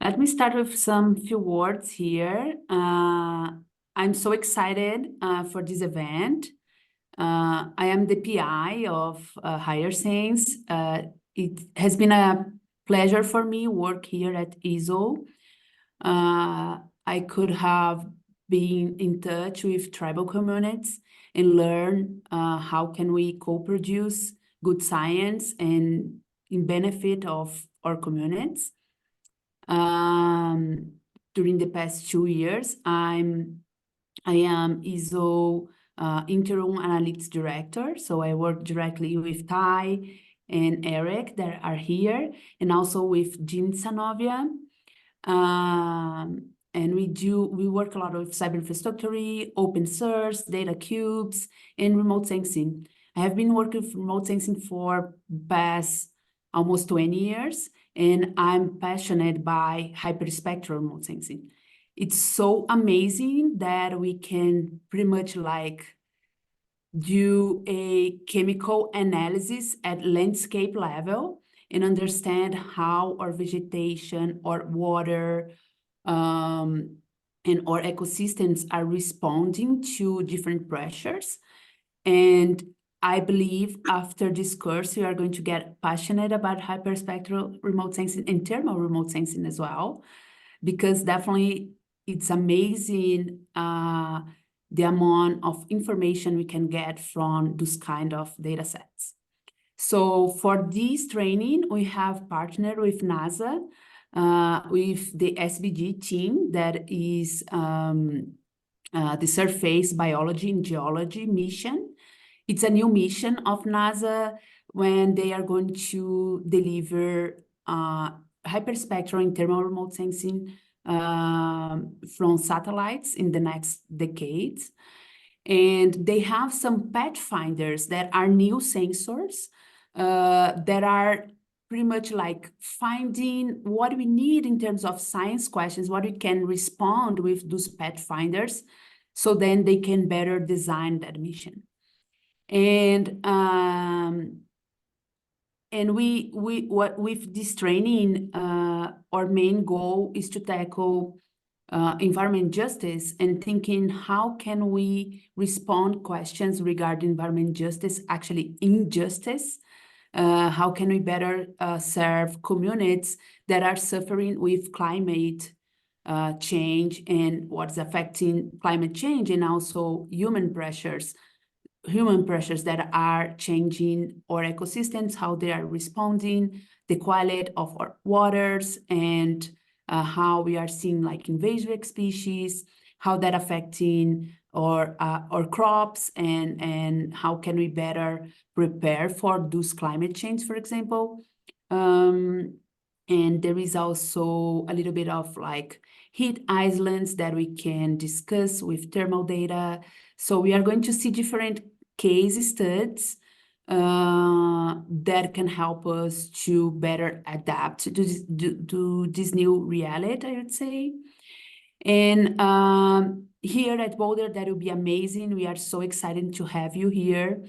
Let me start with some few words here. I'm so excited for this event. I am the PI of HYR-SENSE. It has been a pleasure for me work here at ESIIL. I could have been in touch with tribal communities and learn how can we co-produce good science and in benefit of our communities. During the past 2 years, I am ESIIL Interim Analytics Director, so I work directly with Ty and Eric that are here, and also with Jean Sanovia. And we work a lot with cyber infrastructure, open source, data cubes, and remote sensing. I have been working with remote sensing for past almost 20 years, and I'm passionate by hyperspectral remote sensing. It's so amazing that we can pretty much like do a chemical analysis at landscape level and understand how our vegetation or water and our ecosystems are responding to different pressures. And I believe after this course, you are going to get passionate about hyperspectral remote sensing and thermal remote sensing as well, because definitely it's amazing the amount of information we can get from those kind of data sets. So for this training, we have partnered with NASA, with the SBG team that is the Surface Biology and Geology mission. It's a new mission of NASA when they are going to deliver hyperspectral and thermal remote sensing from satellites in the next decades. And they have some pathfinders that are new sensors that are pretty much like finding what we need in terms of science questions, what we can respond with those pathfinders, so then they can better design that mission. And with this training, our main goal is to tackle environment justice and thinking how can we respond questions regarding environment justice, actually injustice. How can we better serve communities that are suffering with climate change and what's affecting climate change, and also human pressures that are changing our ecosystems, how they are responding, the quality of our waters, and how we are seeing like invasive species, how that affecting our crops, and how can we better prepare for those climate change, for example. And there is also a little bit of like heat islands that we can discuss with thermal data. So we are going to see different case studies that can help us to better adapt to this new reality, I would say. And here at Boulder, that will be amazing. We are so excited to have you here.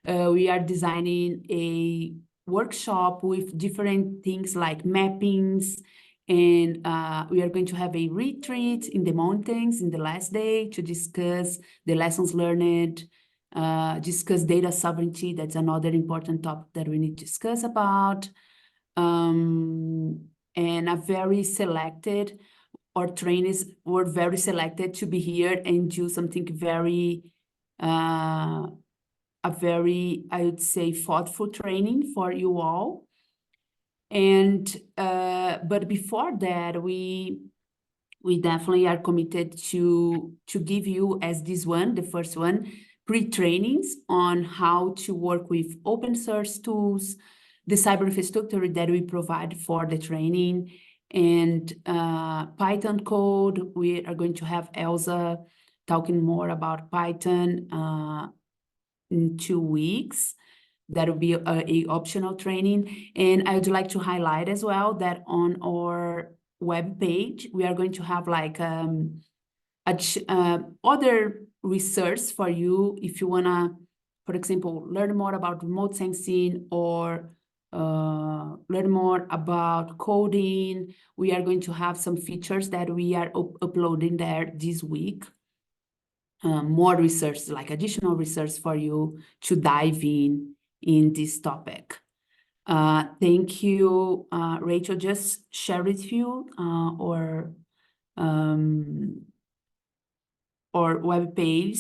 We are designing a workshop with different things like mappings, and we are going to have a retreat in the mountains in the last day to discuss the lessons learned, discuss data sovereignty. That's another important topic that we need to discuss about. And a very selected, our trainees were very selected to be here and do something very, I would say, thoughtful training for you all. And, but before that, we definitely are committed to give you, as this one, the first one, pre-trainings on how to work with open source tools, the cyber infrastructure that we provide for the training, and Python code. We are going to have Elsa talking more about Python in 2 weeks. That will be a optional training. And I would like to highlight as well that on our web page, we are going to have like other resource for you if you wanna, for example, learn more about remote sensing or learn more about coding. We are going to have some features that we are uploading there this week. More research, like additional research for you to dive in this topic. Thank you, Rachel. Just share with you or web page,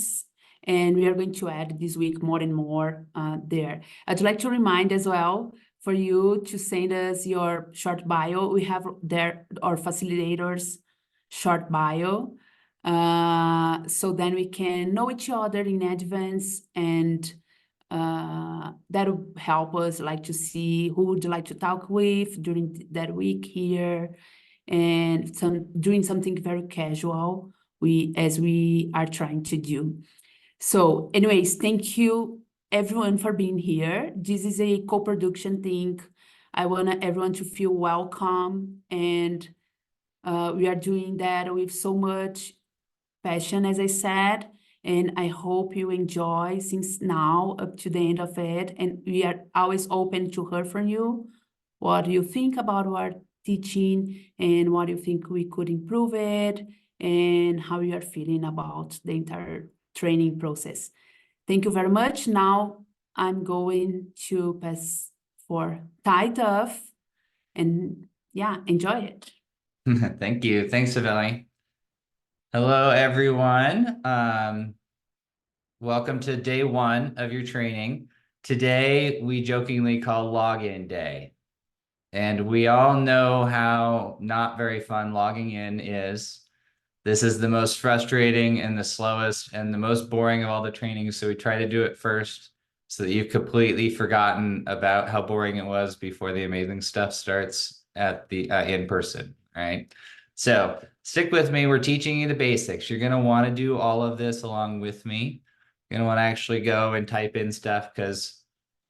and we are going to add this week more and more there. I'd like to remind as well for you to send us your short bio. We have there our facilitators short bio, so then we can know each other in advance, and that will help us like to see who would you like to talk with during that week here, and doing something very casual as we are trying to do. So anyways, thank you everyone for being here. This is a co-production thing. I want everyone to feel welcome, and we are doing that with so much passion, as I said, and I hope you enjoy since now up to the end of it. And we are always open to hear from you, what you think about our teaching and what you think we could improve it, and how you are feeling about the entire training process. Thank you very much. Now I'm going to pass for Thai Tuff, and yeah, enjoy it. Thank you. Thanks, Savelli. Hello, everyone. Welcome to day 1 of your training. Today, we jokingly call login day. And we all know how not very fun logging in is. This is the most frustrating and the slowest and the most boring of all the trainings. So we try to do it first so that you've completely forgotten about how boring it was before the amazing stuff starts at the in person, right? So stick with me. We're teaching you the basics. You're going to want to do all of this along with me. You're going to want to actually go and type in stuff because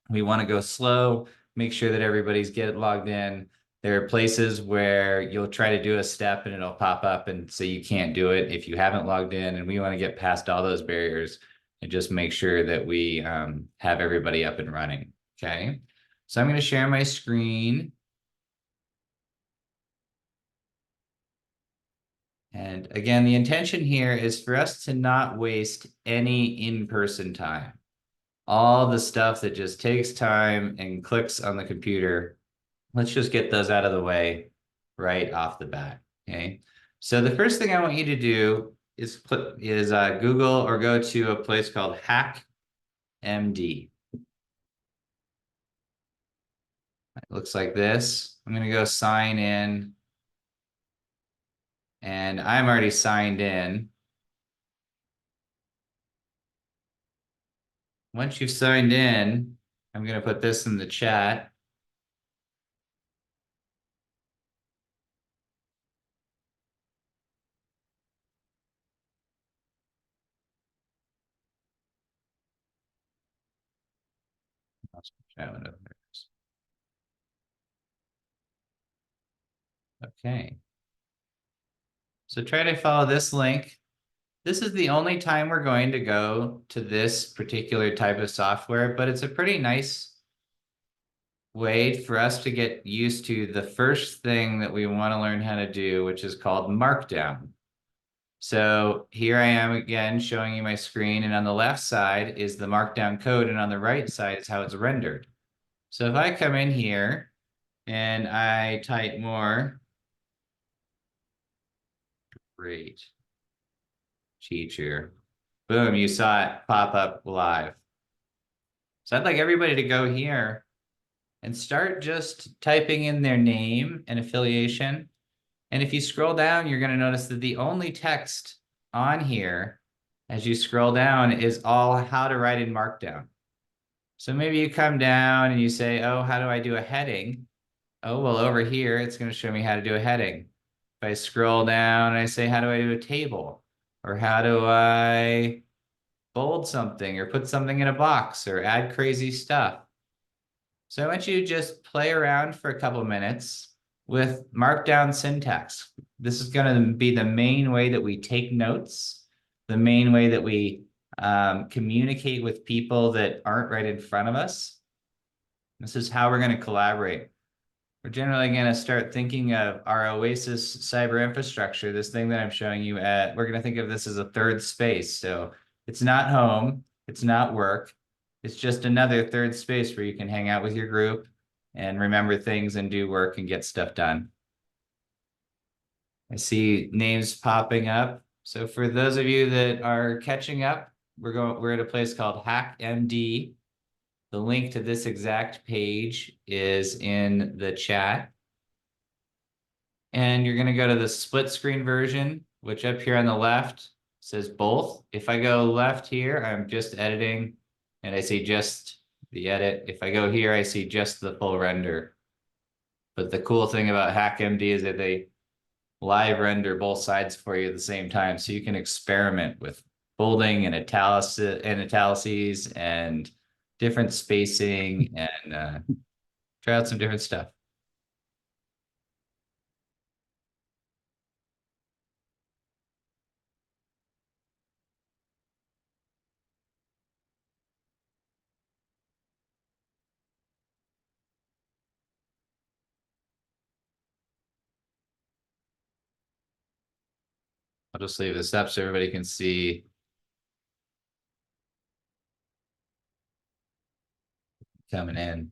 we want to go slow, make sure that everybody's get logged in. There are places where you'll try to do a step and it'll pop up and say you can't do it if you haven't logged in. And we want to get past all those barriers and just make sure that we have everybody up and running. Okay. So I'm going to share my screen. And again, the intention here is for us to not waste any in-person time. All the stuff that just takes time and clicks on the computer, let's just get those out of the way right off the bat, okay? So the first thing I want you to do is Google or go to a place called HackMD. It looks like this. I'm gonna go sign in. And I'm already signed in. Once you've signed in, I'm gonna put this in the chat. Okay. So try to follow this link. This is the only time we're going to go to this particular type of software, but it's a pretty nice way for us to get used to the first thing that we want to learn how to do, which is called Markdown. So here I am again showing you my screen, and on the left side is the Markdown code, and on the right side is how it's rendered. So if I come in here and I type more, great teacher, boom, you saw it pop up live. So I'd like everybody to go here and start just typing in their name and affiliation. And if you scroll down, you're going to notice that the only text on here as you scroll down is all how to write in Markdown. So maybe you come down and you say, oh, how do I do a heading? Oh, well, over here, it's going to show me how to do a heading. If I scroll down and I say, how do I do a table? Or how do I bold something or put something in a box or add crazy stuff? So I want you to just play around for a couple of minutes with Markdown syntax. This is going to be the main way that we take notes, the main way that we communicate with people that aren't right in front of us. This is how we're going to collaborate. We're generally going to start thinking of our Oasis cyber infrastructure, this thing that I'm showing you we're going to think of this as a third space. So it's not home, it's not work, it's just another third space where you can hang out with your group and remember things and do work and get stuff done. I see names popping up. So for those of you that are catching up, we're at a place called HackMD. The link to this exact page is in the chat. And you're going to go to the split screen version, which up here on the left says both. If I go left here, I'm just editing and I see just the edit. If I go here, I see just the full render. But the cool thing about HackMD is that they live render both sides for you at the same time. So you can experiment with bolding and italices and different spacing and try out some different stuff. I'll just leave this up so everybody can see. Coming in.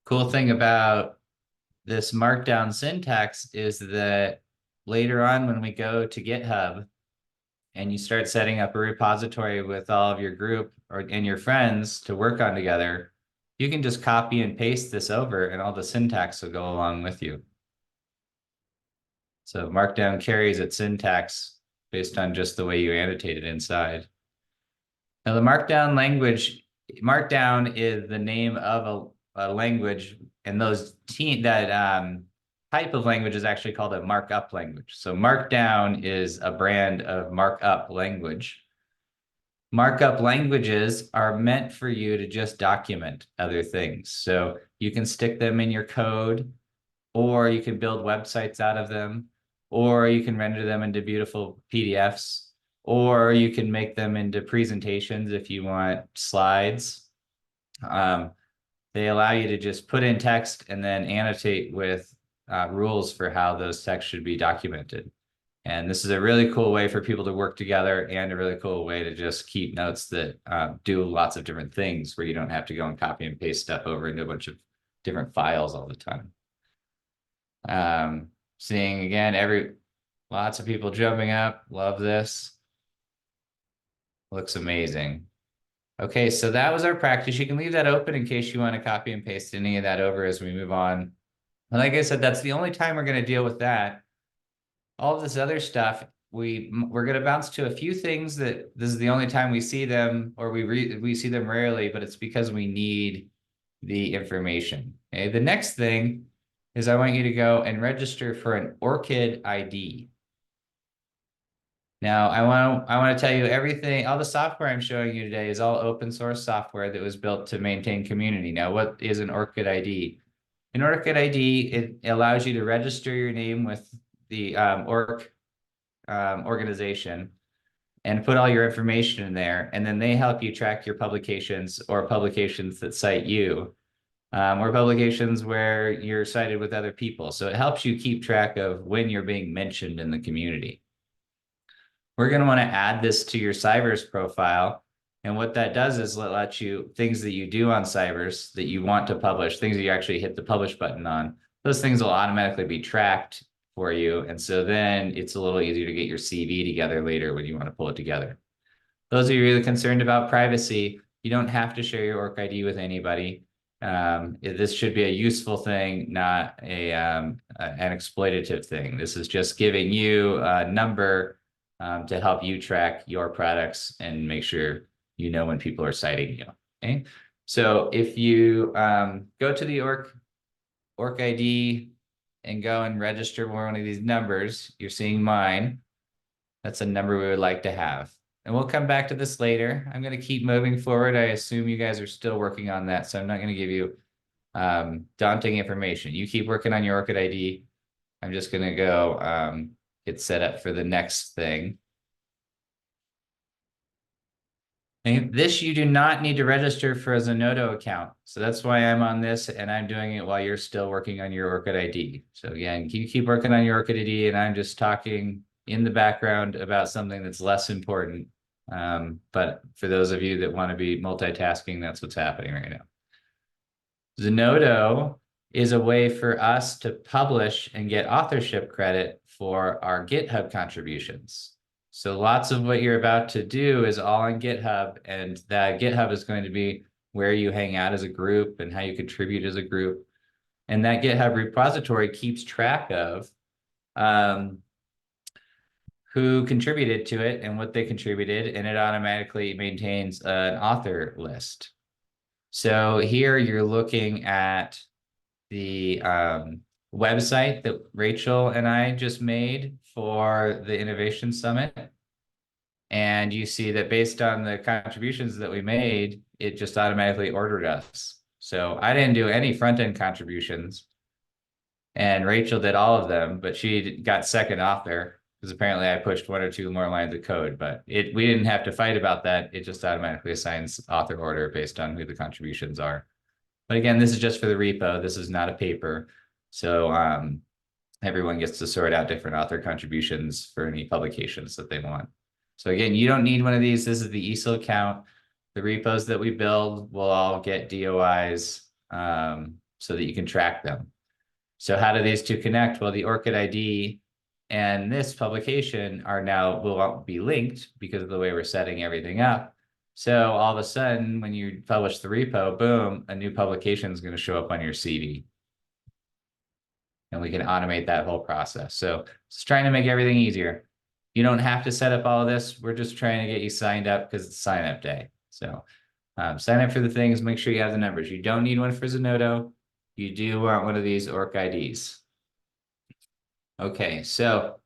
Cool thing about this markdown syntax is that later on when we go to GitHub and you start setting up a repository with all of your group and your friends to work on together, you can just copy and paste this over and all the syntax will go along with you. So markdown carries its syntax based on just the way you annotate it inside. Now the markdown language, markdown is the name of a language, and that type of language is actually called a markup language. So markdown is a brand of markup language. Markup languages are meant for you to just document other things. So you can stick them in your code, or you can build websites out of them, or you can render them into beautiful PDFs, or you can make them into presentations if you want slides. They allow you to just put in text and then annotate with rules for how those texts should be documented. And this is a really cool way for people to work together and a really cool way to just keep notes that do lots of different things where you don't have to go and copy and paste stuff over into a bunch of different files all the time. Seeing again, lots of people jumping up. Love this. Looks amazing. Okay, so that was our practice. You can leave that open in case you want to copy and paste any of that over as we move on. And like I said, that's the only time we're going to deal with that. All of this other stuff, we're going to bounce to a few things that this is the only time we see them, or we see them rarely, but it's because we need the information. Okay, the next thing is I want you to go and register for an ORCID ID. Now, I want to tell you everything, all the software I'm showing you today is all open source software that was built to maintain community. Now, what is an ORCID ID? An ORCID ID, it allows you to register your name with the organization and put all your information in there, and then they help you track your publications or publications that cite you, or publications where you're cited with other people. So it helps you keep track of when you're being mentioned in the community. We're going to want to add this to your Cyverse profile. And what that does is let you, things that you do on Cyverse that you want to publish, things that you actually hit the publish button on, those things will automatically be tracked for you. And so then it's a little easier to get your CV together later when you want to pull it together. Those of you really concerned about privacy, you don't have to share your ORC ID with anybody. This should be a useful thing, not an exploitative thing. This is just giving you a number to help you track your products and make sure you know when people are citing you. Okay, so if you go to the ORC ID and go and register one of these numbers, you're seeing mine. That's a number we would like to have. And we'll come back to this later. I'm going to keep moving forward. I assume you guys are still working on that, so I'm not going to give you daunting information. You keep working on your ORCID ID. I'm just going to go get set up for the next thing. And this, you do not need to register for a Zenodo account. So that's why I'm on this, and I'm doing it while you're still working on your ORCID ID. So again, you keep working on your ORCID ID, and I'm just talking in the background about something that's less important. But for those of you that want to be multitasking, that's what's happening right now. Zenodo is a way for us to publish and get authorship credit for our GitHub contributions. So lots of what you're about to do is all on GitHub, and that GitHub is going to be where you hang out as a group and how you contribute as a group. And that GitHub repository keeps track of who contributed to it and what they contributed, and it automatically maintains an author list. So here you're looking at the website that Rachel and I just made for the Innovation Summit. And you see that based on the contributions that we made, it just automatically ordered us. So I didn't do any front-end contributions, and Rachel did all of them, but she got second author because apparently I pushed 1 or 2 more lines of code, but we didn't have to fight about that. It just automatically assigns author order based on who the contributions are. But again, this is just for the repo. This is not a paper. So everyone gets to sort out different author contributions for any publications that they want. So again, you don't need one of these. This is the ESIL account. The repos that we build will all get DOIs so that you can track them. So how do these two connect? Well, the ORCID ID and this publication will be linked because of the way we're setting everything up. So all of a sudden, when you publish the repo, boom, a new publication is going to show up on your CV. And we can automate that whole process. So it's trying to make everything easier. You don't have to set up all of this. We're just trying to get you signed up because it's sign up day. So sign up for the things, make sure you have the numbers. You don't need one for Zenodo. You do want one of these ORC IDs. Okay, so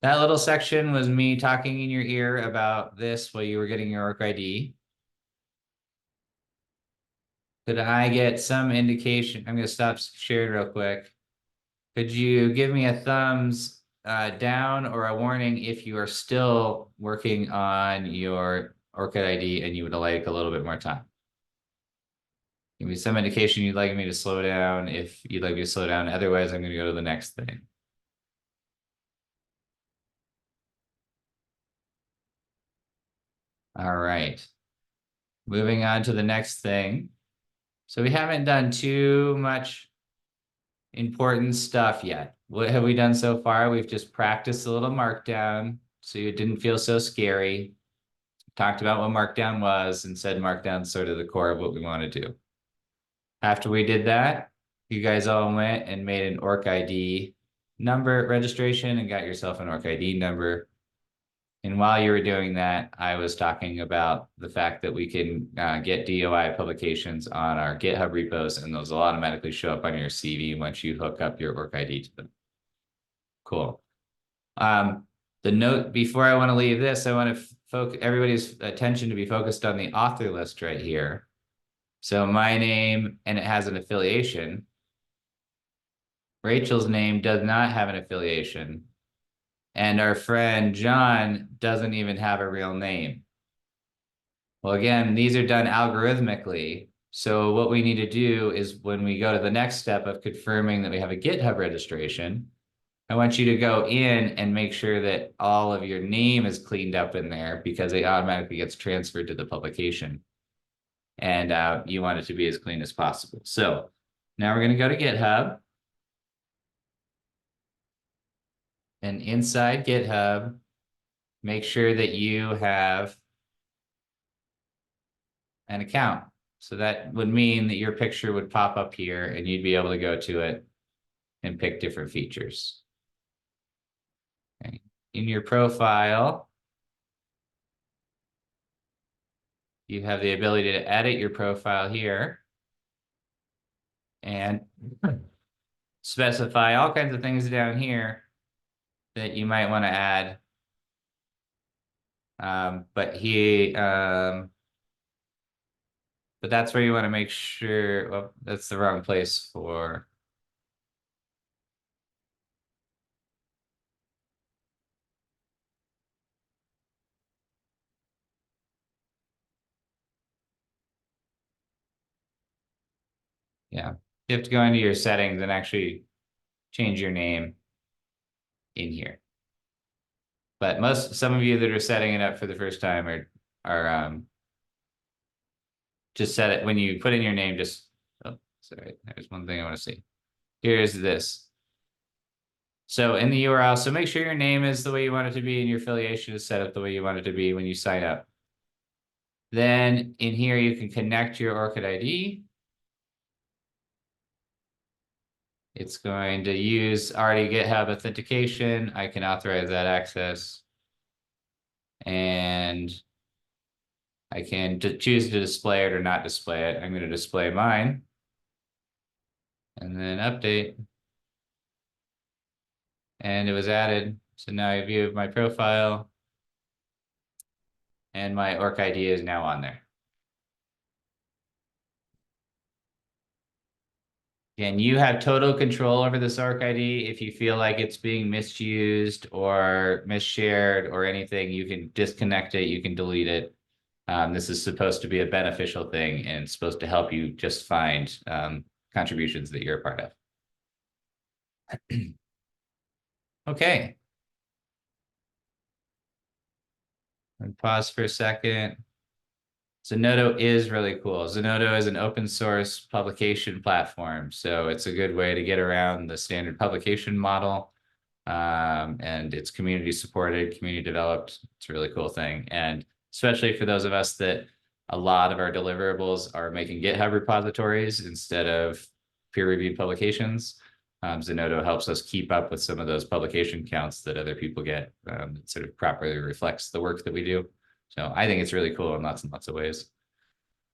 that little section was me talking in your ear about this while you were getting your ORC ID. Could I get some indication? I'm going to stop sharing real quick. Could you give me a thumbs down or a warning if you are still working on your ORCID ID and you would like a little bit more time? Give me some indication you'd like me to slow down if you'd like me to slow down. Otherwise, I'm going to go to the next thing. All right. Moving on to the next thing. So we haven't done too much important stuff yet. What have we done so far? We've just practiced a little Markdown so it didn't feel so scary. Talked about what Markdown was and said Markdown's sort of the core of what we want to do. After we did that, you guys all went and made an ORC ID number registration and got yourself an ORC ID number. And while you were doing that, I was talking about the fact that we can get DOI publications on our GitHub repos, and those will automatically show up on your CV once you hook up your ORC ID to them. Cool. The note before I want to leave this, I want to focus everybody's attention to be focused on the author list right here. So my name, and it has an affiliation. Rachel's name does not have an affiliation. And our friend John doesn't even have a real name. Well, again, these are done algorithmically. So what we need to do is when we go to the next step of confirming that we have a GitHub registration, I want you to go in and make sure that all of your name is cleaned up in there because it automatically gets transferred to the publication. And you want it to be as clean as possible. So now we're going to go to GitHub. And inside GitHub, make sure that you have an account. So that would mean that your picture would pop up here and you'd be able to go to it and pick different features. Okay. In your profile, you have the ability to edit your profile here and specify all kinds of things down here that you might want to add. But that's where you want to make sure, well, that's the wrong place for. You have to go into your settings and actually change your name in here. But some of you that are setting it up for the first time are just set it when you put in your name, just, oh, sorry, there's one thing I want to see. Here's this. So in the URL, so make sure your name is the way you want it to be and your affiliation is set up the way you want it to be when you sign up. Then in here, you can connect your ORCID ID. It's going to use already GitHub authentication. I can authorize that access. And I can choose to display it or not display it. I'm going to display mine. And then update. And it was added. So now I view my profile. And my ORC ID is now on there. And you have total control over this ORC ID. If you feel like it's being misused or misshared or anything, you can disconnect it, you can delete it. This is supposed to be a beneficial thing and it's supposed to help you just find contributions that you're a part of. Okay. And pause for a second. Zenodo is really cool. Zenodo is an open source publication platform. So it's a good way to get around the standard publication model. And it's community supported, community developed. It's a really cool thing. And especially for those of us that a lot of our deliverables are making GitHub repositories instead of peer-reviewed publications. Zenodo helps us keep up with some of those publication counts that other people get. It sort of properly reflects the work that we do. So I think it's really cool in lots and lots of ways.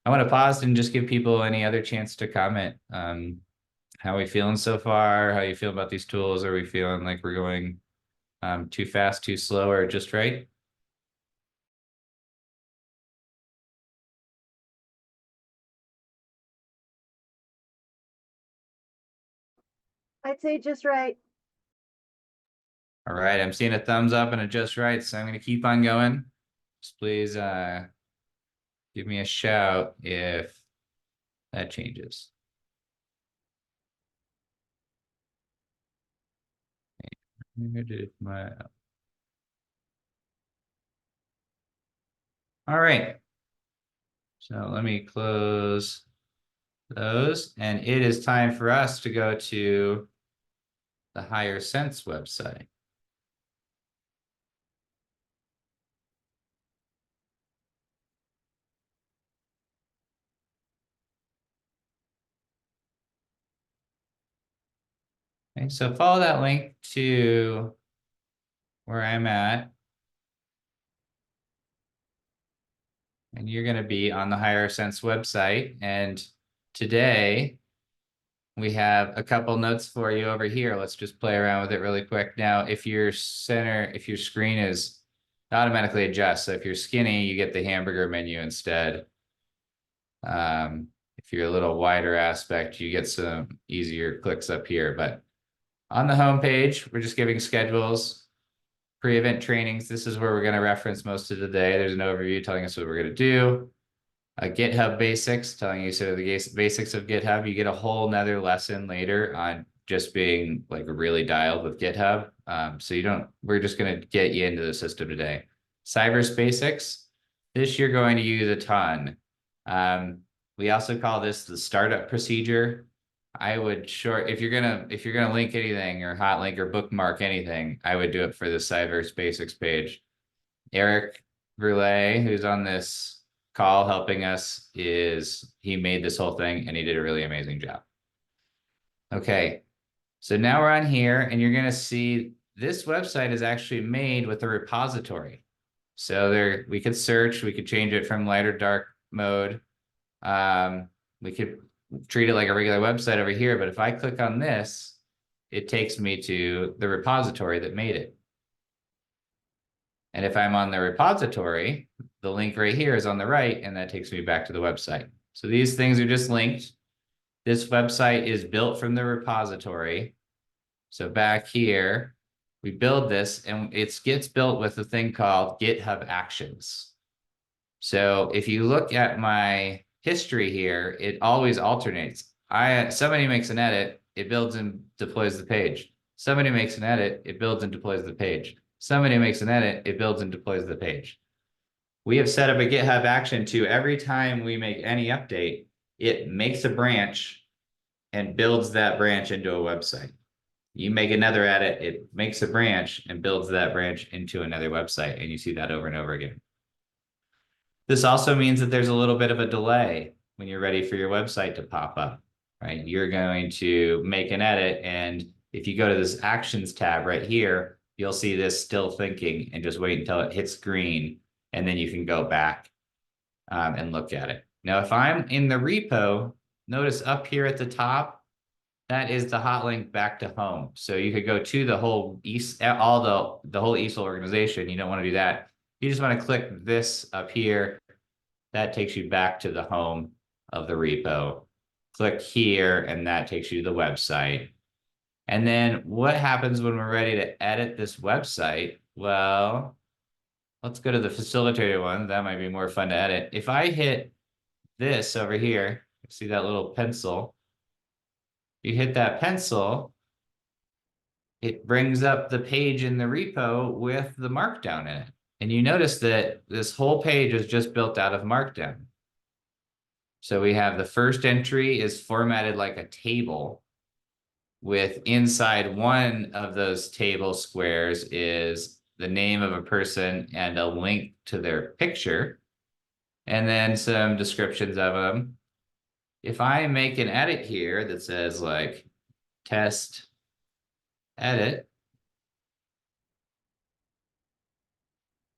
I want to pause and just give people any other chance to comment. How are we feeling so far? How you feel about these tools? Are we feeling like we're going too fast, too slow, or just right? I'd say just right. All right, I'm seeing a thumbs up and a just right, so I'm going to keep on going. Just please give me a shout if that changes. Where did my... All right. So let me close those, and it is time for us to go to the HYR-SENSE website. Okay, so follow that link to where I'm at. And you're going to be on the HYR-SENSE website. And today we have a couple notes for you over here. Let's just play around with it really quick. Now, if your screen is automatically adjust. So if you're skinny, you get the hamburger menu instead. If you're a little wider aspect, you get some easier clicks up here. But on the home page, we're just giving schedules, pre-event trainings. This is where we're going to reference most of the day. There's an overview telling us what we're going to do. GitHub basics, telling you sort of the basics of GitHub. You get a whole nother lesson later on just being like really dialed with GitHub. So we're just going to get you into the system today. Cyverse basics. This you're going to use a ton. We also call this the startup procedure. I would if you're gonna link anything or hot link or bookmark anything, I would do it for the Cyverse basics page. Eric Verlet, who's on this call helping us, he made this whole thing and he did a really amazing job. Okay, so now we're on here and you're gonna see this website is actually made with a repository. So we could search, we could change it from light or dark mode. We could treat it like a regular website over here, but if I click on this, it takes me to the repository that made it. And if I'm on the repository, the link right here is on the right, and that takes me back to the website. So these things are just linked. This website is built from the repository. So back here, we build this, and it gets built with a thing called GitHub Actions. So if you look at my history here, it always alternates. somebody makes an edit, it builds and deploys the page. Somebody makes an edit, it builds and deploys the page. Somebody makes an edit, it builds and deploys the page. We have set up a GitHub action to every time we make any update, it makes a branch and builds that branch into a website. You make another edit, it makes a branch and builds that branch into another website, and you see that over and over again. This also means that there's a little bit of a delay when you're ready for your website to pop up, right? You're going to make an edit, and if you go to this Actions tab right here, you'll see this still thinking, and just wait until it hits green, and then you can go back and look at it. Now, if I'm in the repo, notice up here at the top, that is the hot link back to home. So you could go to the whole the whole ESIL organization. You don't want to do that. You just want to click this up here. That takes you back to the home of the repo. Click here, and that takes you to the website. And then what happens when we're ready to edit this website? Well, let's go to the facilitator one. That might be more fun to edit. If I hit this over here, see that little pencil? You hit that pencil, it brings up the page in the repo with the markdown in it. And you notice that this whole page is just built out of markdown. So we have the first entry is formatted like a table, with inside one of those table squares is the name of a person and a link to their picture, and then some descriptions of them. If I make an edit here that says like test edit,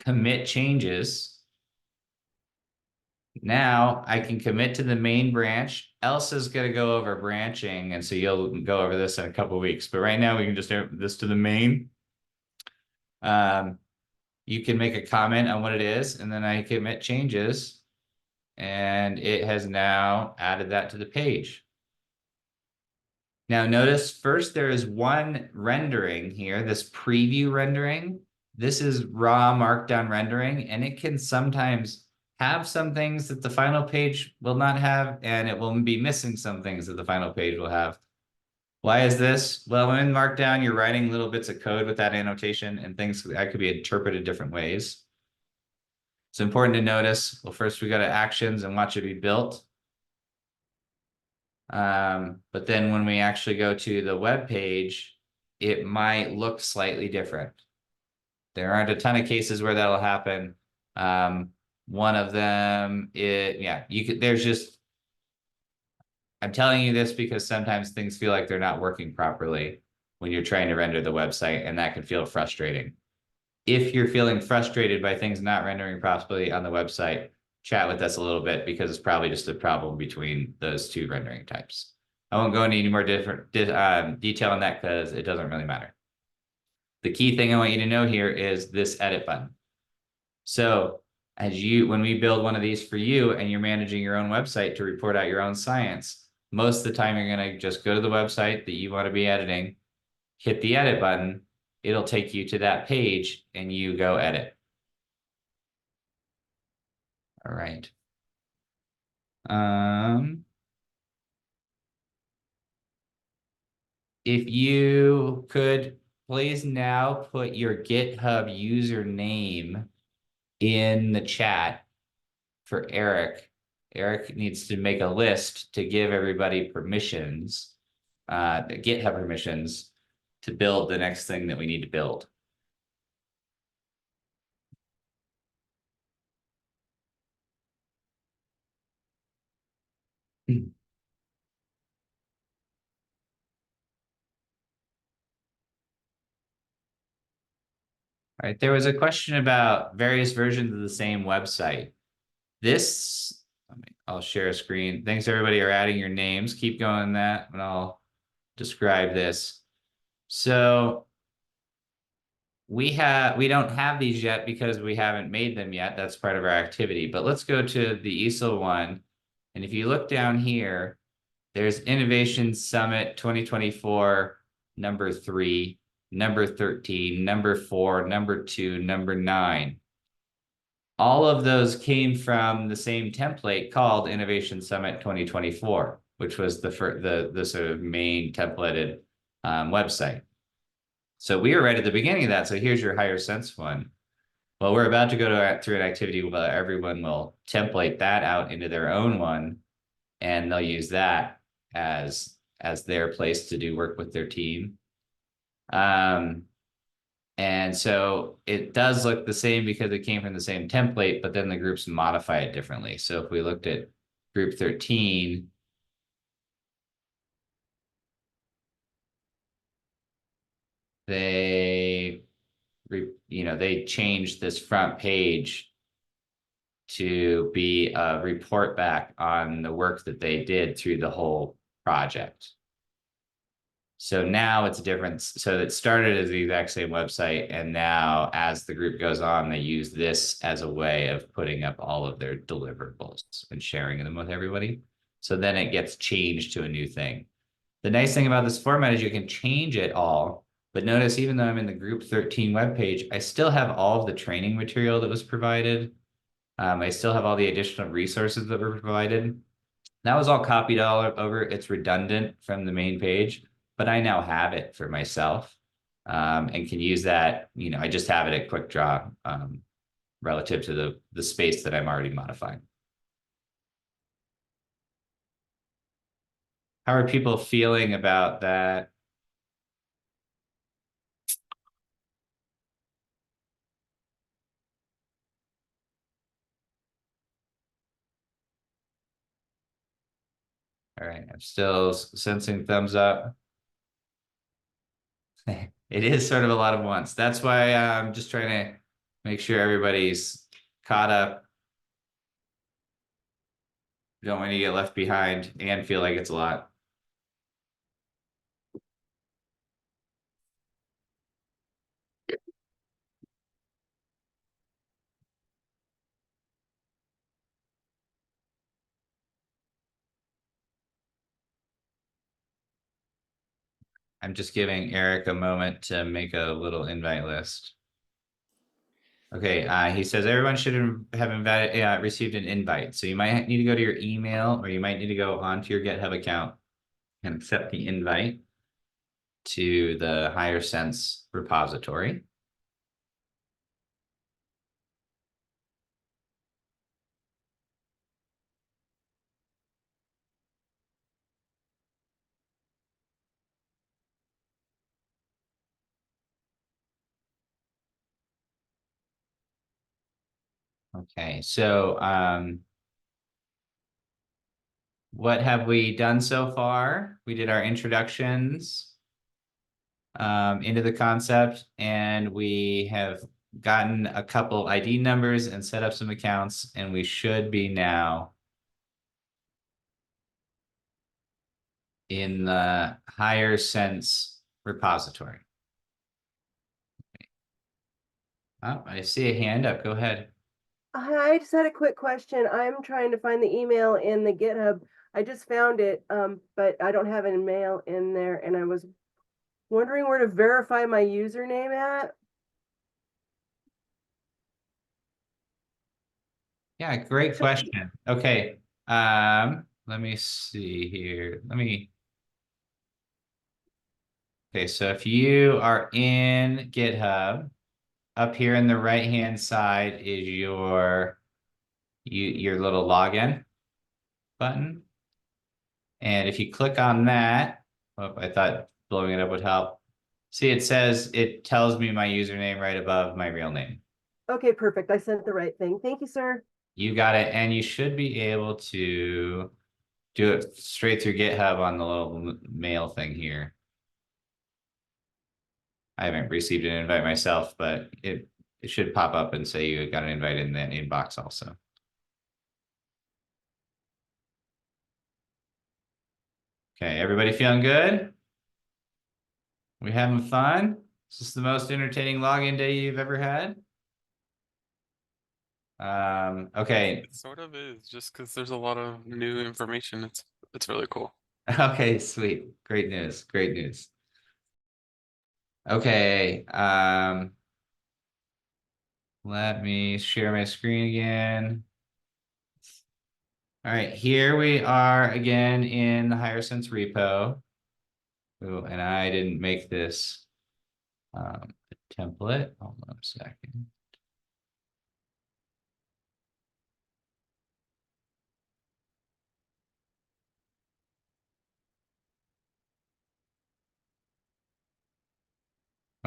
commit changes, now I can commit to the main branch. Elsa's going to go over branching, and so you'll go over this in a couple of weeks. But right now we can just do this to the main. You can make a comment on what it is, and then I commit changes. And it has now added that to the page. Now notice first there is one rendering here, this preview rendering. This is raw markdown rendering, and it can sometimes have some things that the final page will not have, and it will be missing some things that the final page will have. Why is this? Well, in Markdown, you're writing little bits of code with that annotation, and things that could be interpreted different ways. It's important to notice, well, first we go to actions and watch it be built. But then when we actually go to the web page, it might look slightly different. There aren't a ton of cases where that'll happen. One of them is, I'm telling you this because sometimes things feel like they're not working properly when you're trying to render the website, and that can feel frustrating. If you're feeling frustrated by things not rendering properly on the website, chat with us a little bit, because it's probably just a problem between those two rendering types. I won't go into any more detail on that because it doesn't really matter. The key thing I want you to know here is this edit button. So when we build one of these for you and you're managing your own website to report out your own science, most of the time you're going to just go to the website that you want to be editing, hit the edit button, it'll take you to that page, and you go edit. All right. If you could please now put your GitHub username in the chat for Eric. Eric needs to make a list to give everybody permissions, the GitHub permissions, to build the next thing that we need to build. All right, there was a question about various versions of the same website. I'll share a screen. Thanks, everybody, are adding your names. Keep going that, and I'll describe this. So we don't have these yet because we haven't made them yet. That's part of our activity. But let's go to the ESIL one. And if you look down here, there's Innovation Summit 2024, number 3, number 13, number 4, number 2, number 9. All of those came from the same template called Innovation Summit 2024. which was the sort of main templated website. So we were right at the beginning of that. So here's your HYR-SENSE one. Well, we're about to go through an activity where everyone will template that out into their own one, and they'll use that as their place to do work with their team. And so it does look the same because it came from the same template, but then the groups modify it differently. So if we looked at group 13, they changed this front page to be a report back on the work that they did through the whole project. So now it's different. So it started as the exact same website, and now as the group goes on, they use this as a way of putting up all of their deliverables and sharing them with everybody. So then it gets changed to a new thing. The nice thing about this format is you can change it all, but notice even though I'm in the group 13 webpage, I still have all of the training material that was provided. I still have all the additional resources that were provided. That was all copied all over. It's redundant from the main page, but I now have it for myself and can use that. I just have it at quick draw relative to the space that I'm already modifying. How are people feeling about that? All right, I'm still sensing thumbs up. It is sort of a lot of once. That's why I'm just trying to make sure everybody's caught up. Don't want to get left behind and feel like it's a lot. I'm just giving Eric a moment to make a little invite list. Okay, he says everyone should have received an invite. So you might need to go to your email, or you might need to go onto your GitHub account and accept the invite to the HYR-SENSE repository. Okay, so what have we done so far? We did our introductions into the concept, and we have gotten a couple ID numbers and set up some accounts, and we should be now in the HYR-SENSE repository. Oh, I see a hand up. Go ahead. Hi, I just had a quick question. I'm trying to find the email in the GitHub. I just found it, but I don't have an email in there, and I was wondering where to verify my username at. Yeah, great question. Okay. Let me see here. Okay, so if you are in GitHub, up here in the right-hand side is your little login button. And if you click on that, I thought blowing it up would help. See, it tells me my username right above my real name. Okay, perfect. I sent the right thing. Thank you, sir. You got it. And you should be able to do it straight through GitHub on the little mail thing here. I haven't received an invite myself, but it should pop up and say you got an invite in that inbox also. Okay, everybody feeling good? We having fun? Is this the most entertaining login day you've ever had? Okay. It sort of is, just because there's a lot of new information. It's really cool. Okay, sweet. Great news. Great news. Okay. Let me share my screen again. All right, here we are again in the HYR-SENSE repo. Ooh, and I didn't make this a template. Hold on a second.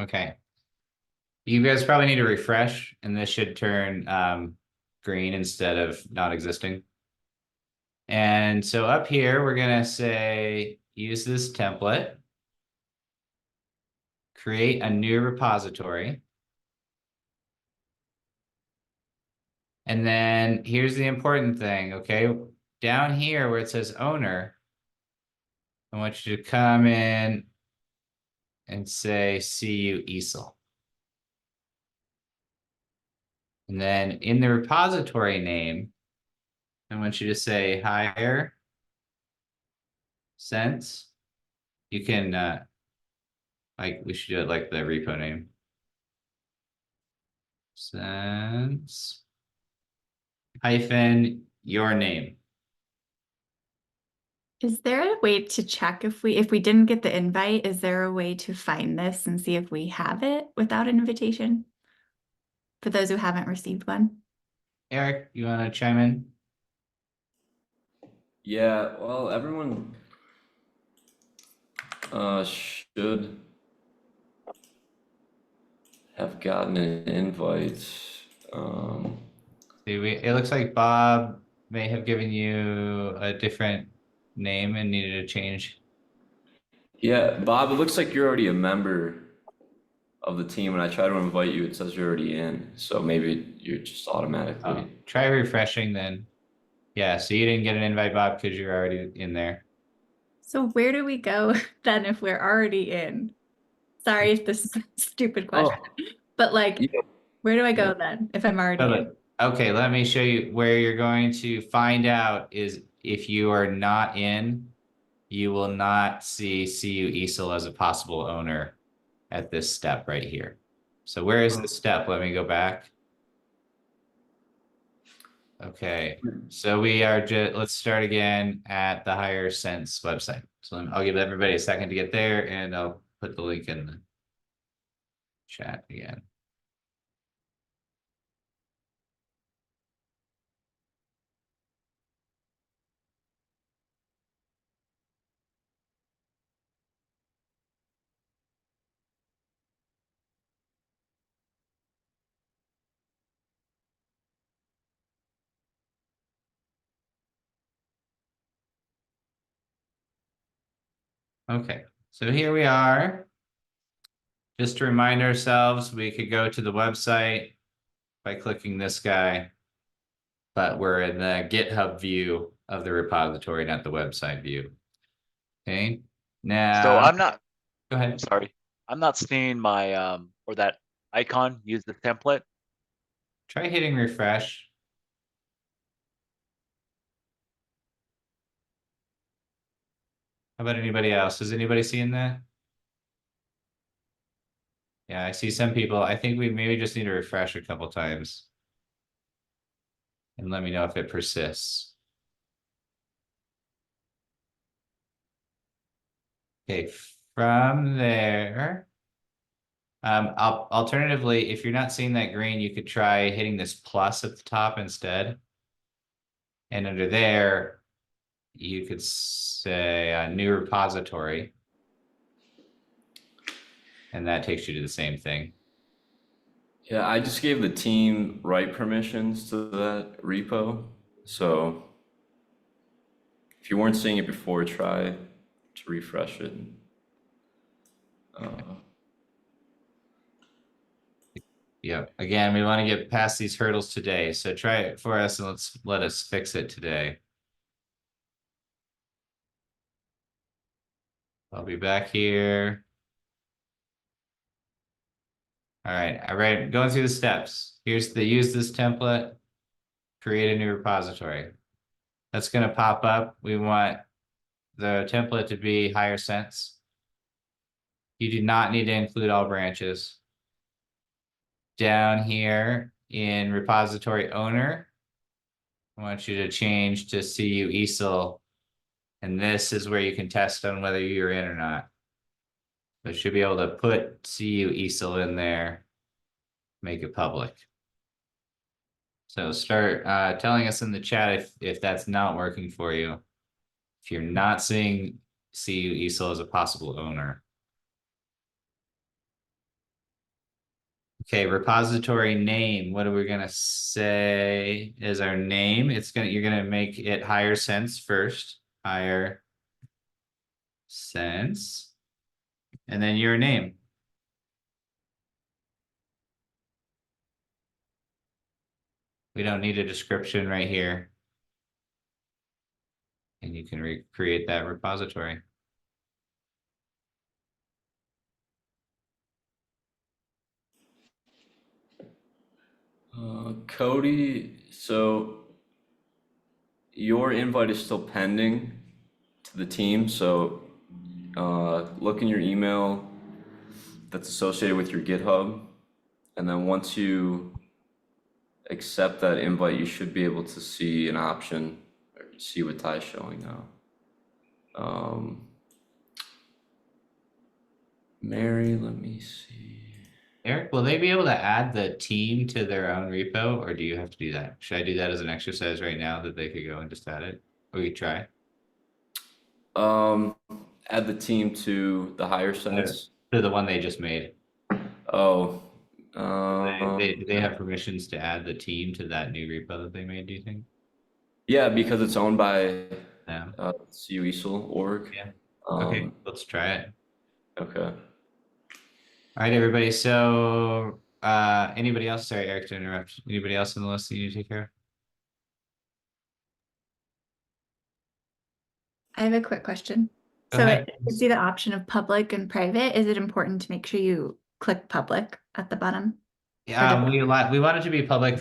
Okay. You guys probably need to refresh, and this should turn green instead of not existing. And so up here, we're gonna say, use this template, create a new repository. And then here's the important thing, okay? Down here where it says owner, I want you to come in and say CU ESIL. And then in the repository name, I want you to say HYR-SENSE. You can like we should do it like the repo name. Sense hyphen your name. Is there a way to check if we didn't get the invite, is there a way to find this and see if we have it without an invitation? For those who haven't received one? Eric, you want to chime in? Yeah, well, everyone should have gotten an invite. See, it looks like Bob may have given you a different name and needed to change. Yeah, Bob, it looks like you're already a member of the team. When I try to invite you, it says you're already in. So maybe you're just automatically. Try refreshing then. Yeah, so you didn't get an invite, Bob, because you're already in there. So where do we go then if we're already in? Sorry if this is a stupid question, but like, Yeah. where do I go then if I'm already in? Okay, let me show you where you're going to find out is if you are not in, you will not see CU ESIL as a possible owner at this step right here. So where is this step? Let me go back. Okay, so we are just, let's start again at the HYR-SENSE website. So I'll give everybody a second to get there and I'll put the link in the chat again. Okay, so here we are. Just to remind ourselves, we could go to the website by clicking this guy, but we're in the GitHub view of the repository, not the website view. Okay, now. So I'm not, Go I'm ahead. sorry, I'm not seeing my, or that icon, use the template. Try hitting refresh. How about anybody else? Is anybody seeing that? Yeah, I see some people. I think we maybe just need to refresh a couple times. And let me know if it persists. Okay, from there. Alternatively, if you're not seeing that green, you could try hitting this plus at the top instead. And under there, you could say a new repository. And that takes you to the same thing. Yeah, I just gave the team write permissions to that repo. So if you weren't seeing it before, try to refresh it. Yeah, again, we want to get past these hurdles today. So try it for us and let us fix it today. I'll be back here. All right, going through the steps. Here's the use this template, create a new repository. That's going to pop up. We want the template to be HYR-SENSE. You do not need to include all branches. Down here in repository owner, I want you to change to CU ESIL. And this is where you can test on whether you're in or not. But should be able to put CU ESIL in there, make it public. So start telling us in the chat if that's not working for you. If you're not seeing CU ESIL as a possible owner. Okay, repository name. What are we gonna say is our name? You're gonna make it HYR-SENSE first. HYR-SENSE. And then your name. We don't need a description right here. And you can recreate that repository. Cody, so your invite is still pending to the team, so look in your email that's associated with your GitHub, and then once you accept that invite, you should be able to see an option, or see what Ty's showing now. Mary, let me see. Eric, will they be able to add the team to their own repo, or do you have to do that? Should I do that as an exercise right now that they could go and just add it? Or we could try? Add the team to the HYR-SENSE. To the one they just made. Oh, Do they have permissions to add the team to that new repo that they made, do you think? yeah, because it's owned by No. CU ESIL org. Yeah. Okay, let's try it. Okay. All right, everybody. So anybody else? Sorry, Eric, to interrupt. Anybody else on the list that you need to take care of? I have a quick question. Go So ahead. I see the option of public and private. Is it important to make sure you click public at the bottom? Yeah, we want it to be public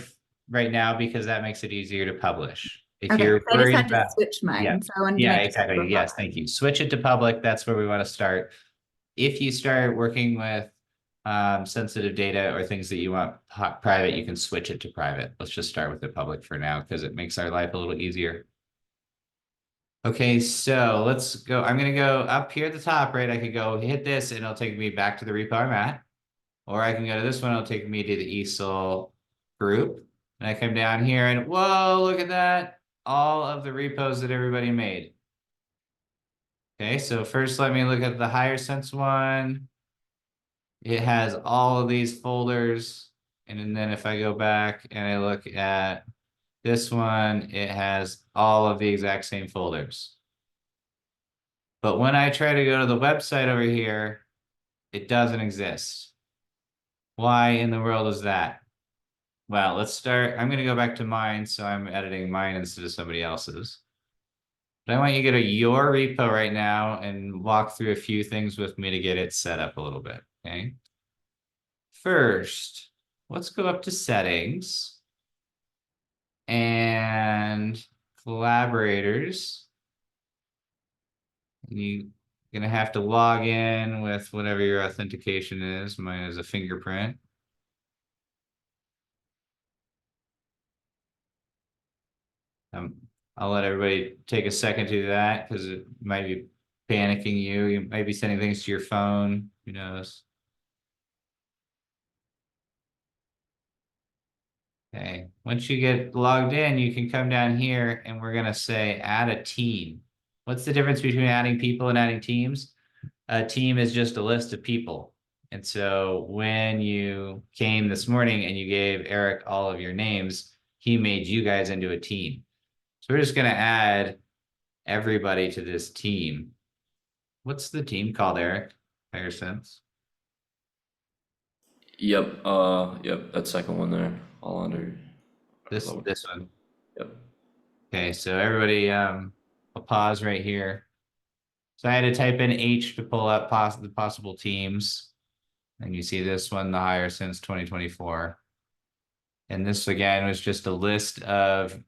right now because that makes it easier to publish. If Okay, you're I just worried had to about, switch mine, yeah, so I wanted to yeah, make sure exactly. it was Yes, public. thank you. Switch it to public. That's where we want to start. If you start working with sensitive data or things that you want private, you can switch it to private. Let's just start with the public for now because it makes our life a little easier. Okay, so let's go. I'm gonna go up here at the top, right? I could go hit this and it'll take me back to the repo I'm at. Or I can go to this one, it'll take me to the ESIL group. And I come down here and whoa, look at that. All of the repos that everybody made. Okay, so first let me look at the HYR-SENSE one. It has all of these folders. And then if I go back and I look at this one, it has all of the exact same folders. But when I try to go to the website over here, it doesn't exist. Why in the world is that? Well, let's start. I'm going to go back to mine, so I'm editing mine instead of somebody else's. But I want you to go to your repo right now and walk through a few things with me to get it set up a little bit, okay? First, let's go up to settings and collaborators. You're going to have to log in with whatever your authentication is. Mine is a fingerprint. I'll let everybody take a second to do that because it might be panicking you. You might be sending things to your phone. Who knows? Okay. Once you get logged in, you can come down here and we're going to say add a team. What's the difference between adding people and adding teams? A team is just a list of people. And so when you came this morning and you gave Eric all of your names, he made you guys into a team. So we're just going to add everybody to this team. What's the team called, Eric? HYR-SENSE? Yep, yep, that second one there, all under. This one. Yep. Okay, so everybody, I'll pause right here. So I had to type in H to pull up the possible teams. And you see this one, the HYR-SENSE 2024. And this again was just a list of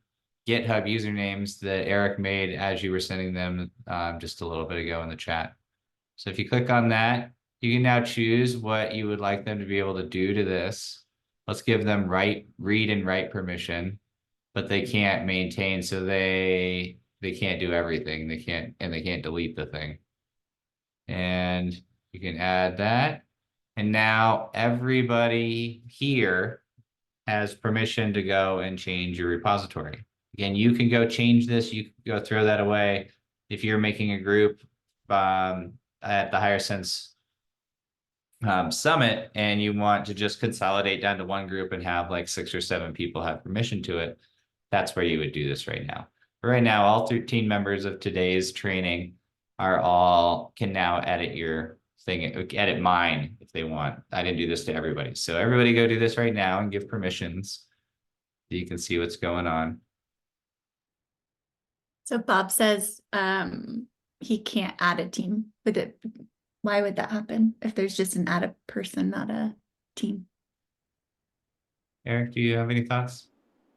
GitHub usernames that Eric made as you were sending them just a little bit ago in the chat. So if you click on that, you can now choose what you would like them to be able to do to this. Let's give them read and write permission. but they can't maintain, so they can't do everything. They can't delete the thing. And you can add that. And now everybody here has permission to go and change your repository. Again, you can go change this, you can go throw that away. If you're making a group at the HYR-SENSE summit and you want to just consolidate down to one group and have like 6 or 7 people have permission to it, that's where you would do this right now. But right now, all 13 members of today's training can now edit your thing, edit mine if they want. I didn't do this to everybody. So everybody go do this right now and give permissions so you can see what's going on. So Bob says he can't add a team. Why would that happen if there's just an add a person, not a team? Eric, do you have any thoughts?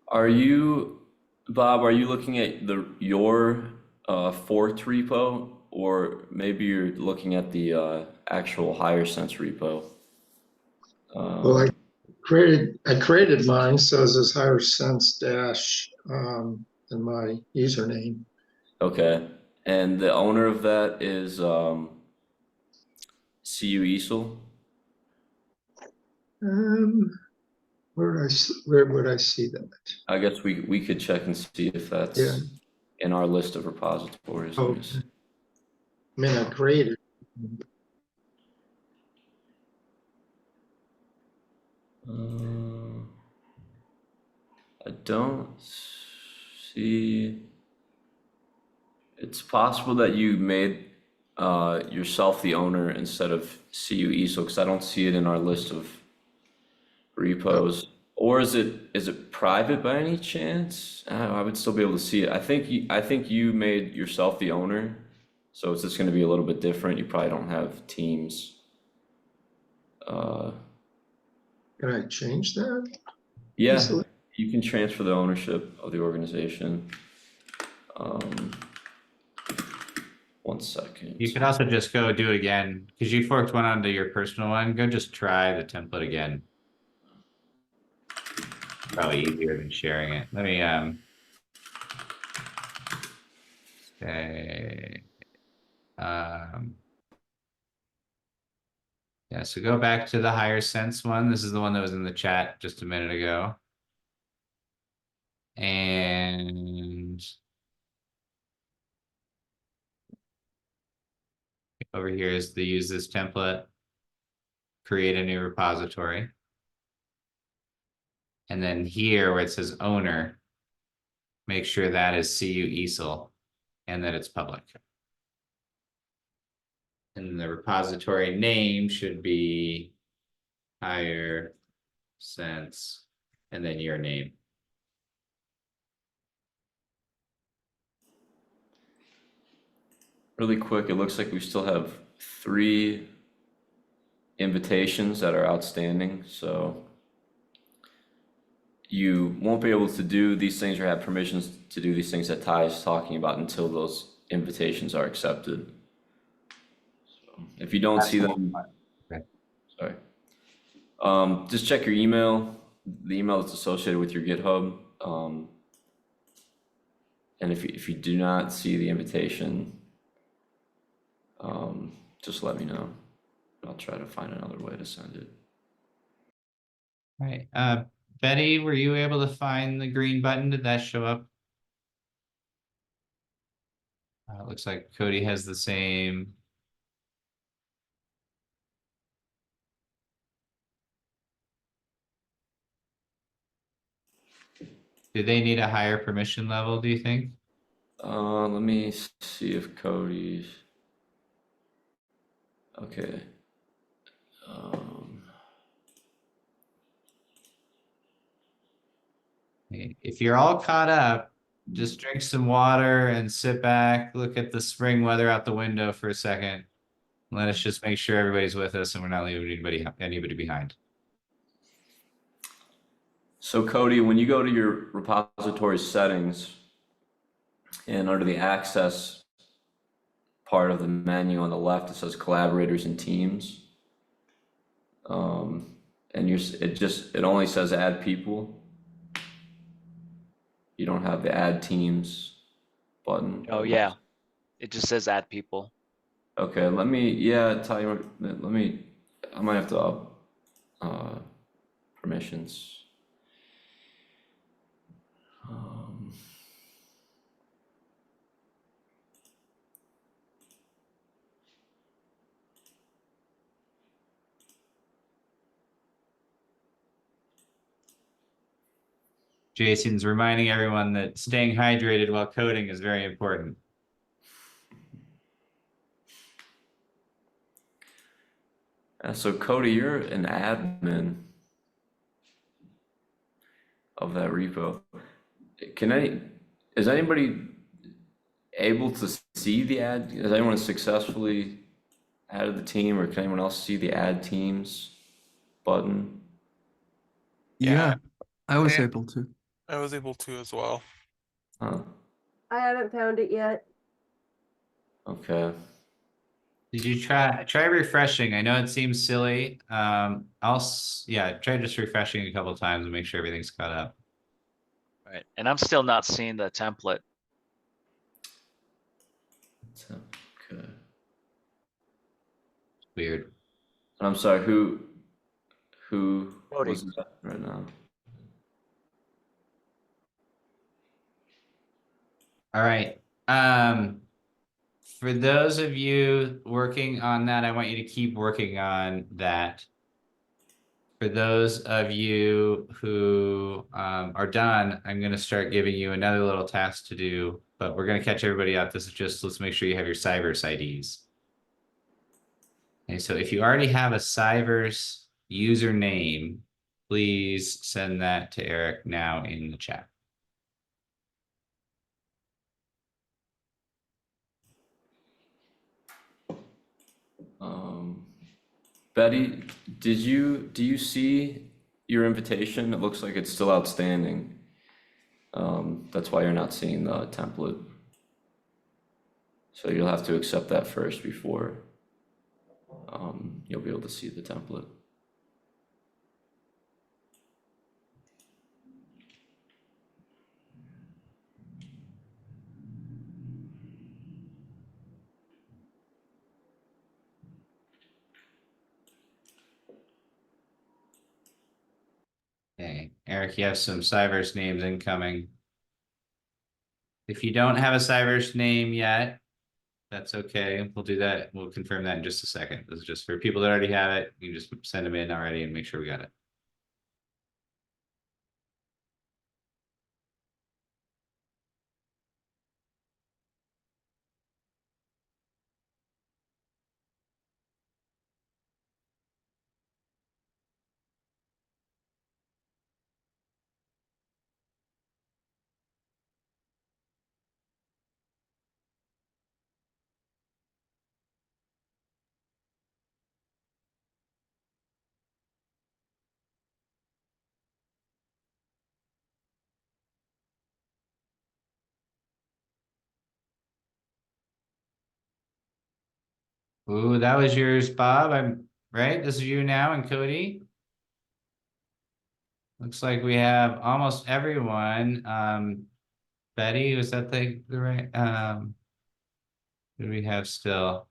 Bob, are you looking at your forked repo, or maybe you're looking at the actual HYR-SENSE repo? Well, I created mine, so it says HYR-SENSE dash in my username. Okay, and the owner of that is CU ESIIL? Where would I see that? I guess we could check and see if that's in our list of repositories. Oh, I mean, I created. I don't see. It's possible that you made yourself the owner instead of CU ESIIL, because I don't see it in our list of repos. Or is it private by any chance? I would still be able to see it. I think you made yourself the owner, so it's just going to be a little bit different. You probably don't have teams. Can I change that? Yeah, Easily? you can transfer the ownership of the organization. 1 second. You could also just go do it again because you forked one onto your personal one. Go just try the template again. Probably easier than sharing it. Let me okay. Yeah, so go back to the HYR-SENSE one. This is the one that was in the chat just a minute ago. And over here is the use this template, create a new repository. And then here where it says owner, make sure that is CU ESIIL and that it's public. And the repository name should be HYR-SENSE and then your name. Really quick, it looks like we still have 3 invitations that are outstanding, so you won't be able to do these things or have permissions to do these things that Ty is talking about until those invitations are accepted. So if you don't see them, okay. Sorry. Just check your email, the email that's associated with your GitHub. And if you do not see the invitation, just let me know. I'll try to find another way to send it. All right. Betty, were you able to find the green button? Did that show up? It looks like Cody has the same. Do they need a higher permission level, do you think? Let me see if Cody's. Okay. If you're all caught up, just drink some water and sit back, look at the spring weather out the window for a second. Let us just make sure everybody's with us and we're not leaving anybody behind. So Cody, when you go to your repository settings and under the access part of the menu on the left, it says collaborators and teams. And it only says add people. You don't have the add teams button. Oh, yeah. It just says add people. Okay, tell you what, I might have to up, permissions. Um, Jason's reminding everyone that staying hydrated while coding is very important. So Cody, you're an admin of that repo. Is anybody able to see the ad? Has anyone successfully added the team, or can anyone else see the add teams button? Yeah, I was and- able to. I was able to as well. Huh, I haven't found it yet. okay. Did you try refreshing? I know it seems silly. Try just refreshing a couple of times and make sure everything's caught up. Right. And I'm still not seeing the template. Okay. Weird. And I'm sorry, who Cody. was that right now? All right. For those of you working on that, I want you to keep working on that. For those of you who are done, I'm going to start giving you another little task to do, but we're going to catch everybody up. This is just, let's make sure you have your Cyverse IDs. Okay, so if you already have a Cyverse username, please send that to Eric now in the chat. Betty, do you see your invitation? It looks like it's still outstanding. That's why you're not seeing the template. So you'll have to accept that first before you'll be able to see the template. Okay, Eric, you have some Cyverse names incoming. If you don't have a Cyverse name yet, that's okay. We'll do that. We'll confirm that in just a second. This is just for people that already have it. You just send them in already and make sure we got it. Ooh, that was yours, Bob. I'm right. This is you now and Cody. Looks like we have almost everyone. Betty, was that the right? Who do we have still?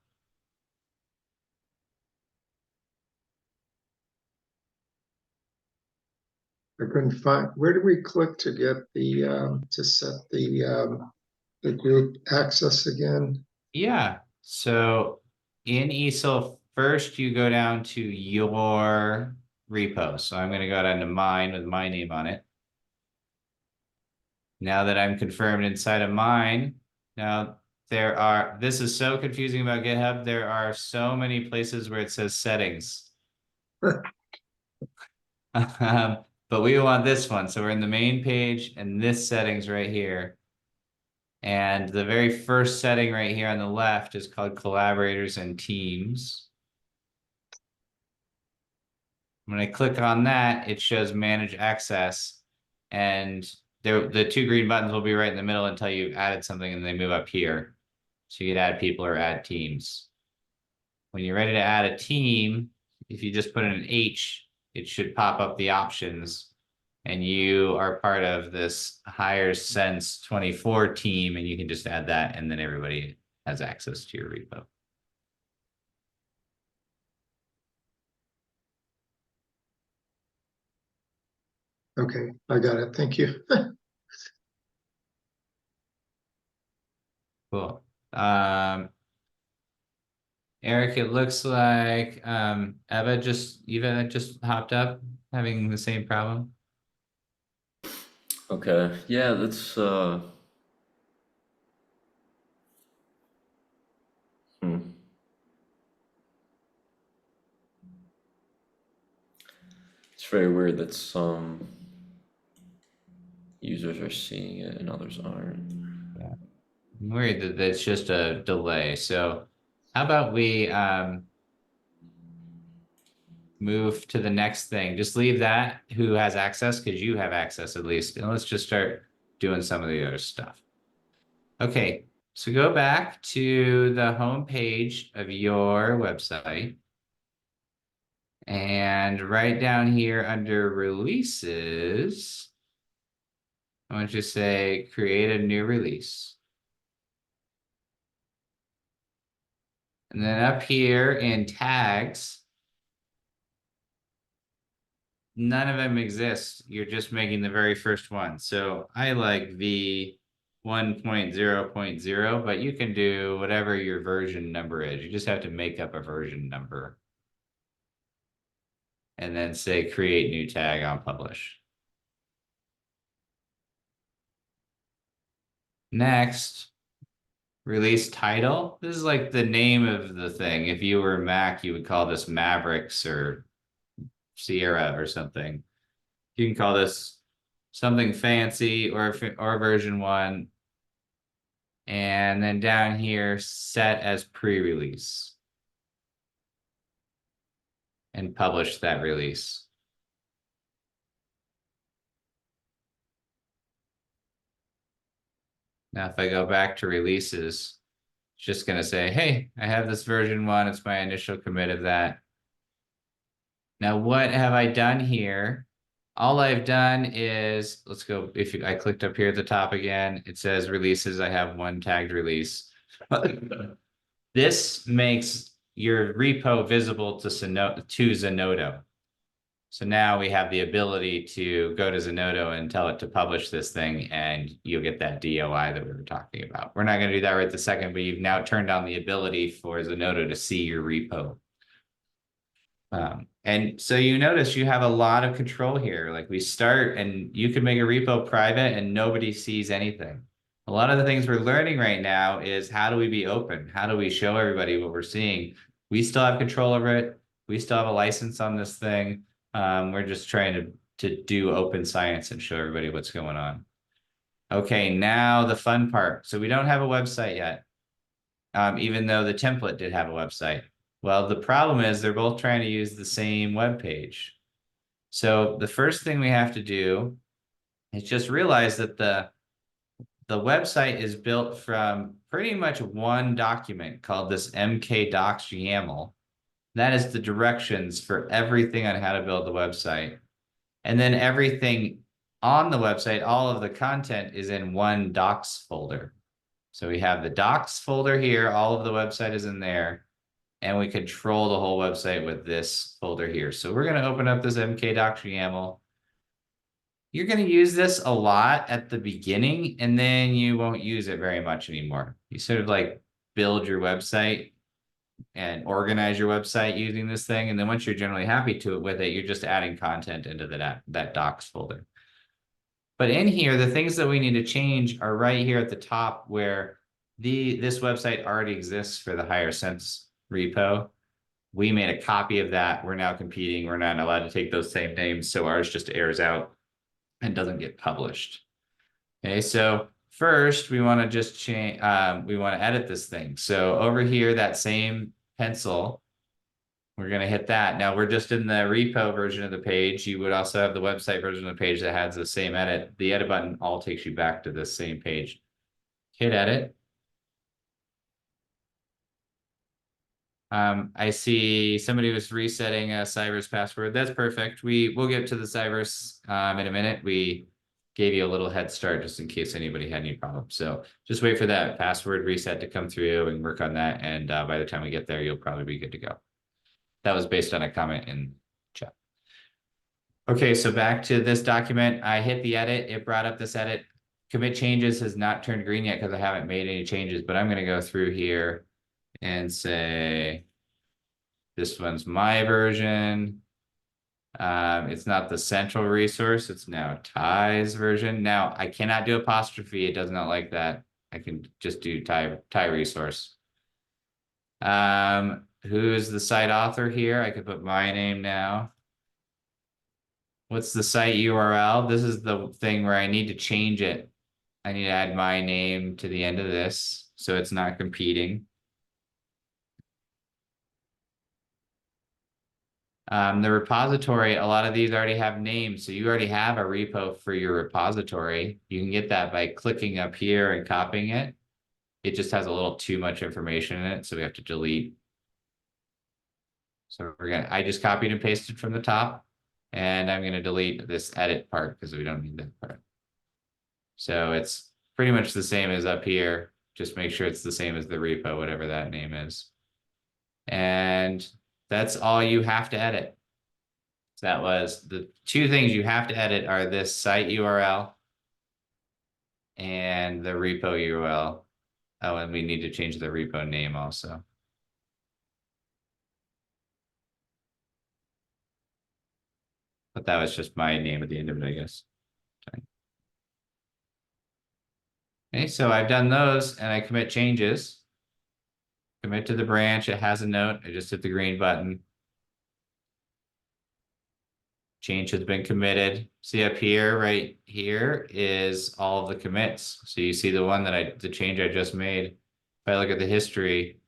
I couldn't find, where do we click to get the, to set the group access again? Yeah. So in ESIL, first you go down to your repo. So I'm going to go down to mine with my name on it. Now that I'm confirmed inside of mine, now this is so confusing about GitHub. There are so many places where it says settings. But we want this one. So we're in the main page and this settings right here. And the very first setting right here on the left is called collaborators and teams. When I click on that, it shows manage access. And the two green buttons will be right in the middle until you've added something and they move up here. So you could add people or add teams. When you're ready to add a team, if you just put in an H, it should pop up the options and you are part of this HYR-SENSE 24 team, and you can just add that, and then everybody has access to your repo. Okay, I got it. Thank you. Cool. Eric, it looks like Eva just hopped up, having the same problem. Okay, yeah, that's it's very weird that some users are seeing it and others aren't. Yeah. I'm worried that it's just a delay. So how about we move to the next thing? Just leave that who has access, because you have access at least. And let's just start doing some of the other stuff. Okay, so go back to the home page of your website. And right down here under releases, I want you to say create a new release. And then up here in tags, none of them exist. You're just making the very first one. So I like the 1.0.0, but you can do whatever your version number is. You just have to make up a version number. And then say create new tag on publish. Next, release title. This is like the name of the thing. If you were Mac, you would call this Mavericks or Sierra or something. You can call this something fancy or version 1. And then down here, set as pre-release. And publish that release. Now, if I go back to releases, it's just going to say, hey, I have this version 1. It's my initial commit of that. Now, what have I done here? All I've done is, let's go, I clicked up here at the top again, it says releases, I have one tagged release. This makes your repo visible to Zenodo. So now we have the ability to go to Zenodo and tell it to publish this thing, and you'll get that DOI that we were talking about. We're not going to do that right this second, but you've now turned on the ability for Zenodo to see your repo. And so you notice you have a lot of control here. Like we start and you can make a repo private and nobody sees anything. A lot of the things we're learning right now is how do we be open? How do we show everybody what we're seeing? We still have control over it. We still have a license on this thing. We're just trying to do open science and show everybody what's going on. Okay, now the fun part. So we don't have a website yet, even though the template did have a website. Well, the problem is they're both trying to use the same web page. So the first thing we have to do is just realize that the website is built from pretty much one document called this mkdocs YAML. That is the directions for everything on how to build the website. And then everything on the website, all of the content is in one docs folder. So we have the docs folder here, all of the website is in there. And we control the whole website with this folder here. So we're going to open up this mkdocs YAML. You're going to use this a lot at the beginning, and then you won't use it very much anymore. You sort of like build your website and organize your website using this thing. And then once you're generally happy with it, you're just adding content into that docs folder. But in here, the things that we need to change are right here at the top where this website already exists for the HYR-SENSE repo. We made a copy of that. We're now competing. We're not allowed to take those same names. So ours just airs out and doesn't get published. Okay, so first we want to just change, we want to edit this thing. So over here, that same pencil, we're going to hit that. Now we're just in the repo version of the page. You would also have the website version of the page that has the same edit. The edit button all takes you back to this same page. Hit edit. I see somebody was resetting a Cyverse password. That's perfect. We'll get to the Cyverse in a minute. We gave you a little head start just in case anybody had any problems. So just wait for that password reset to come through and work on that. And by the time we get there, you'll probably be good to go. That was based on a comment in chat. Okay, so back to this document. I hit the edit. It brought up this edit. Commit changes has not turned green yet because I haven't made any changes, but I'm going to go through here and say, this one's my version. It's not the central resource. It's now Ty's version. Now I cannot do apostrophe. It does not like that. I can just do Ty resource. Who's the site author here? I could put my name now. What's the site URL? This is the thing where I need to change it. I need to add my name to the end of this so it's not competing. The repository, a lot of these already have names, so you already have a repo for your repository. You can get that by clicking up here and copying it. It just has a little too much information in it, so we have to delete. So I just copied and pasted from the top, and I'm gonna delete this edit part because we don't need that part. So it's pretty much the same as up here. Just make sure it's the same as the repo, whatever that name is. And that's all you have to edit. So that was the two things you have to edit are this site URL and the repo URL. Oh, and we need to change the repo name also. But that was just my name at the end of it, I guess. Okay, so I've done those and I commit changes. Commit to the branch, it has a note, I just hit the green button. Change has been committed. See up here, right here is all of the commits. So you see the one that the change I just made. If I look at the history,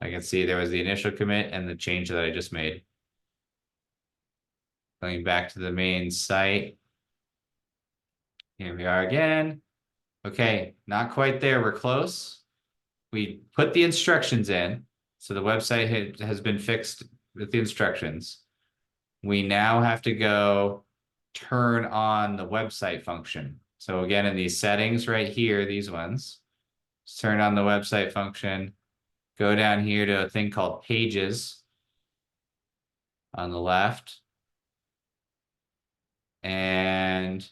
I can see there was the initial commit and the change that I just made. Going back to the main site. Here we are again. Okay, not quite there, we're close. We put the instructions in, so the website has been fixed with the instructions. We now have to go turn on the website function. So again, in these settings right here, these ones, turn on the website function, go down here to a thing called pages on the left. And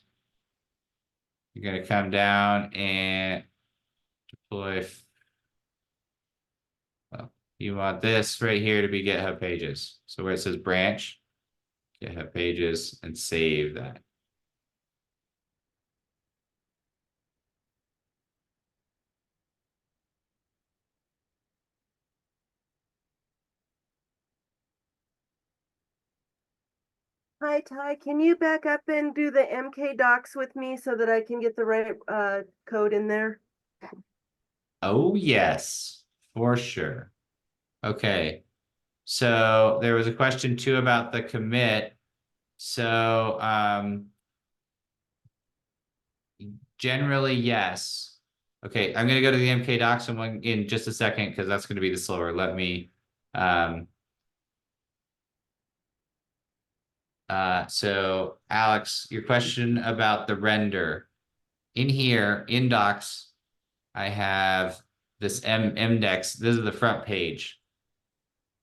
you're going to come down and deploy. Well, you want this right here to be GitHub pages. So where it says branch, GitHub pages, and save that. Hi, Ty, can you back up and do the MK docs with me so that I can get the right code in there? Oh, yes, for sure. Okay. So there was a question too about the commit. So generally, yes. Okay, I'm going to go to the MK docs in just a second because that's going to be the slower. Let me so Alex, your question about the render. In here, in docs, I have this index. This is the front page.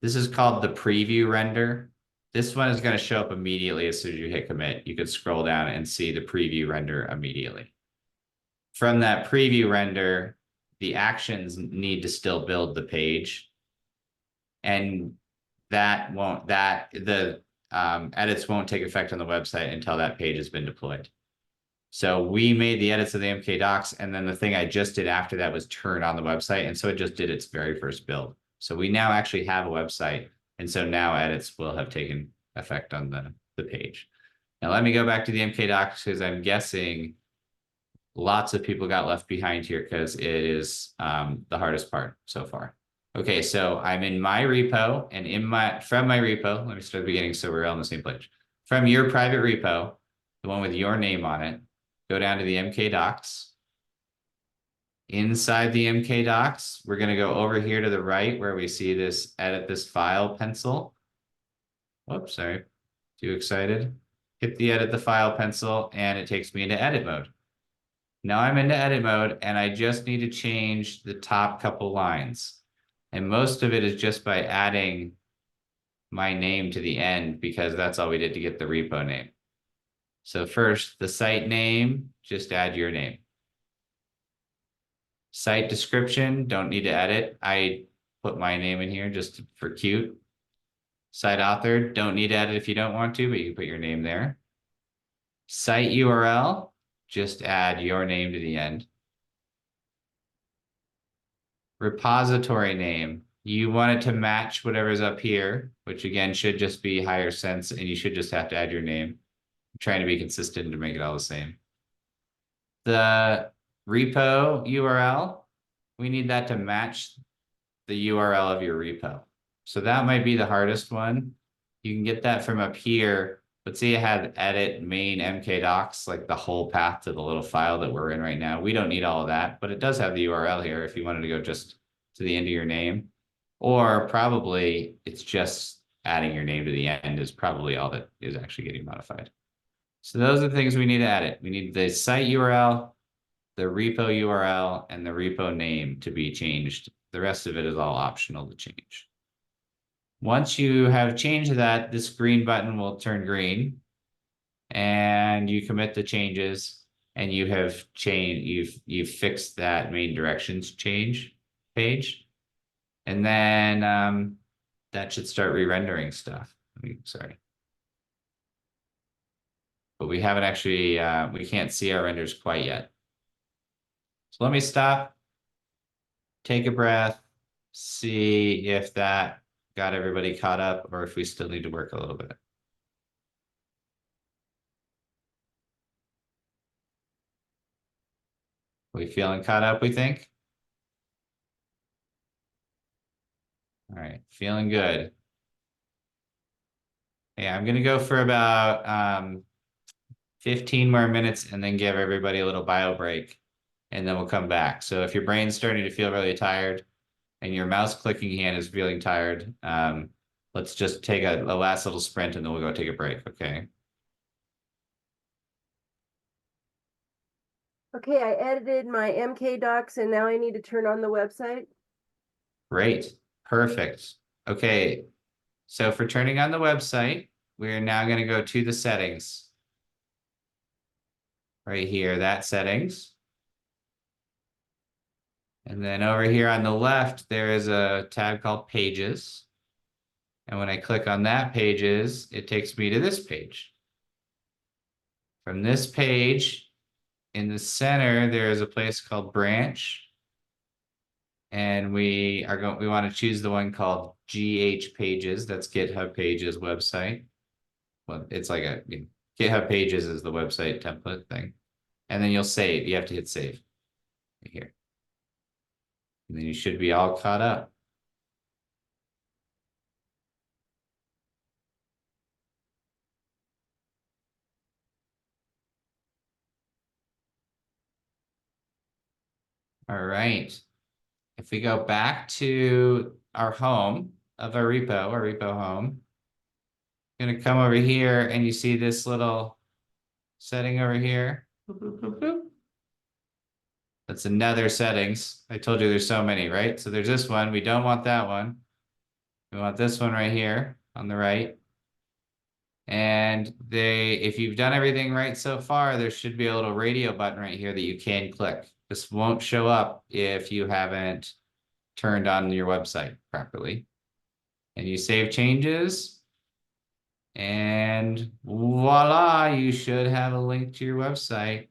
This is called the preview render. This one is going to show up immediately as soon as you hit commit. You could scroll down and see the preview render immediately. From that preview render, the actions need to still build the page. And that won't, the edits won't take effect on the website until that page has been deployed. So we made the edits of the MK docs, and then the thing I just did after that was turn on the website, and so it just did its very first build. So we now actually have a website, and so now edits will have taken effect on the page. Now let me go back to the MK docs because I'm guessing lots of people got left behind here because it is the hardest part so far. Okay, so I'm in my repo, and from my repo, let me start at the beginning so we're all on the same page. From your private repo, the one with your name on it, go down to the MK docs. Inside the MK docs, we're gonna go over here to the right where we see this edit this file pencil. Whoops, sorry, too excited. Hit the edit the file pencil and it takes me into edit mode. Now I'm into edit mode and I just need to change the top couple lines. And most of it is just by adding my name to the end because that's all we did to get the repo name. So first, the site name, just add your name. Site description, don't need to edit. I put my name in here just for cute. Site author, don't need to edit if you don't want to, but you can put your name there. Site URL, just add your name to the end. Repository name, you want it to match whatever's up here, which again should just be HYR-SENSE, and you should just have to add your name. I'm trying to be consistent to make it all the same. The repo URL, we need that to match the URL of your repo. So that might be the hardest one. You can get that from up here, but see I had edit main MK docs, like the whole path to the little file that we're in right now. We don't need all of that, but it does have the URL here if you wanted to go just to the end of your name. Or probably it's just adding your name to the end is probably all that is actually getting modified. So those are the things we need to edit. We need the site URL, the repo URL, and the repo name to be changed. The rest of it is all optional to change. Once you have changed that, this green button will turn green and you commit the changes and you have changed, you've fixed that main directions change page. And then that should start re-rendering stuff. Sorry. But we haven't actually, we can't see our renders quite yet. So let me stop, take a breath, see if that got everybody caught up or if we still need to work a little bit. We feeling caught up, we think? All right, feeling good. Yeah, I'm gonna go for about 15 more minutes and then give everybody a little bio break and then we'll come back. So if your brain's starting to feel really tired and your mouse clicking hand is feeling tired, let's just take a last little sprint and then we'll go take a break, okay? Okay, I edited my MK docs and now I need to turn on the website. Great, perfect. Okay, so for turning on the website, we're now gonna go to the settings. Right here, that settings. And then over here on the left, there is a tab called Pages. And when I click on that Pages, it takes me to this page. From this page, in the center, there is a place called Branch. And we want to choose the one called GH Pages. That's GitHub Pages website. Well, it's like a GitHub Pages is the website template thing. And then you'll save. You have to hit save right here. And then you should be all caught up. All right. If we go back to our home of our repo home, I'm gonna come over here and you see this little setting over here. Boop, boop, boop, boop. That's another settings. I told you there's so many, right? So there's this one. We don't want that one. We want this one right here on the right. And if you've done everything right so far, there should be a little radio button right here that you can click. This won't show up if you haven't turned on your website properly. And you save changes. And voila, you should have a link to your website.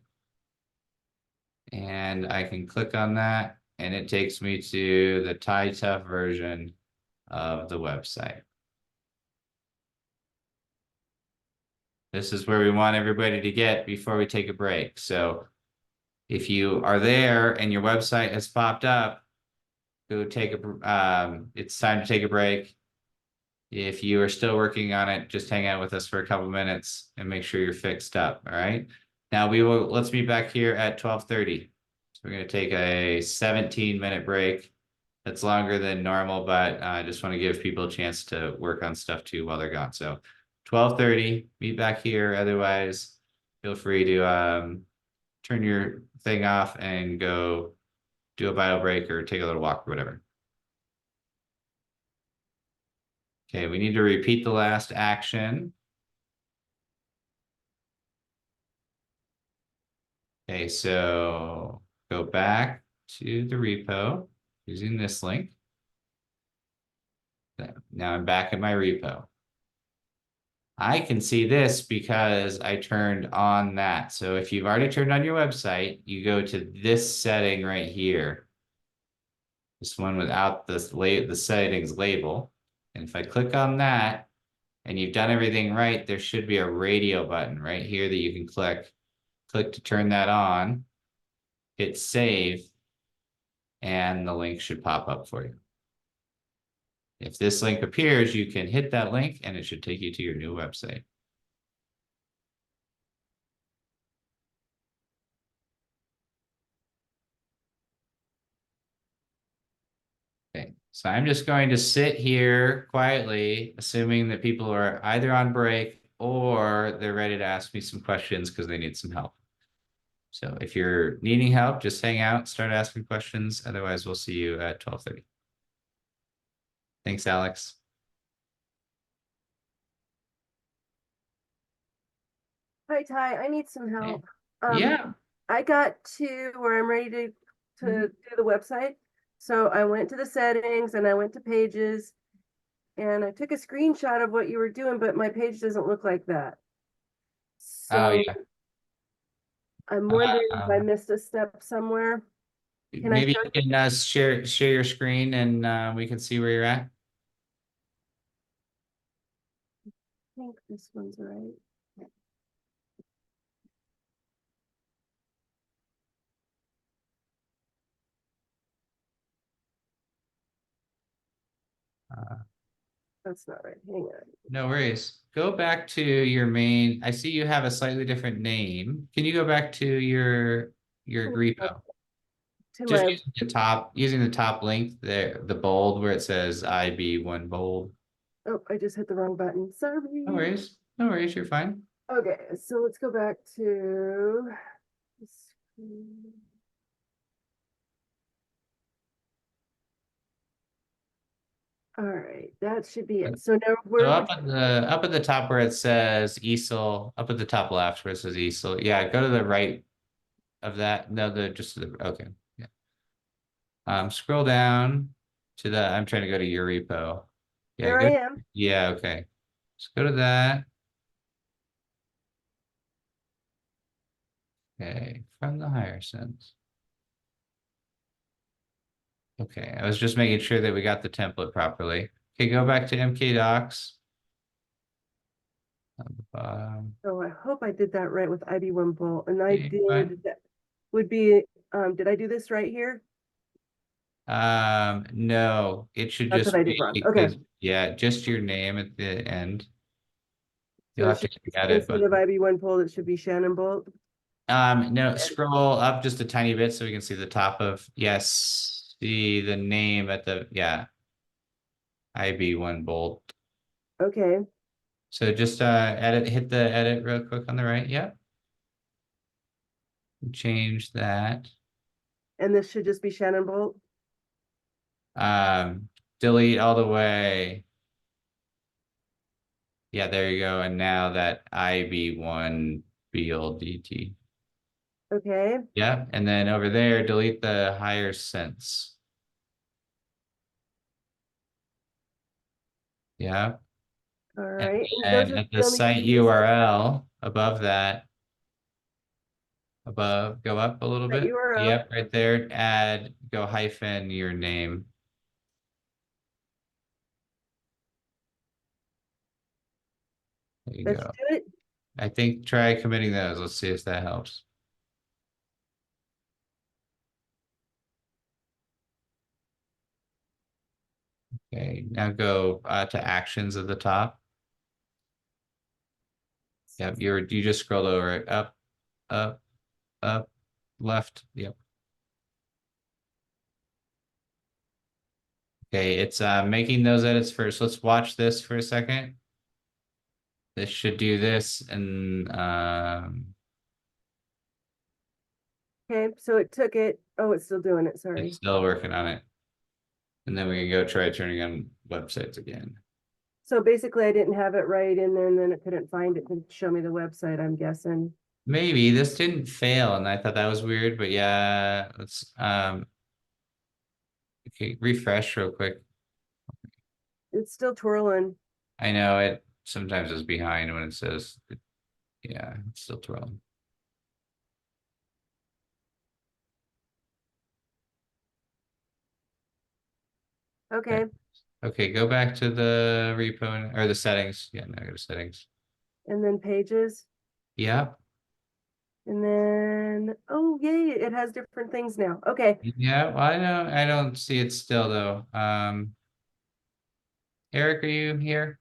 And I can click on that and it takes me to the TyTough version of the website. This is where we want everybody to get before we take a break. So if you are there and your website has popped up, go take it's time to take a break. If you are still working on it, just hang out with us for a couple minutes and make sure you're fixed up. All right. Now let's be back here at 12:30. So we're gonna take a 17-minute break. That's longer than normal, but I just want to give people a chance to work on stuff too while they're gone. So 12:30, meet back here. Otherwise, feel free to turn your thing off and go do a bio break or take a little walk or whatever. Okay, we need to repeat the last action. Okay, so go back to the repo using this link. Now I'm back at my repo. I can see this because I turned on that. So if you've already turned on your website, you go to this setting right here. This one without the settings label. And if I click on that and you've done everything right, there should be a radio button right here that you can click. Click to turn that on, hit save, and the link should pop up for you. If this link appears, you can hit that link and it should take you to your new website. Okay, so I'm just going to sit here quietly, assuming that people are either on break or they're ready to ask me some questions because they need some help. So if you're needing help, just hang out, start asking questions. Otherwise, we'll see you at 12:30. Thanks, Alex. Hi, Ty, I need some help. Yeah. I got to where I'm ready to do the website. So I went to the settings and I went to pages and I took a screenshot of what you were doing, but my page doesn't look like that. Oh, So yeah. I'm wondering if I missed a step somewhere. Can I Maybe show you can share your screen and we can see where you're at. I think this one's right. That's not right. Hang on. No worries. Go back to your main. I see you have a slightly different name. Can you go back to your repo? To Just my, using the top link there, the bold where it says IB1 bold. oh, I just hit the wrong button. Sorry. No worries. No worries. You're fine. Okay, so let's go back to all right, that should be it. So now So where up at the top where it says ESIL, up at the top left where it says ESIL. Yeah, go to the right of that. No, okay. Yeah. Scroll down to the, I'm trying to go to your repo. Yeah, there I am. yeah, okay. Let's go to that. Okay, from the HYR-SENSE. Okay, I was just making sure that we got the template properly. Okay, go back to MK Docs. On the bottom. So I hope I did that right with IB1 bolt, and I Okay, fine. did. That would be. Did I do this right here? No, it should That's just what I be did wrong. Okay. yeah, just your name at the end. So You'll have to add it, instead of IB1 bolt, it should be Shannon bolt. no, scroll up just a tiny bit so we can see the top of, yes, see the name at the, yeah, IB1 bolt. Okay. So just hit the edit real quick on the right. Yeah. Change that. And this should just be Shannon bolt. Delete all the way. Yeah, there you go. And now that IB1 BLDT. Okay. Yeah, and then over there, delete the HYR-SENSE. Yeah. All right. And at the site URL above that, go up a little bit. URL. Yep, right there. Go hyphen your name. There you Let's go. do it. I think try committing those. Let's see if that helps. Okay, now go to actions at the top. Yep, you just scrolled over it. Up, left. Yep. Okay, it's making those edits first. Let's watch this for a second. This should do this and Okay, so it took it. Oh, it's still doing it. Sorry. it's still working on it. And then we can go try turning on websites again. So basically, I didn't have it right in there, and then it couldn't find it to show me the website, I'm guessing. Maybe this didn't fail, and I thought that was weird, but yeah, let's okay, refresh real quick. It's still twirling. I know it sometimes is behind when it says, yeah, it's still twirling. Okay, Okay, go back to the repo or the settings. Yeah, now go to settings. and then pages, Yeah, and then, oh, yay, it has different things now. Okay, yeah. Well, I don't see it still though. Eric, are you here?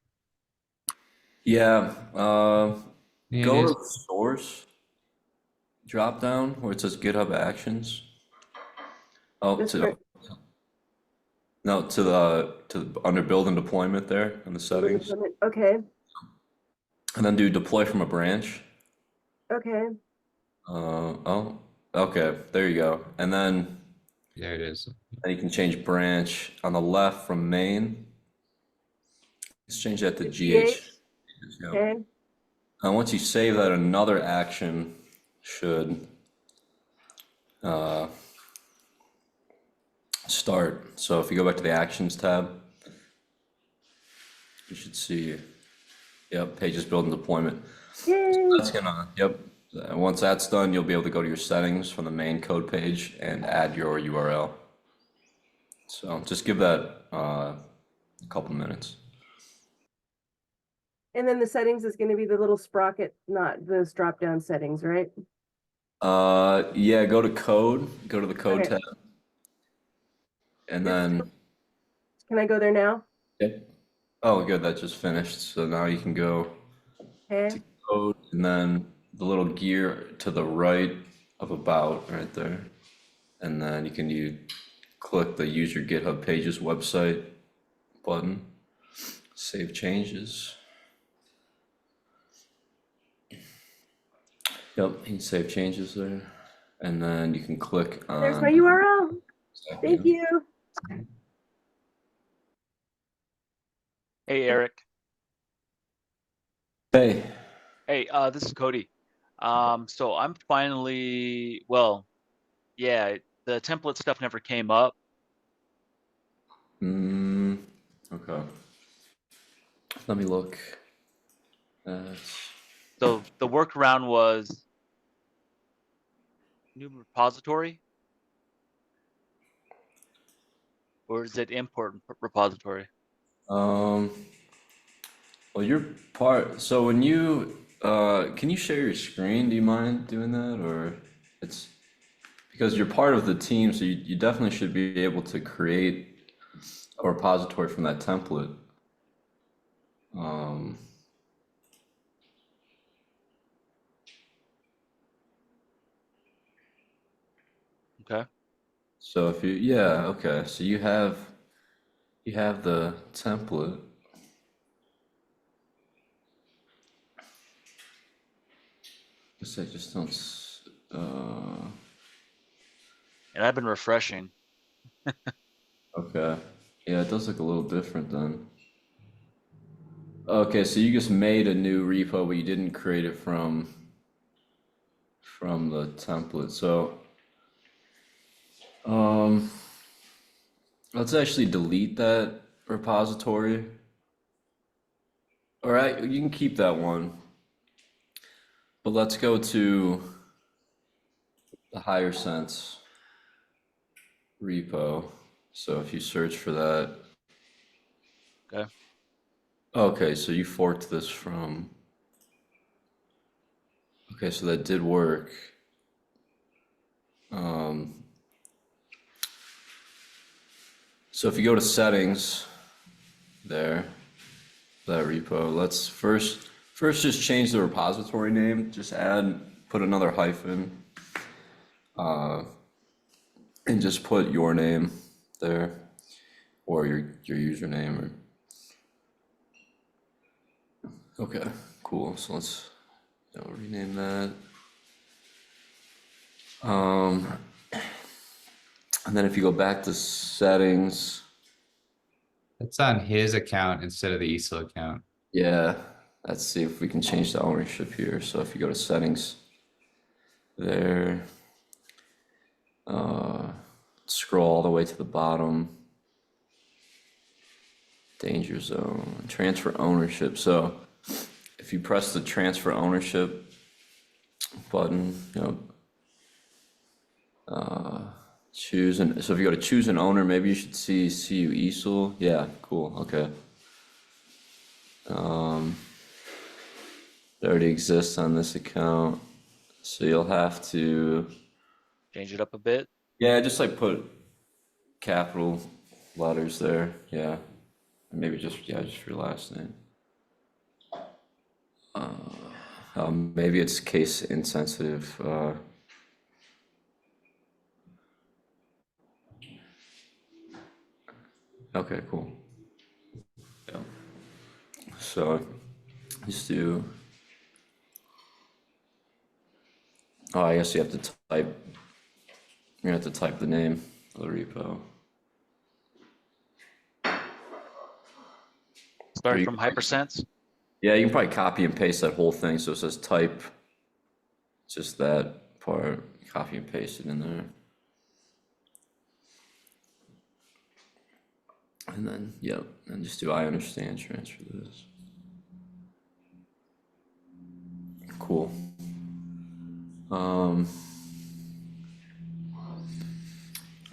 Yeah, Yeah, go it to is. the source drop down where it says GitHub Actions. Oh, This to part- no, to the under build and deployment there in the settings, okay, and then do deploy from a branch. okay, Oh, okay, there you go. And then There it is. you can change branch on the left from main. Let's change that to GH. Yeah. okay, And once you save that, another action should start. So if you go back to the Actions tab, you should see, yep, pages build and deployment. yay. That's gonna, yep. Once that's done, you'll be able to go to your settings from the main code page and add your URL. So just give that a couple minutes. And then the settings is gonna be the little sprocket, not those drop-down settings, right? Yeah, go to code, go to the code Okay. tab. And then, Can I go there now? yep. Oh, good, that just finished. So now you can go Okay, code and then the little gear to the right of about right there. And then you click the use your GitHub pages website button, save changes. Yep, you can save changes there. And then you can click on. there's my URL. Thank you. Hey, Eric. Hey, Hey, this is Cody. So I'm finally, well, yeah, the template stuff never came up. okay. Let me look. So the workaround was new repository, or is it import repository? Well, you're part. So when you can you share your screen? Do you mind doing that, or it's because you're part of the team, so you definitely should be able to create a repository from that template. Okay. So if you, yeah, okay. So you have the template. Guess I just don't. And I've been refreshing. Okay. Yeah, it does look a little different then. Okay, so you just made a new repo, but you didn't create it from the template. So, let's actually delete that repository. All right, you can keep that one. But let's go to the HYR-SENSE repo. So if you search for that. Okay. Okay, so you forked this from. Okay, so that did work. So if you go to settings there, that repo, let's first just change the repository name, just put another hyphen, and just put your name there. or your username or. Okay, cool. So let's rename that. And then if you go back to settings, It's on his account instead of the ESIL account. yeah, let's see if we can change the ownership here. So if you go to settings there, scroll all the way to the bottom, danger zone, transfer ownership. So if you press the transfer ownership button, choose so if you go to choose an owner, maybe you should see CU ESIL. Yeah, cool. Okay. It already exists on this account, so you'll have to Change it up a bit. yeah, just like put capital letters there. Yeah, maybe just your last name. Maybe it's case insensitive. Okay, cool. Yeah. So just do. Oh, I guess you have to type. You have to type the name of the repo. Starting from HYR-SENSE. Yeah, you can probably copy and paste that whole thing. So it says type, just that part, copy and paste it in there. And then, yep, and just do I understand, transfer this. Cool.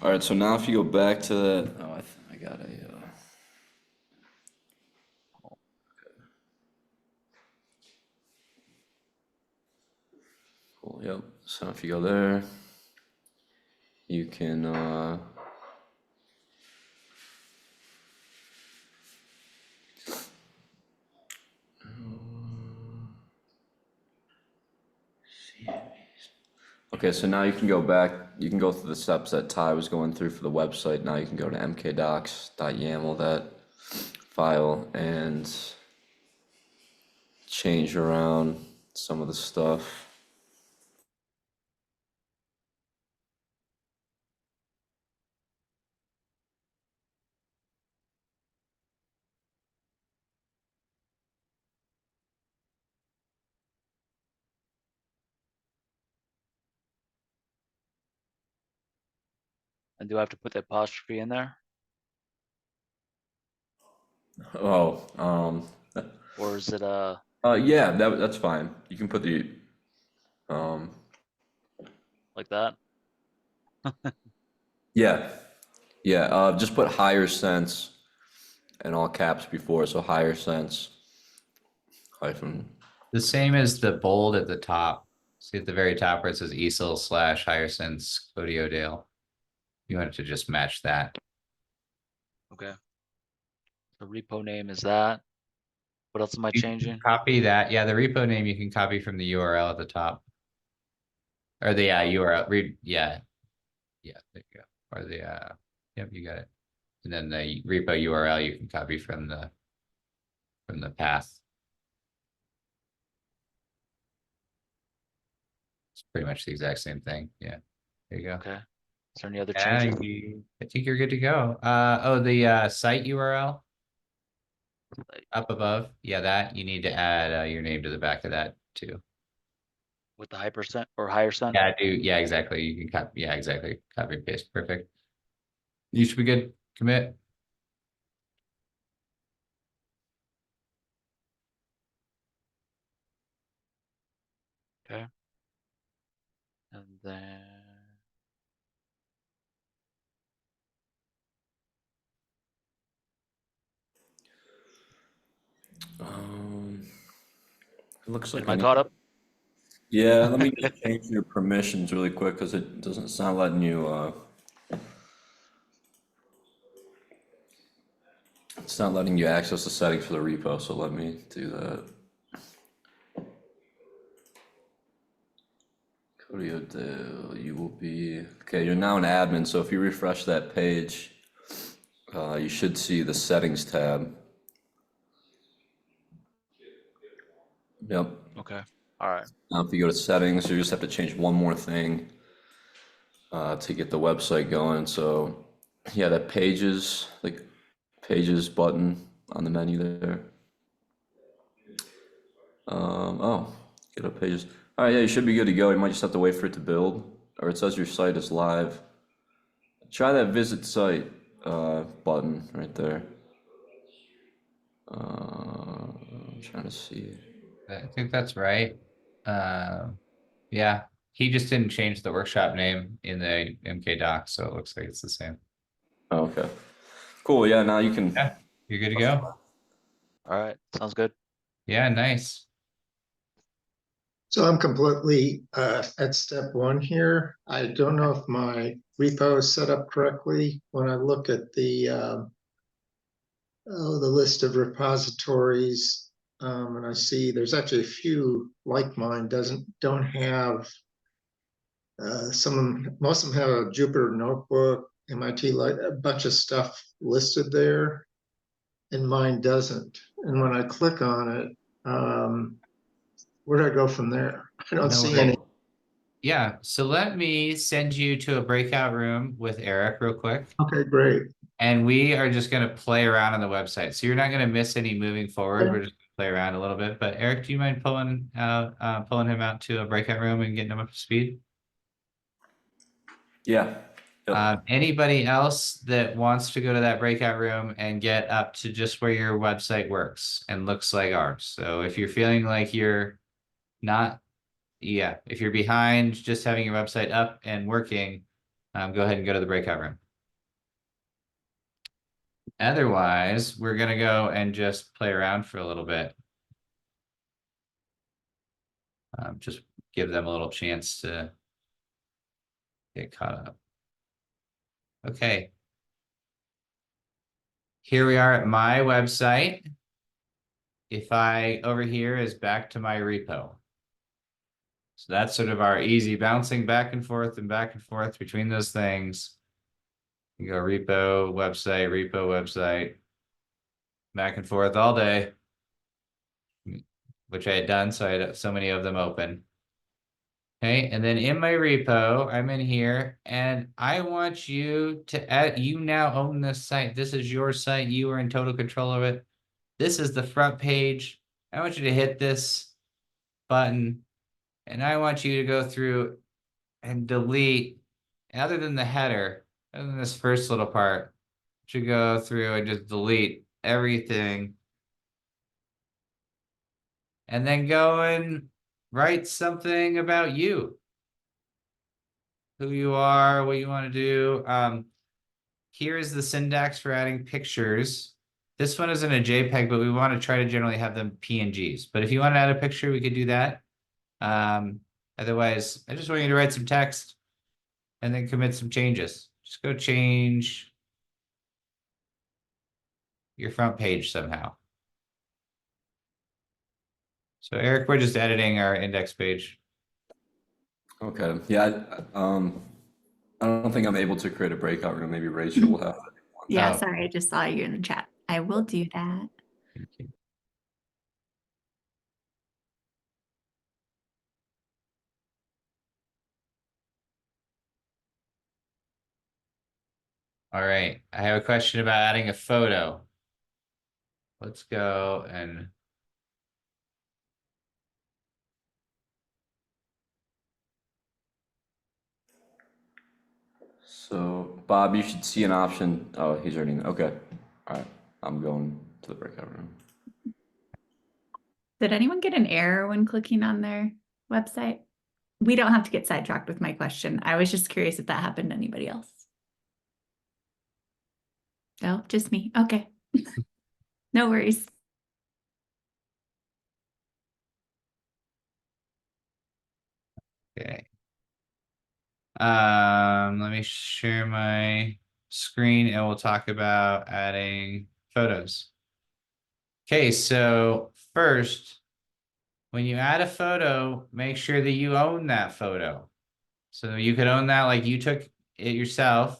All right, so now if you go back to that, oh, I got a, cool, yep. So if you go there, you can, okay, so now you can go back, you can go through the steps that Ty was going through for the website. Now you can go to mkdocs.yaml that file and change around some of the stuff. And do I have to put the apostrophe in there? Oh, Or is it yeah, that's fine. You can put the, like that? yeah, just put HYR-SENSE in all caps before, so HYR-SENSE hyphen. The same as the bold at the top. See at the very top where it says ESIL/HYR-SENSE Codiodale. You want it to just match that. Okay. The repo name is that. What else am I You can changing? copy that. Yeah, the repo name you can copy from the URL at the top. Or the URL. Yeah, there you go. Or the yep, you got it. And then the repo URL you can copy from the path. It's pretty much the exact same thing. Yeah. There you go. Okay. Is there any other Yeah, changes? I think you're good to go. Oh, the site URL up above. Yeah, that you need to add your name to the back of that too. With the HYR-SENSE or HYR-SENSE? Yeah, yeah, exactly. You can copy. Yeah, exactly. Copy and paste. Perfect. You should be good. Commit. Okay. And then It looks like am I caught up? Yeah, let me just change your permissions really quick because it doesn't sound letting you, it's not letting you access the settings for the repo, so let me do that. Codiodale, you will be, okay, you're now an admin, so if you refresh that page, You should see the settings tab. Yep. Okay. All right. Now, if you go to settings, you just have to change one more thing to get the website going. So, yeah, that pages, like pages button on the menu there. Oh, get up pages. All right, yeah, you should be good to go. You might just have to wait for it to build, or it says your site is live. Try that visit site button right there. I'm trying to see. I think that's right. Yeah, he just didn't change the workshop name in the MK doc, so it looks like it's the same. Oh, okay. Cool. Yeah, now you can. Yeah, you're good to go. All right. Sounds good. Yeah, nice. So I'm completely at step one here. I don't know if my repo is set up correctly. When I look at the list of repositories, and I see there's actually a few like mine don't have most of them have a Jupyter notebook, MIT, like a bunch of stuff listed there, and mine doesn't. And when I click on it, where do I go from there? I don't see any. Yeah, so let me send you to a breakout room with Eric real quick. Okay, great. And we are just going to play around on the website. So you're not going to miss any moving forward. We're just going to play around a little bit. But Eric, do you mind pulling him out to a breakout room and getting him up to speed? Yeah. Yep. Anybody else that wants to go to that breakout room and get up to just where your website works and looks like ours. So if you're feeling like you're not, if you're behind just having your website up and working, go ahead and go to the breakout room. Otherwise, we're going to go and just play around for a little bit. Just give them a little chance to get caught up. Okay. Here we are at my website. If I over here is back to my repo. So that's sort of our easy bouncing back and forth between those things. You go repo, website, back and forth all day, which I had done, so I had so many of them open. Okay, and then in my repo, I'm in here, and I want you to add, you now own this site. This is your site. You are in total control of it. This is the front page. I want you to hit this button, and I want you to go through and delete, other than the header, other than this first little part, you go through and just delete everything. And then go and write something about you. Who you are, what you want to do. Here is the syntax for adding pictures. This one isn't a JPEG, but we want to try to generally have them PNGs. But if you want to add a picture, we could do that. Otherwise, I just want you to write some text and then commit some changes. Just go change your front page somehow. So Eric, we're just editing our index page. Okay. Yeah. I don't think I'm able to create a breakout room. Maybe Rachel will have. Yeah, Oh. sorry, I just saw you in the chat. I will do that. Thank you. All right, I have a question about adding a photo. Let's go and So, Bob, you should see an option. Oh, he's already in. Okay. All right. I'm going to the breakout room. Did anyone get an error when clicking on their website? We don't have to get sidetracked with my question. I was just curious if that happened to anybody else. No, just me. Okay. No worries. okay. Let me share my screen and we'll talk about adding photos. Okay, so first, when you add a photo, make sure that you own that photo. So you could own that like you took it yourself,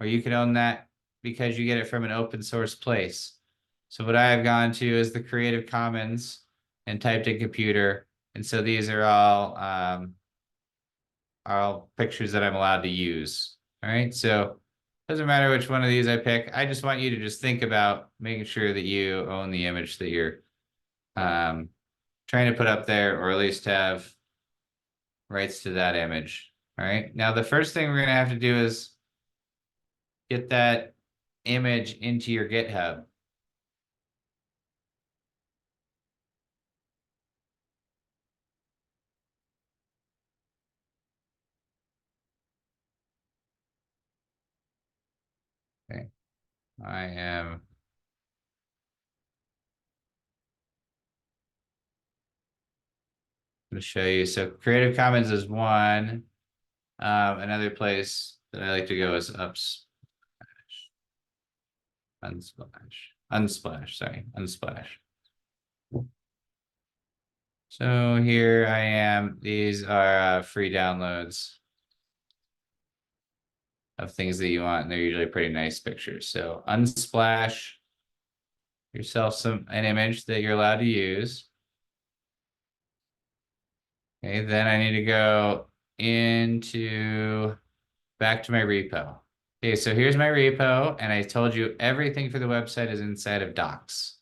or you could own that because you get it from an open source place. So what I have gone to is the Creative Commons and typed in computer. And so these are all pictures that I'm allowed to use. All right, so doesn't matter which one of these I pick. I just want you to just think about making sure that you own the image that you're trying to put up there, or at least have rights to that image. All right, now the first thing we're gonna have to do is get that image into your GitHub. Okay, I am going to show you. So Creative Commons is one. Another place that I like to go is Unsplash. So here I am. These are free downloads of things that you want, and they're usually pretty nice pictures. So Unsplash yourself an image that you're allowed to use. Okay, then I need to go back to my repo. Okay, so here's my repo, and I told you everything for the website is inside of Docs.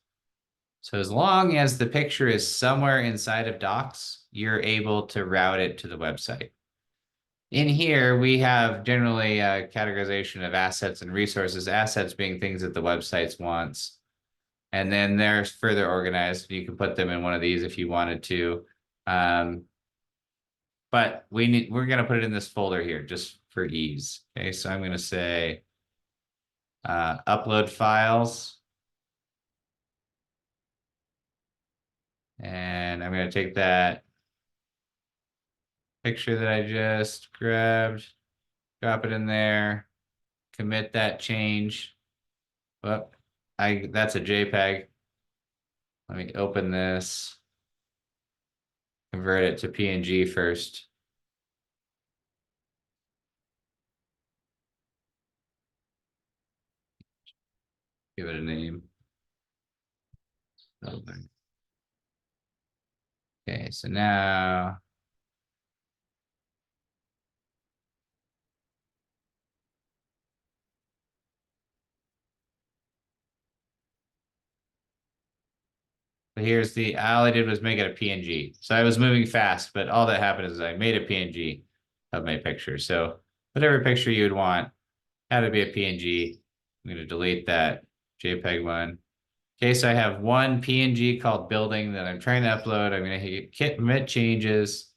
So as long as the picture is somewhere inside of Docs, you're able to route it to the website. In here, we have generally a categorization of assets and resources, assets being things that the website wants. And then they're further organized. You can put them in one of these if you wanted to. But we're going to put it in this folder here just for ease. Okay, so I'm going to say upload files. And I'm going to take that picture that I just grabbed, drop it in there, commit that change. Well, that's a JPEG. Let me open this, convert it to PNG first. Give it a name. Okay, so now here's all I did was make it a PNG. So I was moving fast, but all that happened is I made a PNG of my picture. So whatever picture you would want had to be a PNG. I'm going to delete that JPEG one. Okay, so I have one PNG called building that I'm trying to upload. I'm going to hit commit changes.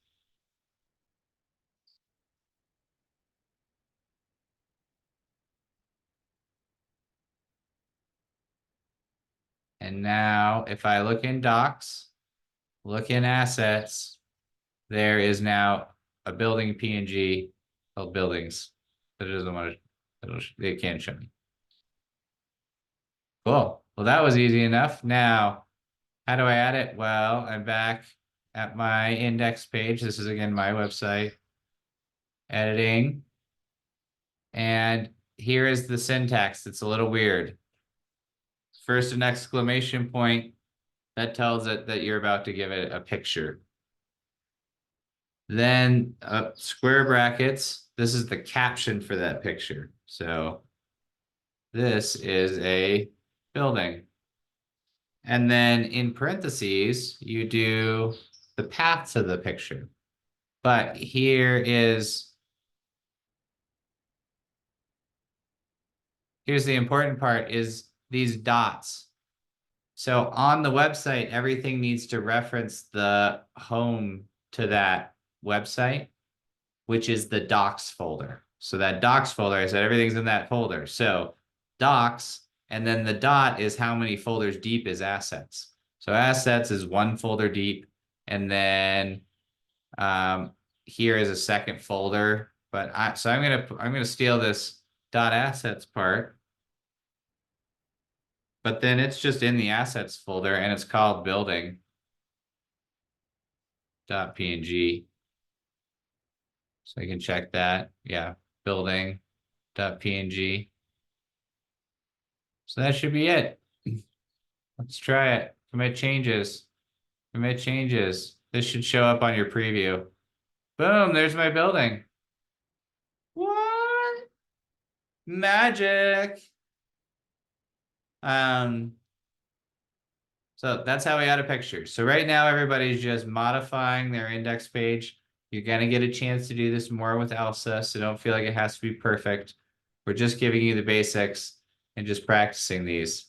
And now if I look in Docs, look in assets, there is now a building PNG called buildings, but it doesn't want to, it can't show me. Cool. Well, that was easy enough. Now, how do I add it? Well, I'm back at my index page. This is again my website. Editing. And here is the syntax. It's a little weird. First, an exclamation point that tells it that you're about to give it a picture. Then square brackets. This is the caption for that picture. So this is a building. And then in parentheses, you do the path to the picture. But here's the important part is these dots. So on the website, everything needs to reference the home to that website, which is the docs folder. So that docs folder, I said everything's in that folder. So docs, and then the dot is how many folders deep is assets. So assets is one folder deep, and then here is a second folder. But I'm gonna steal this dot assets part. But then it's just in the assets folder and it's called building .png. So I can check that. Yeah, building.png. So that should be it. Let's try it. Commit changes. Commit changes. This should show up on your preview. Boom, there's my building. What? Magic. So that's how we add a picture. So right now, everybody's just modifying their index page. You're gonna get a chance to do this more with Elsa, so don't feel like it has to be perfect. We're just giving you the basics and just practicing these.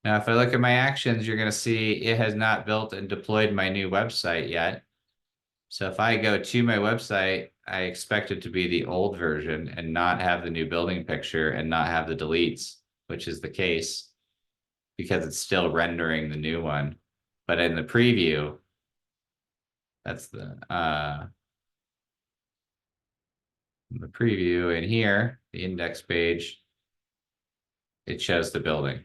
Now, if I look at my actions, you're gonna see it has not built and deployed my new website yet. So if I go to my website, I expect it to be the old version and not have the new building picture and not have the deletes, which is the case because it's still rendering the new one. But in the preview, that's the preview, and here, the index page, it shows the building.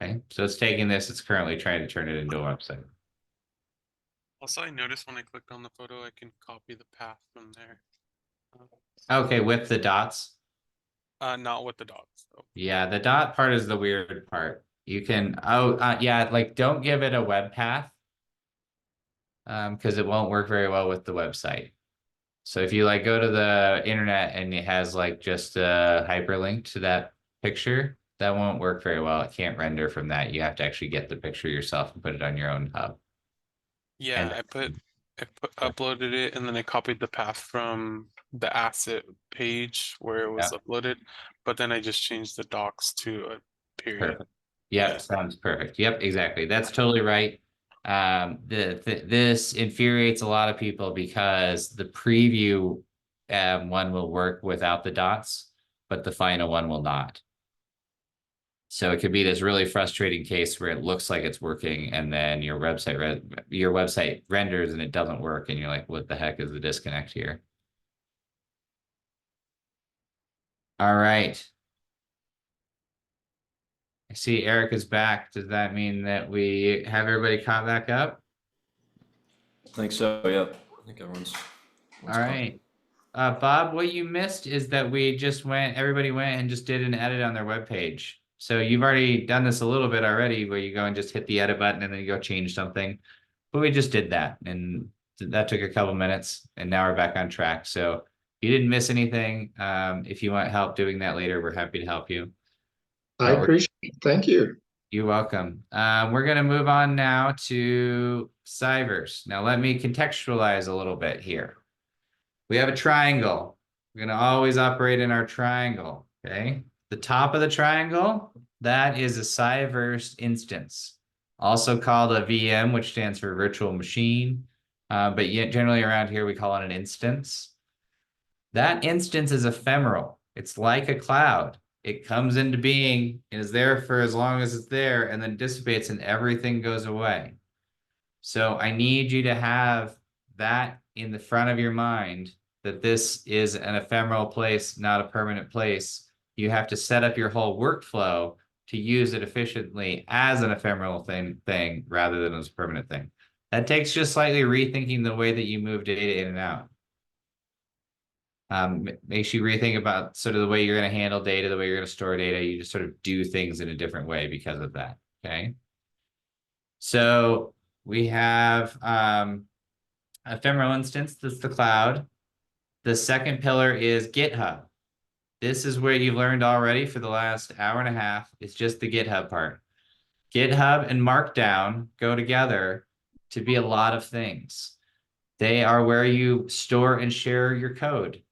Okay, so it's taking this, it's currently trying to turn it into a website. Also, I noticed when I clicked on the photo, I can copy the path from there. Okay, with the dots. Not with the dots though. Yeah, the dot part is the weird part. You can, yeah, like don't give it a web path. Because it won't work very well with the website. So if you like go to the internet and it has like just a hyperlink to that picture, that won't work very well. It can't render from that. You have to actually get the picture yourself and put it on your own hub. Yeah, And- uploaded it and then I copied the path from the asset page where it was uploaded, but then I just changed the docs to a period. Perfect. Yep, Yeah. sounds perfect. Yep, exactly. That's totally right. This infuriates a lot of people because the preview one will work without the dots, but the final one will not. So it could be this really frustrating case where it looks like it's working and then your website renders and it doesn't work and you're like, what the heck is the disconnect here? All right. I see Eric is back. Does that mean that we have everybody caught back up? I think so, yep. I think everyone's All right. Bob, what you missed is that everybody went and just did an edit on their webpage. So you've already done this a little bit already where you go and just hit the edit button and then you go change something. But we just did that and that took a couple minutes and now we're back on track. So you didn't miss anything. If you want help doing that later, we're happy to help you. I appreciate it. Thank you. You're welcome. We're going to move on now to Cyverse. Now, let me contextualize a little bit here. We have a triangle. We're going to always operate in our triangle, okay? The top of the triangle, that is a Cyverse instance, also called a VM, which stands for virtual machine. But yet generally around here, we call it an instance. That instance is ephemeral. It's like a cloud. It comes into being and is there for as long as it's there and then dissipates and everything goes away. So I need you to have that in the front of your mind that this is an ephemeral place, not a permanent place. You have to set up your whole workflow to use it efficiently as an ephemeral thing rather than as a permanent thing. That takes just slightly rethinking the way that you move data in and out. Makes you rethink about sort of the way you're going to handle data, the way you're going to store data. You just sort of do things in a different way because of that. Okay. So we have ephemeral instance, that's the cloud. The second pillar is GitHub. This is where you've learned already for the last hour and a half. It's just the GitHub part. GitHub and Markdown go together to be a lot of things. They are where you store and share your code.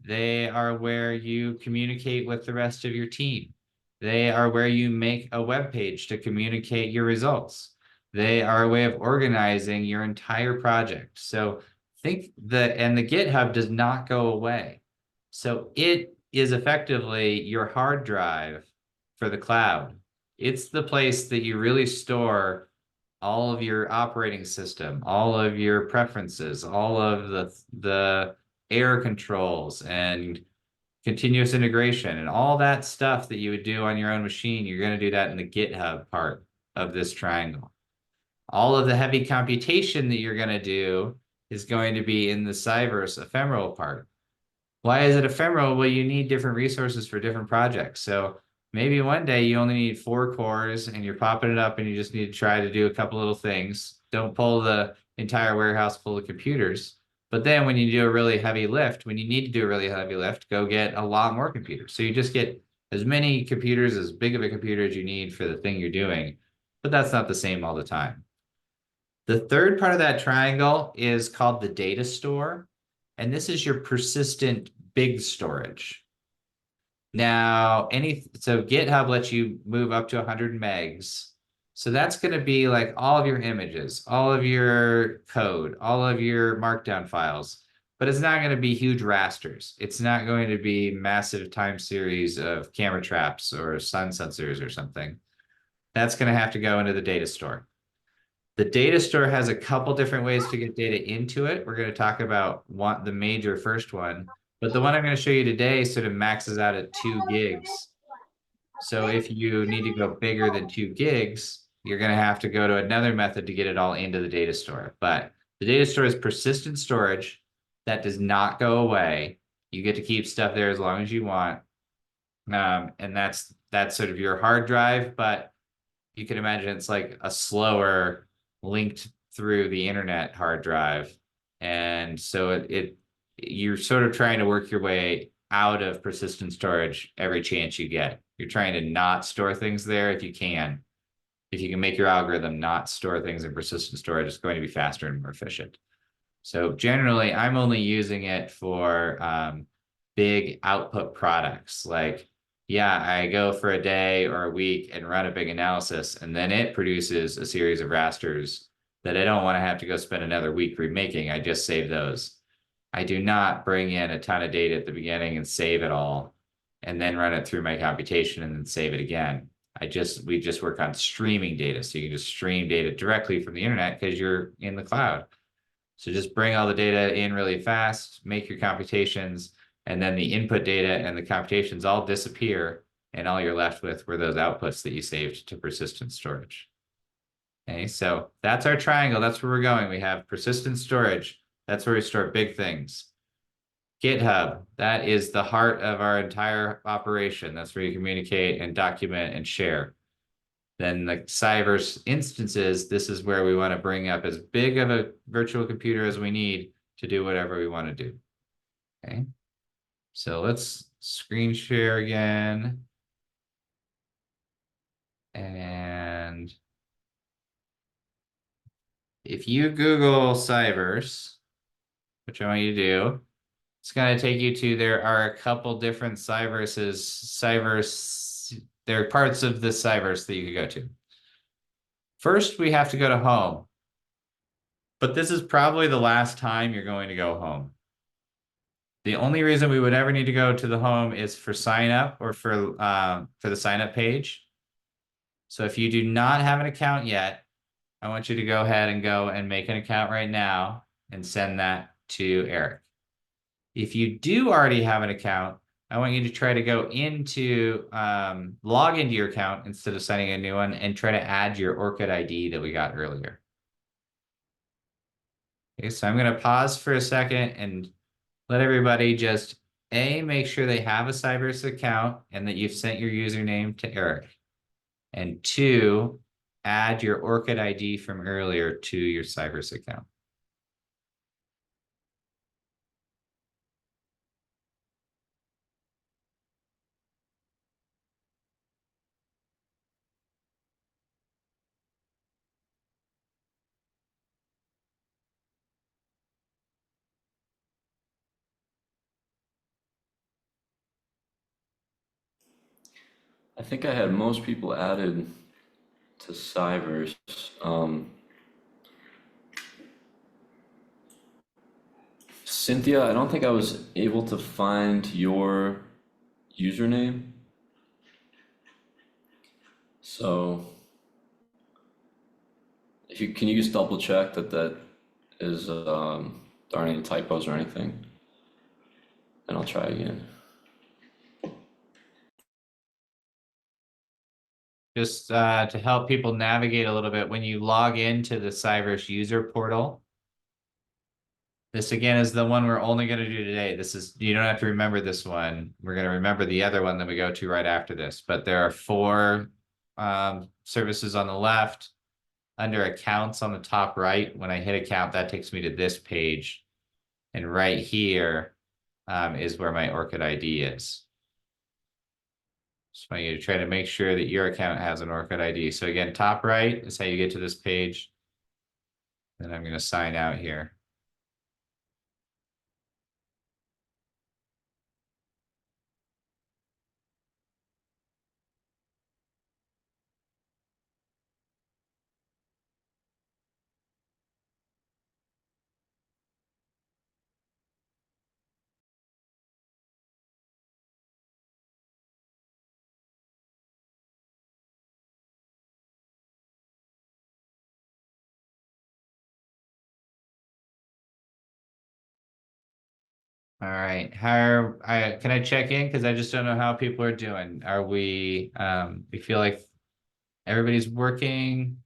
They are where you communicate with the rest of your team. They are where you make a web page to communicate your results. They are a way of organizing your entire project. So think and the GitHub does not go away. So it is effectively your hard drive for the cloud. It's the place that you really store all of your operating system, all of your preferences, all of the error controls and continuous integration and all that stuff that you would do on your own machine. You're going to do that in the GitHub part of this triangle. All of the heavy computation that you're going to do is going to be in the Cyverse ephemeral part. Why is it ephemeral? Well, you need different resources for different projects. So Maybe one day you only need 4 cores and you're popping it up and you just need to try to do a couple little things. Don't pull the entire warehouse full of computers. But then when you do a really heavy lift, when you need to do a really heavy lift, go get a lot more computers. So you just get as many computers, as big of a computer as you need for the thing you're doing. But that's not the same all the time. The third part of that triangle is called the data store. And this is your persistent big storage. Now, so GitHub lets you move up to 100 megs. So that's going to be like all of your images, all of your code, all of your markdown files, but it's not going to be huge rasters. It's not going to be massive time series of camera traps or sun sensors or something. That's going to have to go into the data store. The data store has a couple different ways to get data into it. We're going to talk about the major first one, but the one I'm going to show you today sort of maxes out at 2 gigs. So if you need to go bigger than 2 gigs, you're going to have to go to another method to get it all into the data store. But the data store is persistent storage that does not go away. You get to keep stuff there as long as you want. And that's sort of your hard drive, but you can imagine it's like a slower linked through the internet hard drive. And so you're sort of trying to work your way out of persistent storage every chance you get. You're trying to not store things there if you can. If you can make your algorithm not store things in persistent storage, it's going to be faster and more efficient. So generally, I'm only using it for big output products. Like, yeah, I go for a day or a week and run a big analysis, and then it produces a series of rasters that I don't want to have to go spend another week remaking. I just save those. I do not bring in a ton of data at the beginning and save it all, and then run it through my computation and then save it again. We just work on streaming data. So you can just stream data directly from the internet because you're in the cloud. So just bring all the data in really fast, make your computations, and then the input data and the computations all disappear, and all you're left with were those outputs that you saved to persistent storage. Okay, so that's our triangle. That's where we're going. We have persistent storage. That's where we store big things. GitHub, that is the heart of our entire operation. That's where you communicate and document and share. Then the Cyverse instances, this is where we want to bring up as big of a virtual computer as we need to do whatever we want to do. Okay. So let's screen share again. And if you Google Cyverse, which I want you to do, it's going to take you to, there are a couple different Cyverse, there are parts of the Cyverse that you could go to. First, we have to go to home. But this is probably the last time you're going to go home. The only reason we would ever need to go to the home is for sign up or for the sign up page. So if you do not have an account yet, I want you to go ahead and make an account right now and send that to Eric. If you do already have an account, I want you to try to go into, log into your account instead of signing a new one and try to add your ORCID ID that we got earlier. Okay, so I'm going to pause for a second and let everybody just make sure they have a Cyverse account and that you've sent your username to Eric. And 2, add your ORCID ID from earlier to your Cyverse account. I think I had most people added to Cyverse. Cynthia, I don't think I was able to find your username. So can you just double check that is there aren't any typos or anything? And I'll try again. Just to help people navigate a little bit, when you log into the Cyverse user portal, This again is the one we're only going to do today. This is, you don't have to remember this one. We're going to remember the other one that we go to right after this, but there are 4 services on the left. Under accounts on the top right, when I hit account, that takes me to this page. And right here is where my ORCID ID is. Just want you to try to make sure that your account has an ORCID ID. So again, top right is how you get to this page. Then I'm going to sign out here. All right, can I check in? Because I just don't know how people are doing. Are we feel like everybody's working?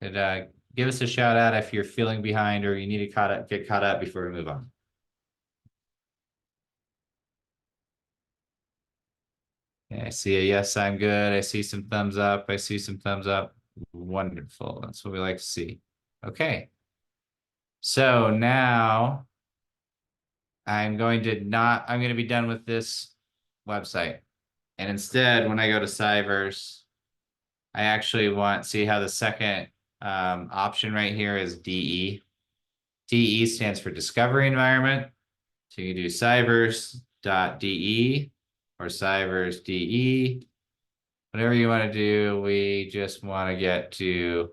Give us a shout out if you're feeling behind or you need to get caught up before we move on. Okay, I see a yes, I'm good. I see some thumbs up. I see some thumbs up. Wonderful. That's what we like to see. Okay. So now I'm going to be done with this website. And instead, when I go to Cyverse, I actually see how the second option right here is DE. DE stands for Discovery Environment. So you can do cyverse.de or Cyverse DE. Whatever you want to do, we just want to get to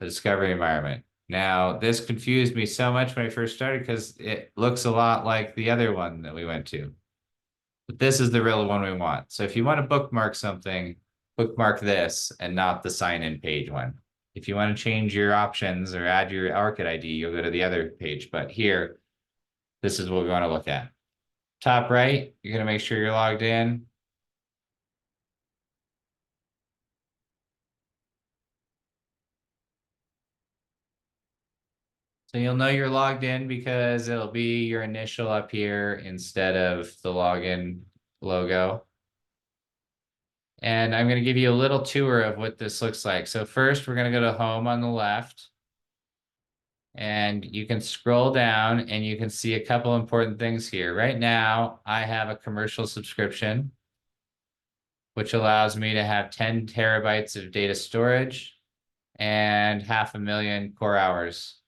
the discovery environment. Now, this confused me so much when I first started because it looks a lot like the other one that we went to. But this is the real one we want. So if you want to bookmark something, bookmark this and not the sign-in page one. If you want to change your options or add your ORCID ID, you'll go to the other page. But here, this is what we want to look at. Top right, you're going to make sure you're logged in. So you'll know you're logged in because it'll be your initial up here instead of the login logo. And I'm going to give you a little tour of what this looks like. So first, we're going to go to home on the left. And you can scroll down and you can see a couple important things here. Right now, I have a commercial subscription, which allows me to have 10 terabytes of data storage and 500,000 core hours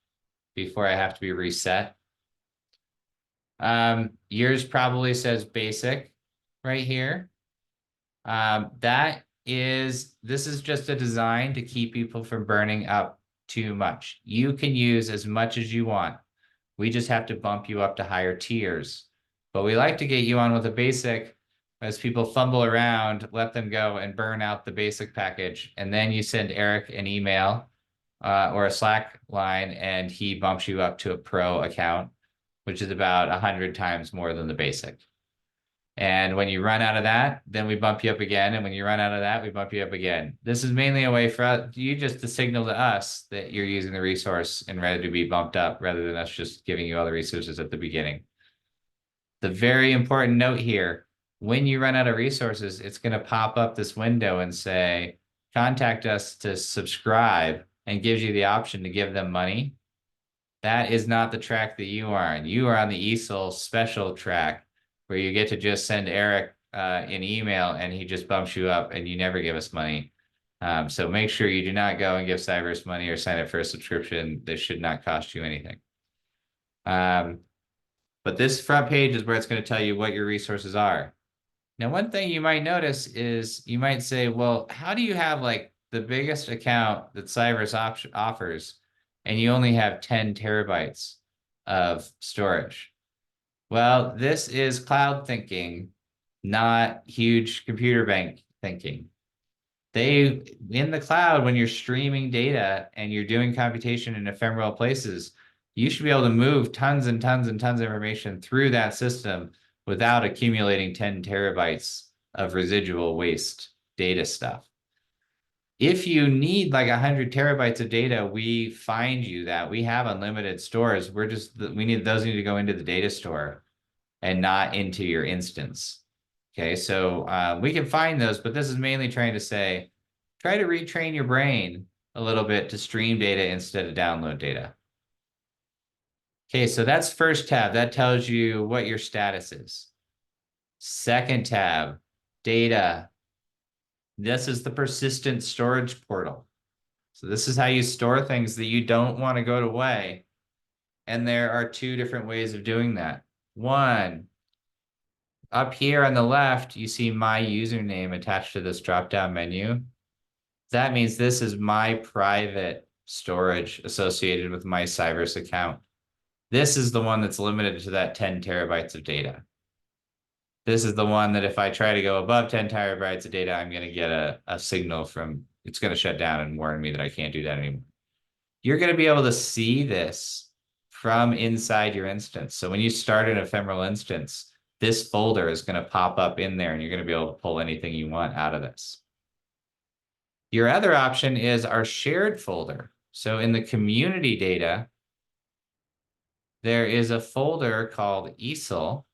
before I have to be reset. Yours probably says basic right here. This is just a design to keep people from burning up too much. You can use as much as you want. We just have to bump you up to higher tiers. But we like to get you on with a basic. As people fumble around, let them go and burn out the basic package. And then you send Eric an email or a Slack line, and he bumps you up to a pro account, which is about 100 times more than the basic. And when you run out of that, then we bump you up again. And when you run out of that, we bump you up again. This is mainly a way for you just to signal to us that you're using the resource and ready to be bumped up rather than us just giving you all the resources at the beginning. The very important note here, when you run out of resources, it's going to pop up this window and say, contact us to subscribe, and gives you the option to give them money. That is not the track that you are on. You are on the ESIIL special track, where you get to just send Eric an email and he just bumps you up and you never give us money. So make sure you do not go and give Cyverse money or sign up for a subscription. This should not cost you anything. But this front page is where it's going to tell you what your resources are. Now, one thing you might notice is you might say, well, how do you have like the biggest account that Cyverse offers and you only have 10 terabytes of storage? Well, this is cloud thinking, not huge computer bank thinking. In the cloud, when you're streaming data and you're doing computation in ephemeral places, you should be able to move tons and tons and tons of information through that system without accumulating 10 terabytes of residual waste data stuff. If you need like 100 terabytes of data, we find you that. We have unlimited stores. We need those need to go into the data store and not into your instance. Okay, so we can find those, but this is mainly trying to say, try to retrain your brain a little bit to stream data instead of download data. Okay, so that's first tab. That tells you what your status is. Second tab, data. This is the persistent storage portal. So this is how you store things that you don't want to go away. And there are two different ways of doing that. One, up here on the left, you see my username attached to this drop-down menu. That means this is my private storage associated with my Cyverse account. This is the one that's limited to that 10 terabytes of data. This is the one that if I try to go above 10 terabytes of data, I'm going to get a signal from, it's going to shut down and warn me that I can't do that anymore. You're going to be able to see this from inside your instance. So when you start an ephemeral instance, this folder is going to pop up in there and you're going to be able to pull anything you want out of this. Your other option is our shared folder. So in the community data, there is a folder called ESIIL.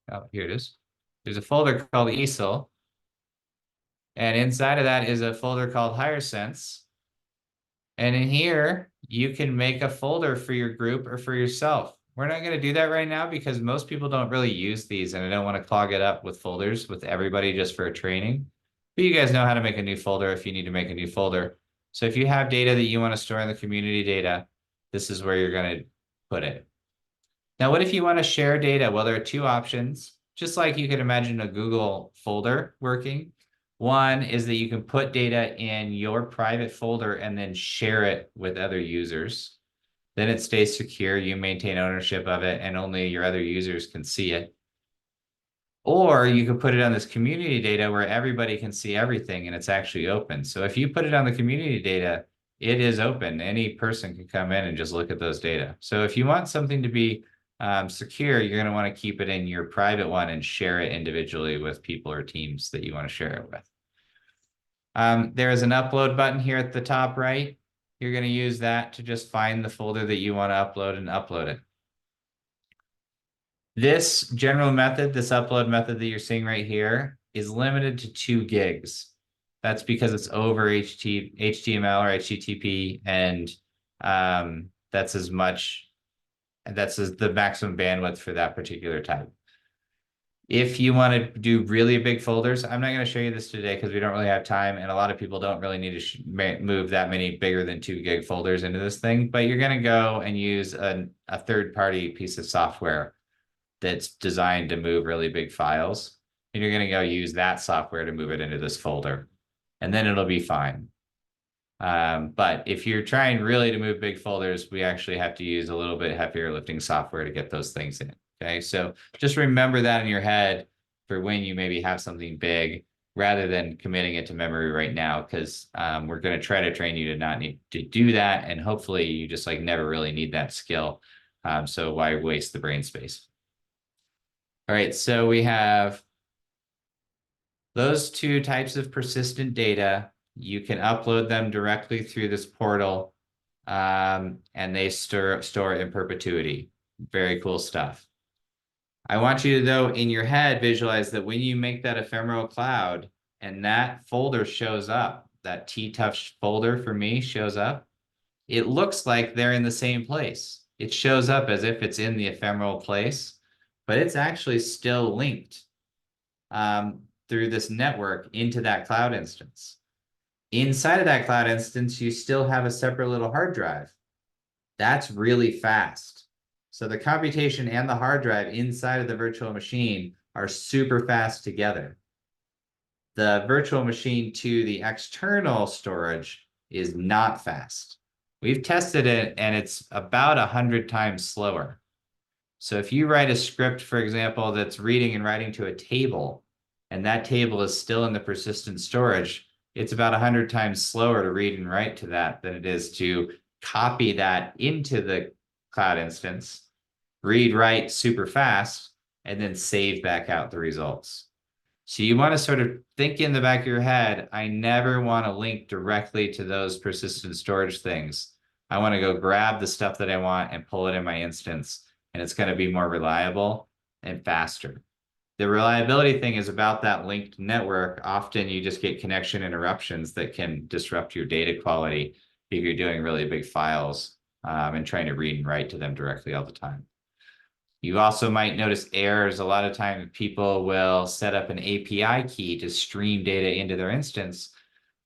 Oh, here it is. There's a folder called ESIIL. And inside of that is a folder called HYR-SENSE. And in here, you can make a folder for your group or for yourself. We're not going to do that right now because most people don't really use these and I don't want to clog it up with folders with everybody just for a training. But you guys know how to make a new folder if you need to make a new folder. So if you have data that you want to store in the community data, this is where you're going to put it. Now, what if you want to share data? Well, there are two options, just like you could imagine a Google folder working. One is that you can put data in your private folder and then share it with other users. Then it stays secure, you maintain ownership of it, and only your other users can see it. Or you can put it on this community data where everybody can see everything and it's actually open. So if you put it on the community data, it is open. Any person can come in and just look at those data. So if you want something to be secure, you're going to want to keep it in your private one and share it individually with people or teams that you want to share it with. There is an upload button here at the top right. You're going to use that to just find the folder that you want to upload and upload it. This general method, this upload method that you're seeing right here is limited to 2 gigs. That's because it's over HTML or HTTP, and that's the maximum bandwidth for that particular type. If you want to do really big folders, I'm not going to show you this today because we don't really have time, and a lot of people don't really need to move that many bigger than 2 gig folders into this thing, but you're going to go and use a third-party piece of software that's designed to move really big files, and you're going to go use that software to move it into this folder, and then it'll be fine. But if you're trying really to move big folders, we actually have to use a little bit heavier lifting software to get those things in. Okay, so just remember that in your head for when you maybe have something big, rather than committing it to memory right now, because we're going to try to train you to not need to do that, and hopefully you just like never really need that skill. So why waste the brain space? All right, so we have those 2 types of persistent data. You can upload them directly through this portal, and they store in perpetuity. Very cool stuff. I want you to, though, in your head, visualize that when you make that ephemeral cloud and that folder shows up, that TTUF folder for me shows up, it looks like they're in the same place. It shows up as if it's in the ephemeral place, but it's actually still linked through this network into that cloud instance. Inside of that cloud instance, you still have a separate little hard drive. That's really fast. So the computation and the hard drive inside of the virtual machine are super fast together. The virtual machine to the external storage is not fast. We've tested it and it's about 100 times slower. So if you write a script, for example, that's reading and writing to a table, and that table is still in the persistent storage, it's about 100 times slower to read and write to that than it is to copy that into the cloud instance, read, write super fast, and then save back out the results. So you want to sort of think in the back of your head, I never want to link directly to those persistent storage things. I want to go grab the stuff that I want and pull it in my instance, and it's going to be more reliable and faster. The reliability thing is about that linked network. Often you just get connection interruptions that can disrupt your data quality if you're doing really big files and trying to read and write to them directly all the time. You also might notice errors. A lot of times people will set up an API key to stream data into their instance,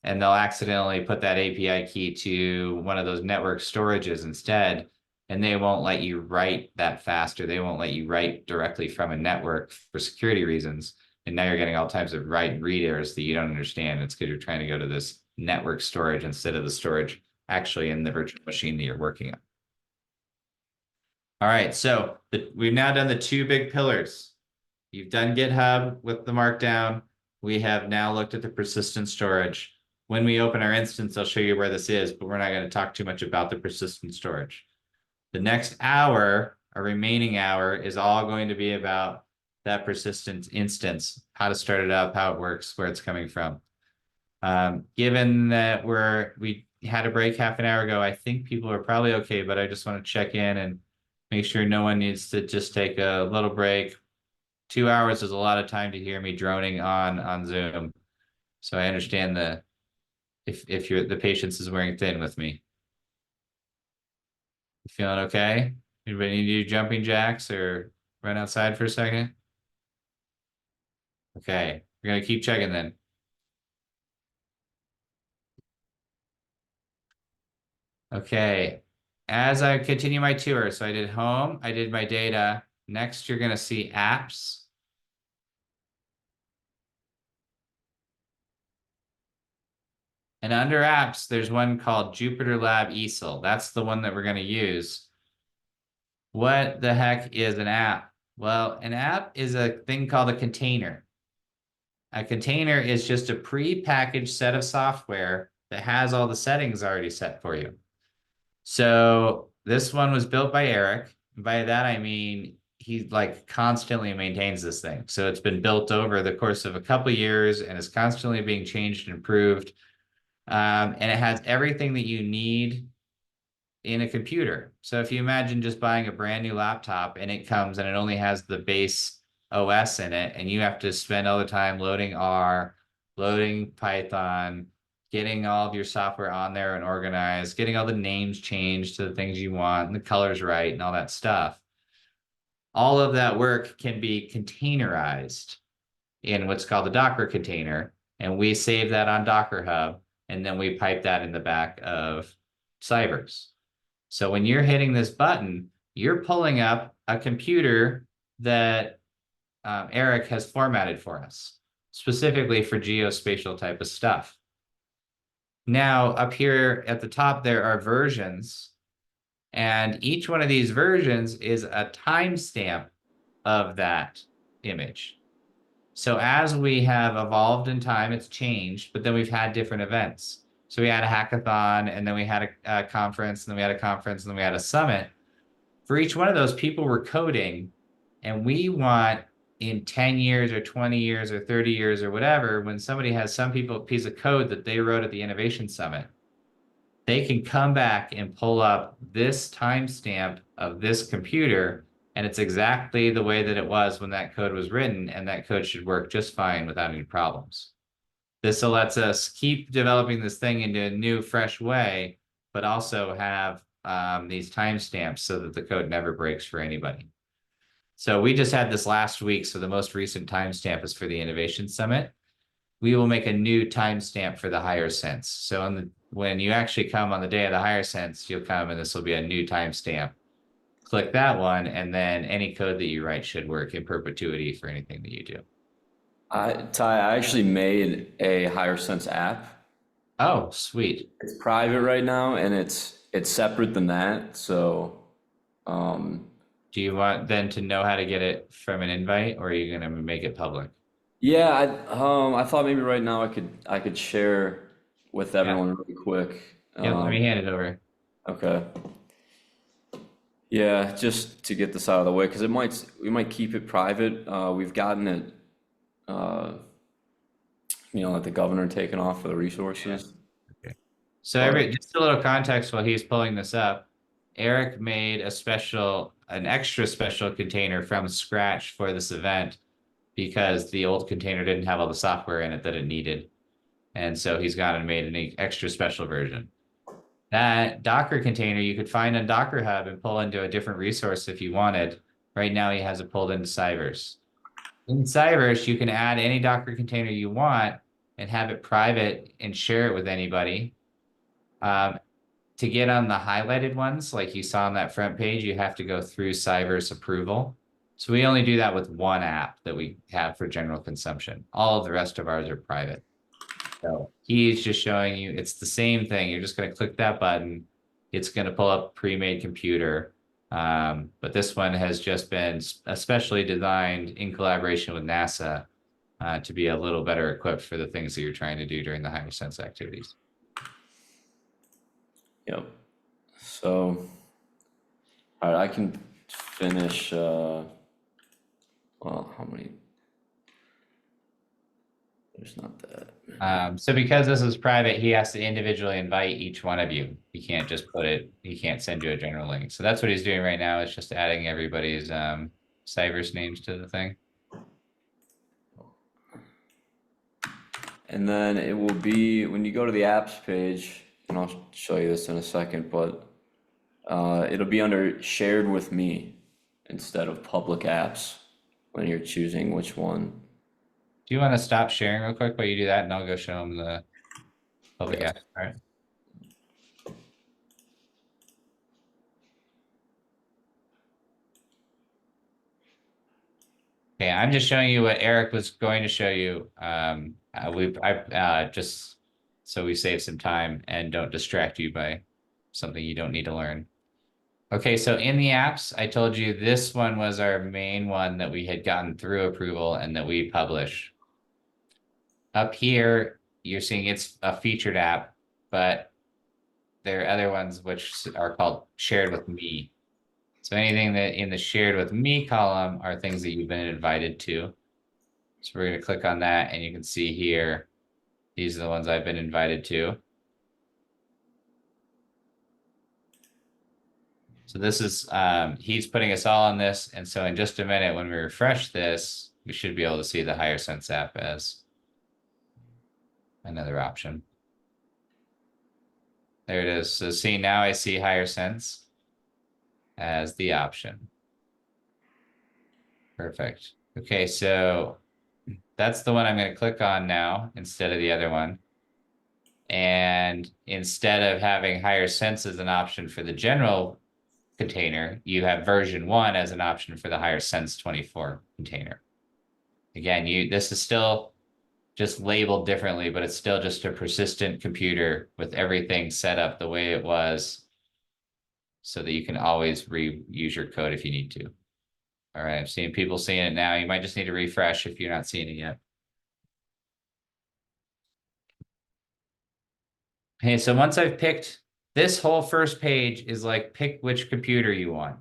and they'll accidentally put that API key to one of those network storages instead, and they won't let you write that fast, or they won't let you write directly from a network for security reasons. And now you're getting all types of write and read errors that you don't understand. It's because you're trying to go to this network storage instead of the storage actually in the virtual machine that you're working on. All right, so we've now done the two big pillars. You've done GitHub with the markdown. We have now looked at the persistent storage. When we open our instance, I'll show you where this is, but we're not going to talk too much about the persistent storage. The next hour, our remaining hour, is all going to be about that persistent instance, how to start it up, how it works, where it's coming from. Given that we had a break half an hour ago, I think people are probably okay, but I just want to check in and make sure no one needs to just take a little break. 2 hours is a lot of time to hear me droning on Zoom. So I understand if the patience is wearing thin with me. You feeling okay? Anybody need to do jumping jacks or run outside for a second? Okay, we're gonna keep checking then. Okay, as I continue my tour, so I did home, I did my data. Next, you're gonna see apps. And under apps, there's one called Jupyter Lab ESIIL. That's the one that we're gonna use. What the heck is an app? Well, an app is a thing called a container. A container is just a pre-packaged set of software that has all the settings already set for you. So this one was built by Eric. By that, I mean, he like constantly maintains this thing. So it's been built over the course of a couple of years and is constantly being changed and improved. And it has everything that you need in a computer. So if you imagine just buying a brand new laptop and it comes and it only has the base OS in it, and you have to spend all the time loading R, loading Python, getting all of your software on there and organized, getting all the names changed to the things you want and the colors right and all that stuff. All of that work can be containerized in what's called a Docker container. And we save that on Docker Hub, and then we pipe that in the back of Cyverse. So when you're hitting this button, you're pulling up a computer that Eric has formatted for us, specifically for geospatial type of stuff. Now, up here at the top, there are versions, and each one of these versions is a timestamp of that image. So as we have evolved in time, it's changed, but then we've had different events. So we had a hackathon, and then we had a conference, and then we had a conference, and then we had a summit. For each one of those, people were coding, and we want in 10 years or 20 years or 30 years or whatever, when somebody has piece of code that they wrote at the Innovation Summit, they can come back and pull up this timestamp of this computer, and it's exactly the way that it was when that code was written, and that code should work just fine without any problems. This lets us keep developing this thing into a new, fresh way, but also have these timestamps so that the code never breaks for anybody. So we just had this last week, so the most recent timestamp is for the Innovation Summit. We will make a new timestamp for the HYR-SENSE. So when you actually come on the day of the HYR-SENSE, you'll come and this will be a new timestamp. Click that one, and then any code that you write should work in perpetuity for anything that you do. Ty, I actually made a HYR-SENSE app. Oh, sweet. It's private right now, and it's separate than that. So, do you want then to know how to get it from an invite, or are you gonna make it public? Yeah, I thought maybe right now I could share with everyone really quick. Yeah, let me hand it over. Okay. Yeah, just to get this out of the way, because we might keep it private. We've gotten it, like the governor taken off for the resources. So just a little context while he's pulling this up, Eric made an extra special container from scratch for this event because the old container didn't have all the software in it that it needed. And so he's gone and made an extra special version. That Docker container you could find on Docker Hub and pull into a different resource if you wanted. Right now he has it pulled into CYVERSE. In CYVERSE, you can add any Docker container you want and have it private and share it with anybody. To get on the highlighted ones, like you saw on that front page, you have to go through CYVERSE approval. So we only do that with one app that we have for general consumption. All of the rest of ours are private. So he's just showing you, it's the same thing. You're just going to click that button. It's going to pull up a pre-made computer. But this one has just been especially designed in collaboration with NASA to be a little better equipped for the things that you're trying to do during the HYR-SENSE activities. Yep. So, all right, I can finish, well, how many? There's not that. So because this is private, he has to individually invite each one of you. He can't just he can't send you a general link. So that's what he's doing right now, is just adding everybody's CYVERSE names to the thing. And then it will be, when you go to the apps page, and I'll show you this in a second, but it'll be under shared with me instead of public apps when you're choosing which one. Do you want to stop sharing real quick while you do that, and I'll go show them the public app, all right? Okay, I'm just showing you what Eric was going to show you. Just so we save some time and don't distract you by something you don't need to learn. Okay, so in the apps, I told you this one was our main one that we had gotten through approval and that we publish. Up here, you're seeing it's a featured app, but there are other ones which are called shared with me. So anything that in the shared with me column are things that you've been invited to. So we're going to click on that, and you can see here, these are the ones I've been invited to. So this is, he's putting us all on this. And so in just a minute, when we refresh this, we should be able to see the HYR-SENSE app as another option. There it is. So see, now I see HYR-SENSE as the option. Perfect. Okay, so that's the one I'm going to click on now instead of the other one. And instead of having HYR-SENSE as an option for the general container, you have version 1 as an option for the HYR-SENSE 24 container. Again, this is still just labeled differently, but it's still just a persistent computer with everything set up the way it was so that you can always reuse your code if you need to. All right, I'm seeing people seeing it now. You might just need to refresh if you're not seeing it yet. Okay, so once I've picked, this whole first page is like, pick which computer you want.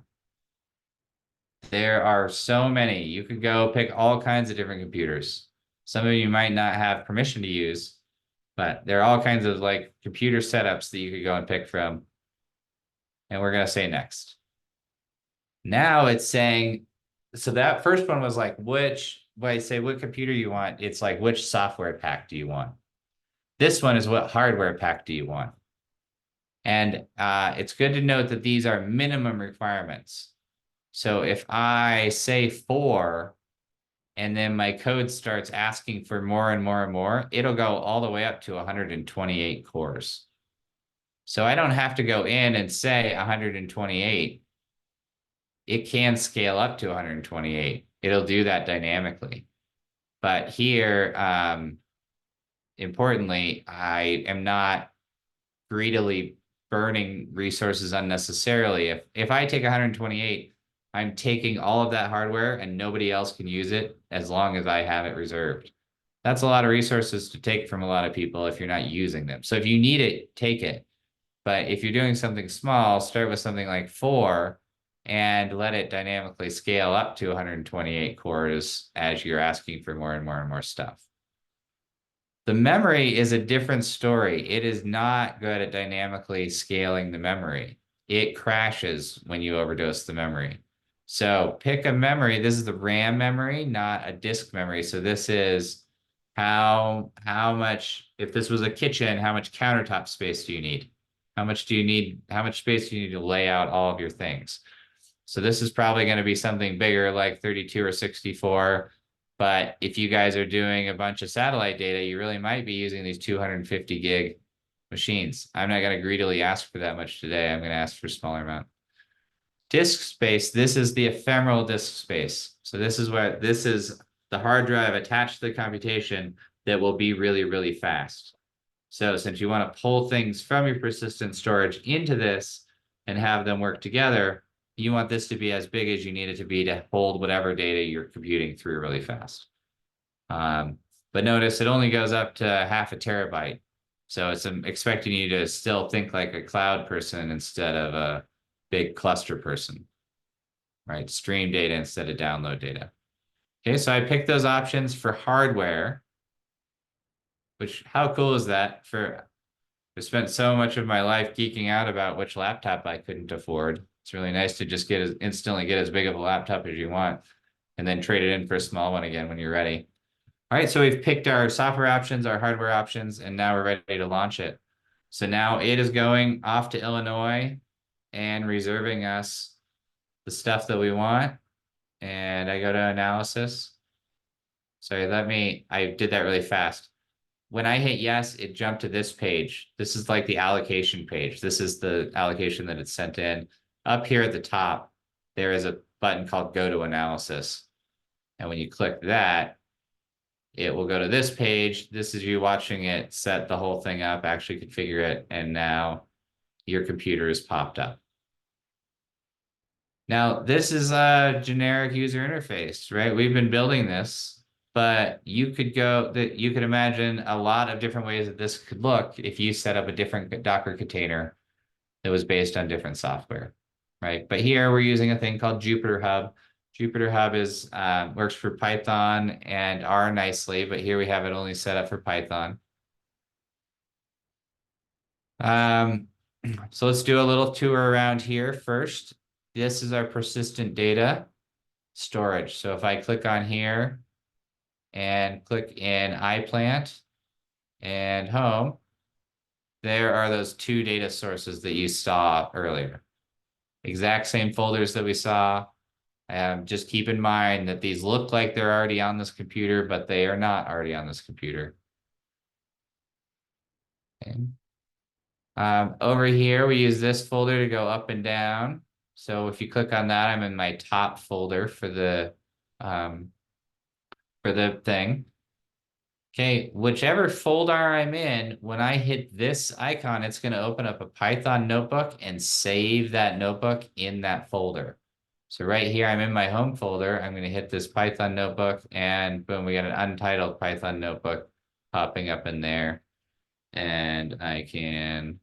There are so many. You could go pick all kinds of different computers. Some of you might not have permission to use, but there are all kinds of like computer setups that you could go and pick from. And we're going to say next. Now it's saying, so that first one was like, when I say what computer you want, it's like, which software pack do you want? This one is what hardware pack do you want? And it's good to note that these are minimum requirements. So if I say 4, and then my code starts asking for more and more and more, it'll go all the way up to 128 cores. So I don't have to go in and say 128. It can scale up to 128. It'll do that dynamically. But here, importantly, I am not greedily burning resources unnecessarily. If I take 128, I'm taking all of that hardware and nobody else can use it as long as I have it reserved. That's a lot of resources to take from a lot of people if you're not using them. So if you need it, take it. But if you're doing something small, start with something like 4 and let it dynamically scale up to 128 cores as you're asking for more and more and more stuff. The memory is a different story. It is not good at dynamically scaling the memory. It crashes when you overdose the memory. So pick a memory. This is the RAM memory, not a disk memory. So this is how much, if this was a kitchen, how much countertop space do you need? How much space do you need to lay out all of your things? So this is probably going to be something bigger like 32 or 64. But if you guys are doing a bunch of satellite data, you really might be using these 250 gig machines. I'm not going to greedily ask for that much today. I'm going to ask for a smaller amount. Disk space, this is the ephemeral disk space. So this is the hard drive attached to the computation that will be really, really fast. So since you want to pull things from your persistent storage into this and have them work together, you want this to be as big as you need it to be to hold whatever data you're computing through really fast. But notice it only goes up to 0.5 terabyte. So it's expecting you to still think like a cloud person instead of a big cluster person, right? Stream data instead of download data. Okay, so I picked those options for hardware, which how cool is that? I spent so much of my life geeking out about which laptop I couldn't afford. It's really nice to just instantly get as big of a laptop as you want and then trade it in for a small one again when you're ready. All right, so we've picked our software options, our hardware options, and now we're ready to launch it. So now it is going off to Illinois and reserving us the stuff that we want. And I go to analysis. Sorry, I did that really fast. When I hit yes, it jumped to this page. This is like the allocation page. This is the allocation that it's sent in. Up here at the top, there is a button called Go to Analysis. And when you click that, it will go to this page. This is you watching it set the whole thing up, actually configure it, and now your computer is popped up. Now, this is a generic user interface, right? We've been building this, but you could imagine a lot of different ways that this could look if you set up a different Docker container that was based on different software, right? But here we're using a thing called Jupyter Hub. Jupyter Hub works for Python and R nicely, but here we have it only set up for Python. So let's do a little tour around here first. This is our persistent data storage. So if I click on here and click in iPlant and home, there are those two data sources that you saw earlier. Exact same folders that we saw. Just keep in mind that these look like they're already on this computer, but they are not already on this computer. Okay. Over here, we use this folder to go up and down. So if you click on that, I'm in my top folder for the thing. Okay, whichever folder I'm in, when I hit this icon, it's going to open up a Python notebook and save that notebook in that folder. So right here, I'm in my home folder. I'm going to hit this Python notebook and boom, we got an untitled Python notebook popping up in there. And I can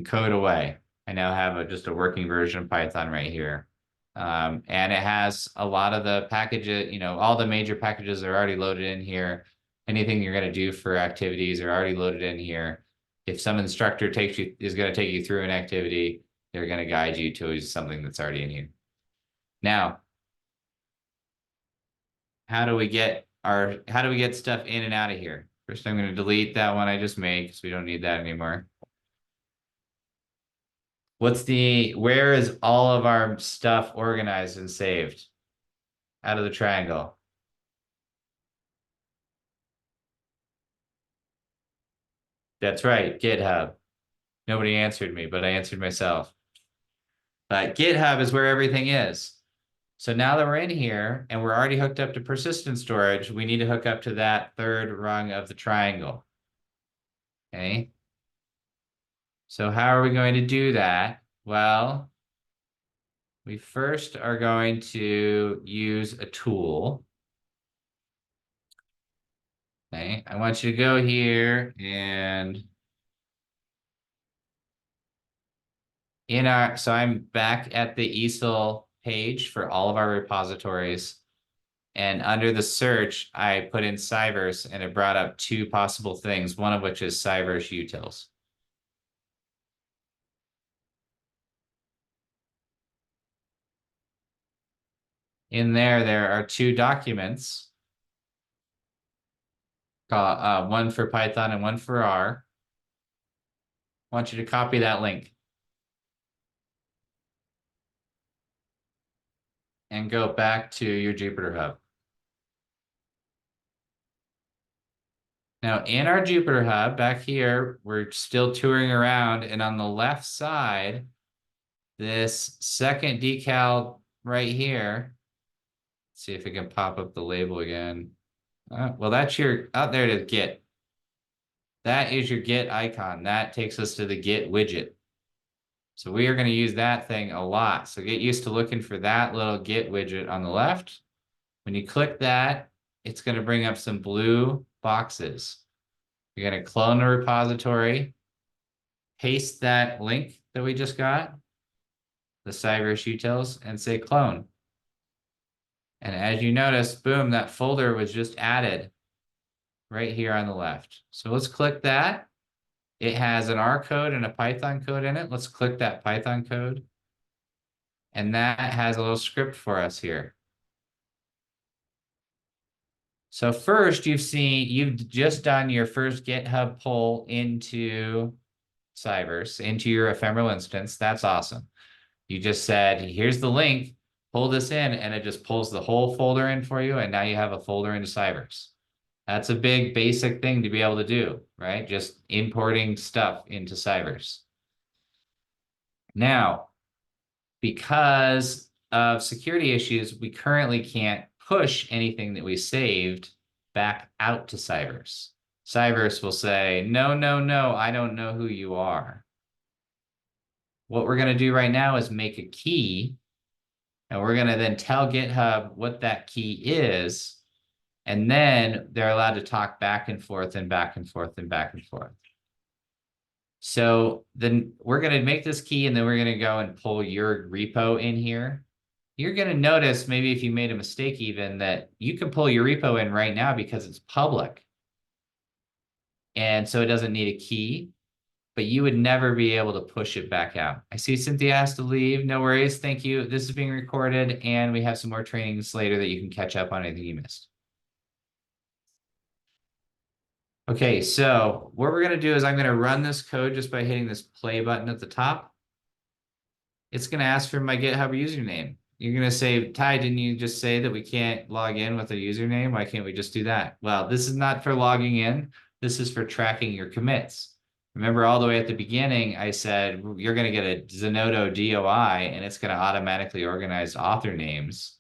code away. I now have just a working version of Python right here. And it has a lot of the packages, all the major packages are already loaded in here. Anything you're going to do for activities are already loaded in here. If some instructor is going to take you through an activity, they're going to guide you to something that's already in here. Now, how do we get stuff in and out of here? First, I'm going to delete that one I just made because we don't need that anymore. Where is all of our stuff organized and saved? Out of the triangle. That's right, GitHub. Nobody answered me, but I answered myself. GitHub is where everything is. So now that we're in here and we're already hooked up to persistent storage, we need to hook up to that third rung of the triangle. Okay. So how are we going to do that? Well, we first are going to use a tool I want you to go here and so I'm back at the ESIL page for all of our repositories. And under the search, I put in Cyverse and it brought up two possible things, one of which is Cyverse utils. In there are two documents, one for Python and one for R. I want you to copy that link and go back to your Jupyter Hub. Now in our Jupyter Hub back here, we're still touring around, and on the left side, this second decal right here, let's see if it can pop up the label again. Well, that's your, out there to Git. That is your Git icon. That takes us to the Git widget. So we are going to use that thing a lot. So get used to looking for that little Git widget on the left. When you click that, it's going to bring up some blue boxes. You're going to clone the repository, paste that link that we just got, the Cyverse utils, and say clone. And as you notice, boom, that folder was just added right here on the left. So let's click that. It has an R code and a Python code in it. Let's click that Python code. And that has a little script for us here. So first you've just done your first GitHub pull into Cyverse, into your ephemeral instance. That's awesome. You just said, here's the link, pull this in, and it just pulls the whole folder in for you. And now you have a folder into Cyverse. That's a big basic thing to be able to do, right? Just importing stuff into Cyverse. Now, because of security issues, we currently can't push anything that we saved back out to Cyverse. Cyverse will say, no, no, no, I don't know who you are. What we're going to do right now is make a key, and we're going to then tell GitHub what that key is, and then they're allowed to talk back and forth and back and forth and back and forth. So then we're going to make this key, and then we're going to go and pull your repo in here. You're going to notice, maybe if you made a mistake even, that you can pull your repo in right now because it's public. And so it doesn't need a key, but you would never be able to push it back out. I see Cynthia has to leave. No worries. Thank you. This is being recorded, and we have some more trainings later that you can catch up on anything you missed. Okay, so what we're going to do is I'm going to run this code just by hitting this play button at the top. It's going to ask for my GitHub username. You're going to say, Ty, didn't you just say that we can't log in with a username? Why can't we just do that? Well, this is not for logging in. This is for tracking your commits. Remember, all the way at the beginning, I said, you're going to get a Zenodo DOI, and it's going to automatically organize author names.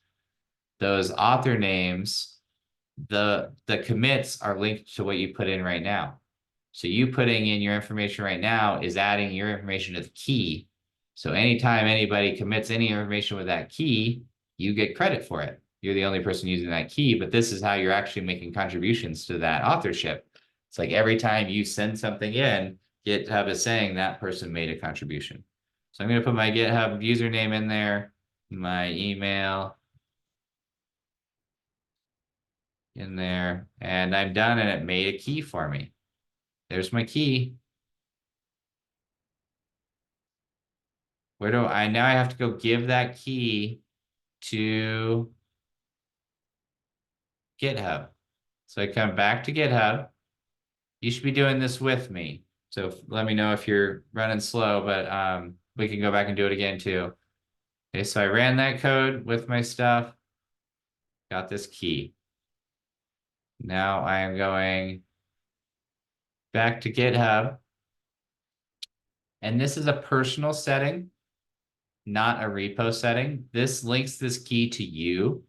Those author names, the commits are linked to what you put in right now. So you putting in your information right now is adding your information to the key. So anytime anybody commits any information with that key, you get credit for it. You're the only person using that key, but this is how you're actually making contributions to that authorship. It's like every time you send something in, GitHub is saying that person made a contribution. So I'm going to put my GitHub username in there, my email in there, and I'm done, and it made a key for me. There's my key. Where do I now? I have to go give that key to GitHub. So I come back to GitHub. You should be doing this with me. So let me know if you're running slow, but we can go back and do it again too. Okay, so I ran that code with my stuff. Got this key. Now I am going back to GitHub. And this is a personal setting, not a repo setting. This links this key to you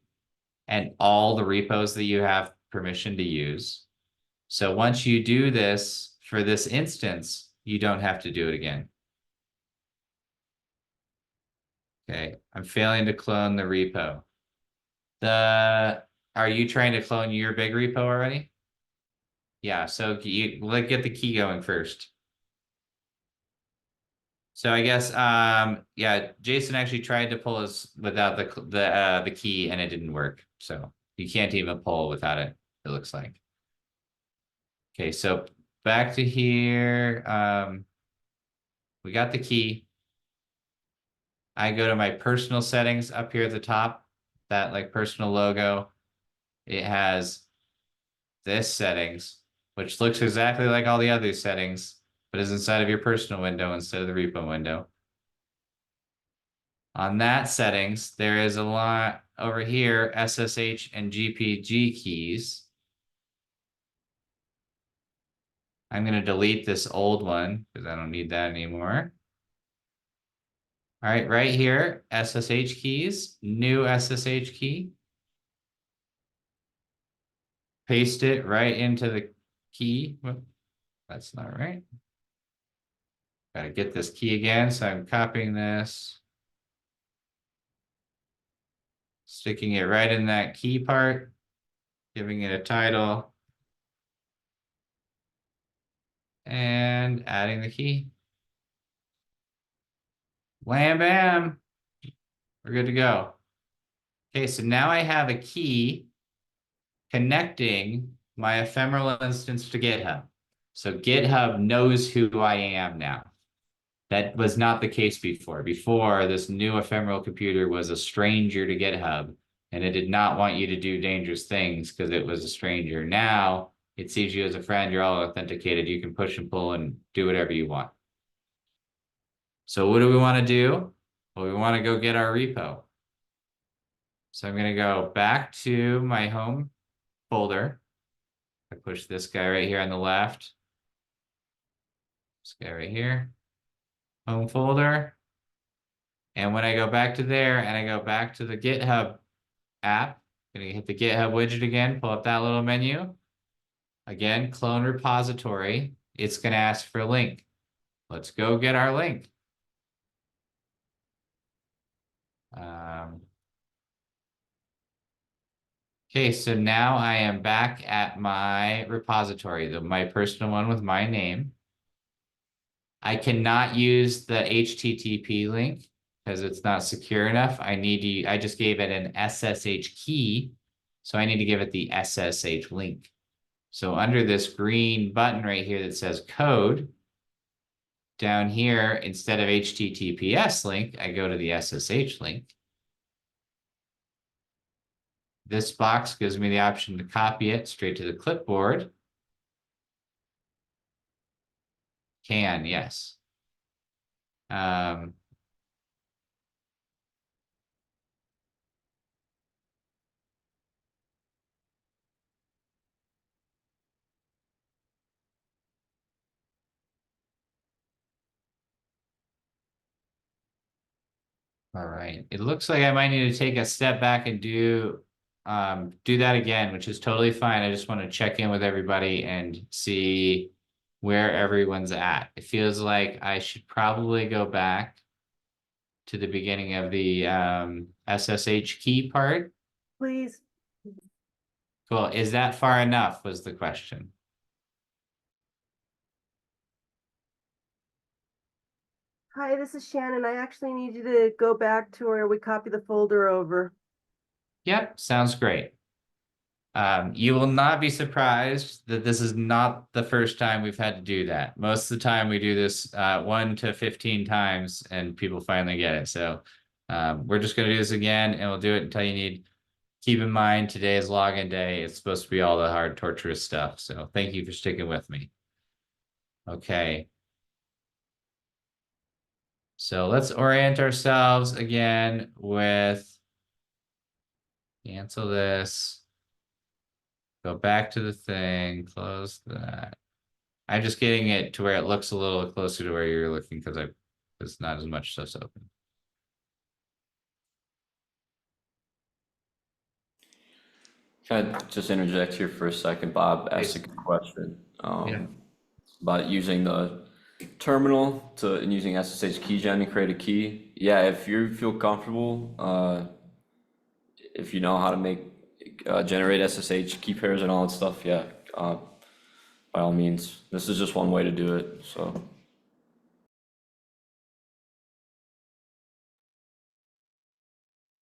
and all the repos that you have permission to use. So once you do this for this instance, you don't have to do it again. Okay, I'm failing to clone the repo. Are you trying to clone your big repo already? Yeah, so let's get the key going first. So I guess yeah, Jason actually tried to pull us without the key and it didn't work. So you can't even pull without it, it looks like. Okay, so back to here. We got the key. I go to my personal settings up here at the top, that like personal logo. It has this settings, which looks exactly like all the other settings, but is inside of your personal window instead of the repo window. On that settings, there is a lot over here, SSH and GPG keys. I'm going to delete this old one because I don't need that anymore. All right, right here, SSH keys, new SSH key. Paste it right into the key. Whoop, that's not right. Gotta get this key again, so I'm copying this. Sticking it right in that key part, giving it a title. And adding the key. Wham bam. We're good to go. Okay, so now I have a key connecting my ephemeral instance to GitHub. So GitHub knows who I am now. That was not the case before. Before, this new ephemeral computer was a stranger to GitHub, and it did not want you to do dangerous things because it was a stranger. Now, it sees you as a friend, you're all authenticated, you can push and pull and do whatever you want. So what do we want to do? Well, we want to go get our repo. So I'm going to go back to my home folder. I push this guy right here on the left. This guy right here. Home folder. And when I go back to there and I go back to the GitHub app, I'm going to hit the GitHub widget again, pull up that little menu. Again, clone repository. It's going to ask for a link. Let's go get our link. Okay, so now I am back at my repository, my personal one with my name. I cannot use the HTTP link because it's not secure enough. I just gave it an SSH key, so I need to give it the SSH link. So under this green button right here that says code, down here, instead of HTTPS link, I go to the SSH link. This box gives me the option to copy it straight to the clipboard. Can, yes. All right. It looks like I might need to take a step back and do that again, which is totally fine. I just want to check in with everybody and see where everyone's at. It feels like I should probably go back to the beginning of the SSH key part. Please. Cool. Is that far enough was the question. Hi, this is Shannon. I actually need you to go back to where we copy the folder over. Yep, sounds great. You will not be surprised that this is not the first time we've had to do that. Most of the time we do this 1 to 15 times and people finally get it. So we're just going to do this again and we'll do it until you need. Keep in mind, today is login day. It's supposed to be all the hard, torturous stuff. So thank you for sticking with me. Okay. So let's orient ourselves again with cancel this. Go back to the thing, close that. I'm just getting it to where it looks a little closer to where you're looking because it's not as much stuff's open. Can I just interject here for a second? Bob asked a good question about using the terminal and using SSH keygen to create a key. Yeah, if you feel comfortable, if you know how to make generate SSH key pairs and all that stuff, yeah, by all means. This is just one way to do it, so.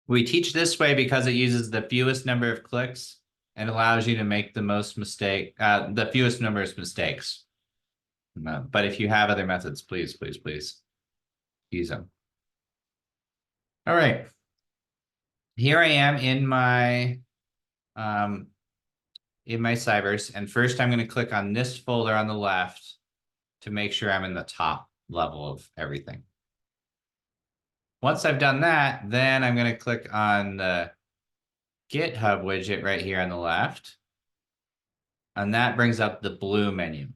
We teach this way because it uses the fewest number of clicks and allows you to make the the fewest number of mistakes. But if you have other methods, please use them. All right. Here I am in my Cyverse, and first I'm going to click on this folder on the left to make sure I'm in the top level of everything. Once I've done that, then I'm going to click on the GitHub widget right here on the left, and that brings up the blue menu.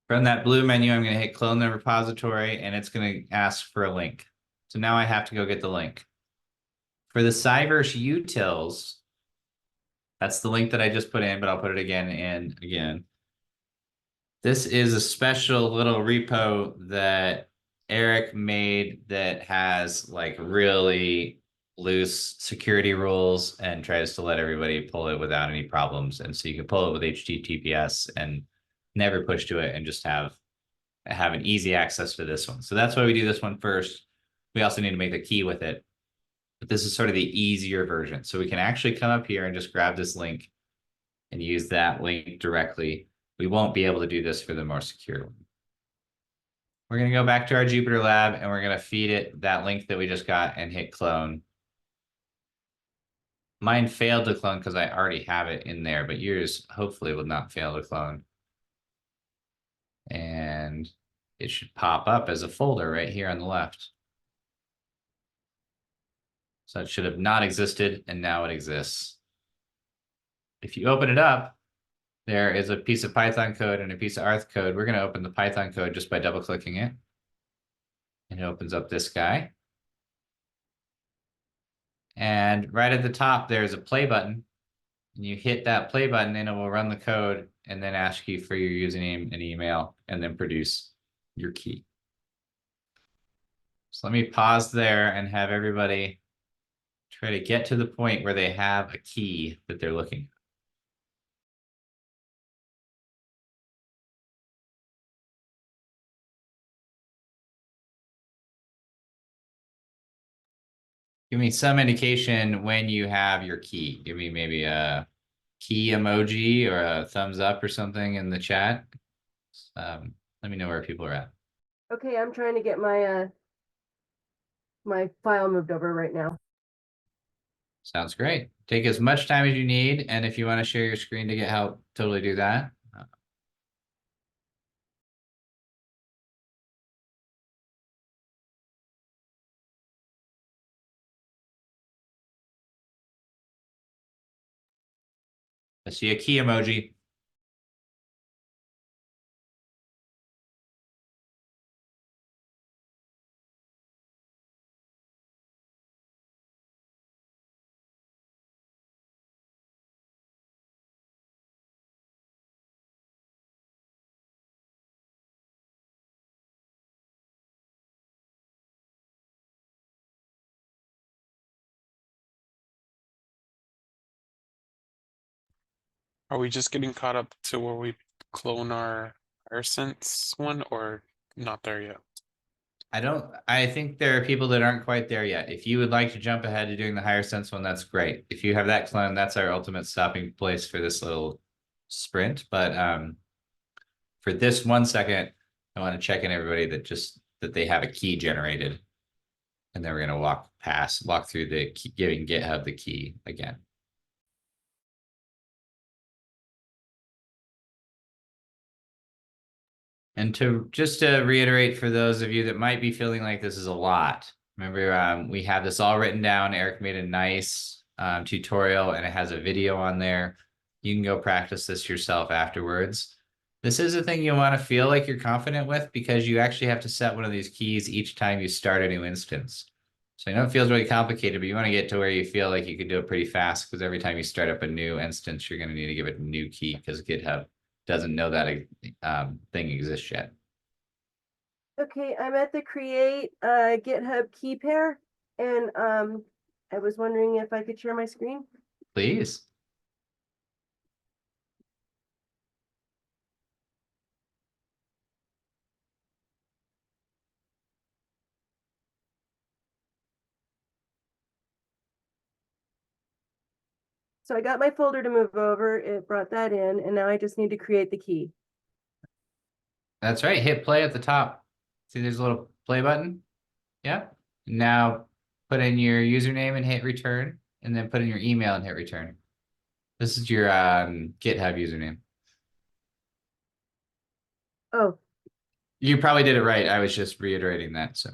From that blue menu, I'm going to hit clone the repository, and it's going to ask for a link. So now I have to go get the link. For the Cyverse utils, that's the link that I just put in, but I'll put it again and again. This is a special little repo that Eric made that has like really loose security rules and tries to let everybody pull it without any problems. And so you can pull it with HTTPS and never push to it and just have an easy access to this one. So that's why we do this one first. We also need to make the key with it. But this is sort of the easier version. So we can actually come up here and just grab this link and use that link directly. We won't be able to do this for the more secure one. We're going to go back to our Jupyter lab and we're going to feed it that link that we just got and hit clone. Mine failed to clone because I already have it in there, but yours hopefully will not fail to clone. And it should pop up as a folder right here on the left. So it should have not existed, and now it exists. If you open it up, there is a piece of Python code and a piece of Arth code. We're going to open the Python code just by double-clicking it. And it opens up this guy. And right at the top, there's a play button. And you hit that play button, and it will run the code and then ask you for your username and email, and then produce your key. So let me pause there and have everybody try to get to the point where they have a key that they're looking at. Give me some indication when you have your key. Give me maybe a key emoji or a thumbs up or something in the chat. Let me know where people are at. Okay, I'm trying to get my my file moved over right now. Sounds great. Take as much time as you need. And if you want to share your screen to get help, totally do that. I see a key emoji. Are we just getting caught up to where we clone our HYR-SENSE one, or not there yet? I think there are people that aren't quite there yet. If you would like to jump ahead to doing the HYR-SENSE one, that's great. If you have that clone, that's our ultimate stopping place for this little sprint. But for this 1 second, I want to check in everybody that they have a key generated. And then we're going to walk through the key, giving GitHub the key again. And just to reiterate for those of you that might be feeling like this is a lot, remember we have this all written down. Eric made a nice tutorial and it has a video on there. You can go practice this yourself afterwards. This is a thing you want to feel like you're confident with because you actually have to set one of these keys each time you start a new instance. So I know it feels really complicated, but you want to get to where you feel like you can do it pretty fast because every time you start up a new instance, you're going to need to give it a new key because GitHub doesn't know that thing exists yet. Okay, I'm at the create GitHub key pair, and I was wondering if I could share my screen. Please. So I got my folder to move over. It brought that in, and now I just need to create the key. That's right. Hit play at the top. See, there's a little play button. Yeah. Now put in your username and hit return, and then put in your email and hit return. This is your GitHub username. Oh, You probably did it right. I was just reiterating that. So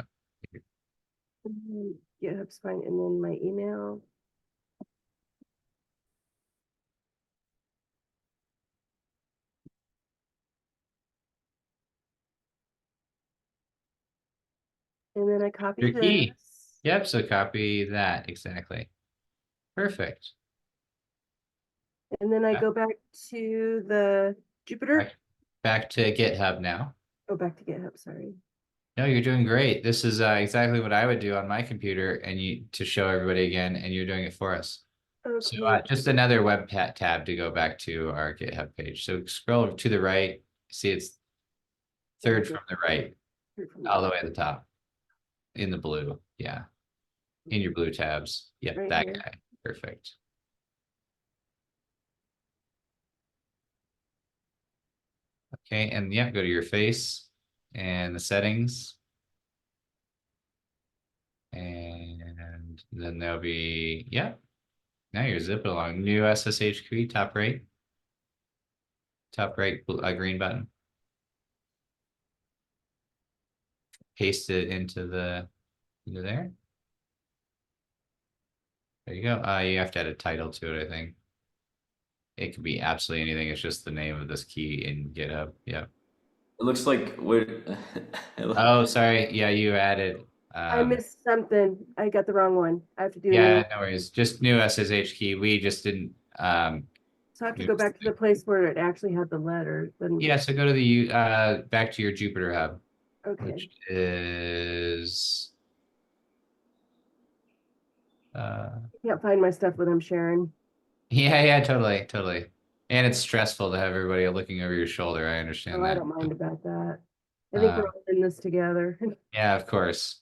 GitHub's fine, and then my email. And then I copy your key. this. Yep. So copy that exactly. Perfect. And then I Yeah. go back to the Jupyter. Back to GitHub now. Oh, back to GitHub, sorry. No, you're doing great. This is exactly what I would do on my computer, and you to show everybody again, and you're doing it for us. So Okay. just another web tab to go back to our GitHub page. So scroll to the right. See, it's third from the right, all the way at the top, in the blue. Yeah, in your blue tabs. Yep, Right that here. guy. Perfect. Okay, and yeah, go to your face and the settings. And then there'll be, yeah, now you're zipping along. New SSH key, top right. Top right, green button. Paste it into there. There you go. You have to add a title to it, I think. It could be absolutely anything. It's just the name of this key in GitHub. Yeah. It looks like what? Oh, sorry. Yeah, you added. I missed something. I got the wrong one. I have to do Yeah, new. no worries. Just new SSH key. We just didn't. So I have to go back to the place where it actually had the letter. Then Yeah. So go to the back to your Jupyter hub, okay. which is. I can't find my stuff when I'm sharing. Yeah, totally. And it's stressful to have everybody looking over your shoulder. I understand Oh, I that. don't mind about that. I think we're all in this together. Yeah, of course.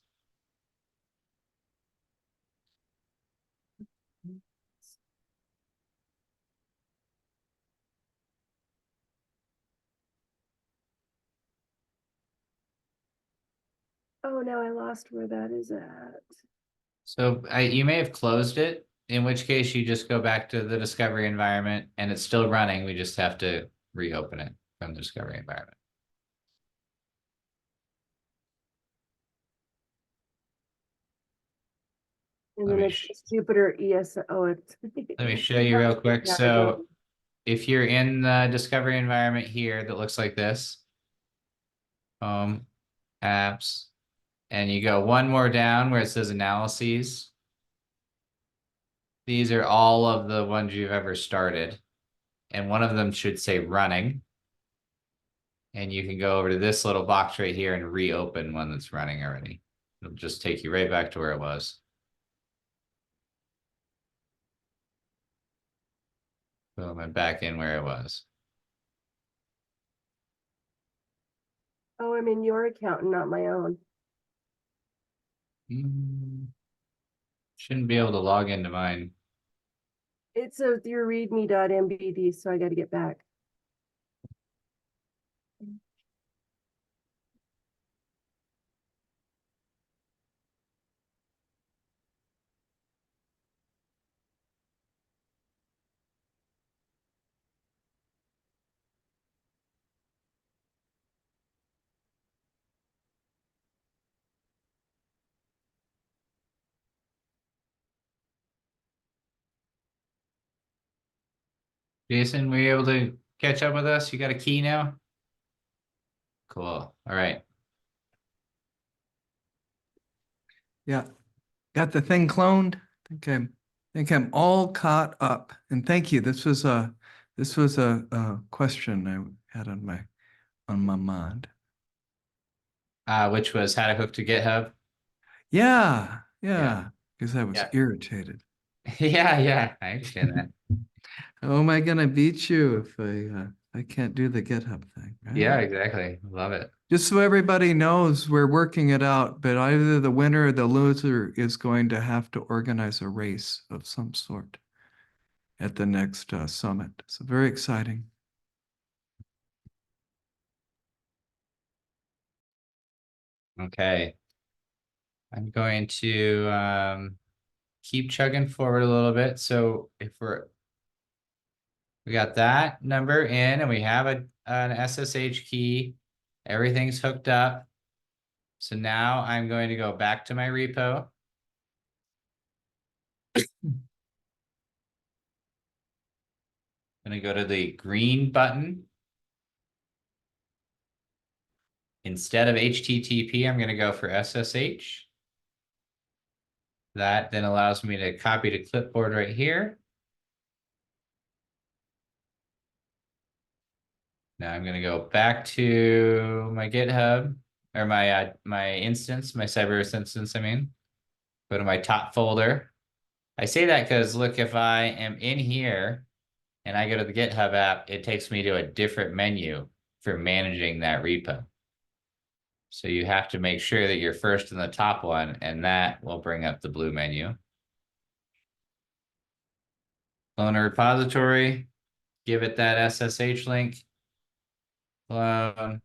Oh, now I lost where that is at. So you may have closed it, in which case you just go back to the discovery environment and it's still running. We just have to reopen it from the discovery environment. And Let then me it's just Jupyter ES. Oh, it's. Let me show you real quick. So if you're in the discovery environment here that looks like this, apps, and you go one more down where it says analyses. These are all of the ones you've ever started. And one of them should say running. And you can go over to this little box right here and reopen one that's running already. It'll just take you right back to where it was. Boom, and back in where it was. Oh, I'm in your account and not my own. Shouldn't be able to log into mine. It's your readme.mbd, so I got to get back. Jason, were you able to catch up with us? You got a key now? Cool. All right. Yeah, got the thing cloned. Think I'm all caught up. And thank you. This was a question I had on my mind. Which was how to hook to GitHub. Yeah, Yeah. because I was Yeah. irritated. Yeah, I understand that. How am I gonna beat you if I can't do the GitHub thing? Right? Yeah, exactly. Love it. Just so everybody knows, we're working it out, but either the winner or the loser is going to have to organize a race of some sort. at the next summit. So very exciting. Okay. I'm going to keep chugging forward a little bit. So if we got that number in and we have an SSH key, everything's hooked up. So now I'm going to go back to my repo. I'm going to go to the green button. Instead of HTTP, I'm going to go for SSH. That then allows me to copy to clipboard right here. Now I'm going to go back to my GitHub or my instance, my Cyverse instance, I mean. Go to my top folder. I say that because look, if I am in here and I go to the GitHub app, it takes me to a different menu for managing that repo. So you have to make sure that you're first in the top one, and that will bring up the blue menu. Clone a repository, give it that SSH link. Clone.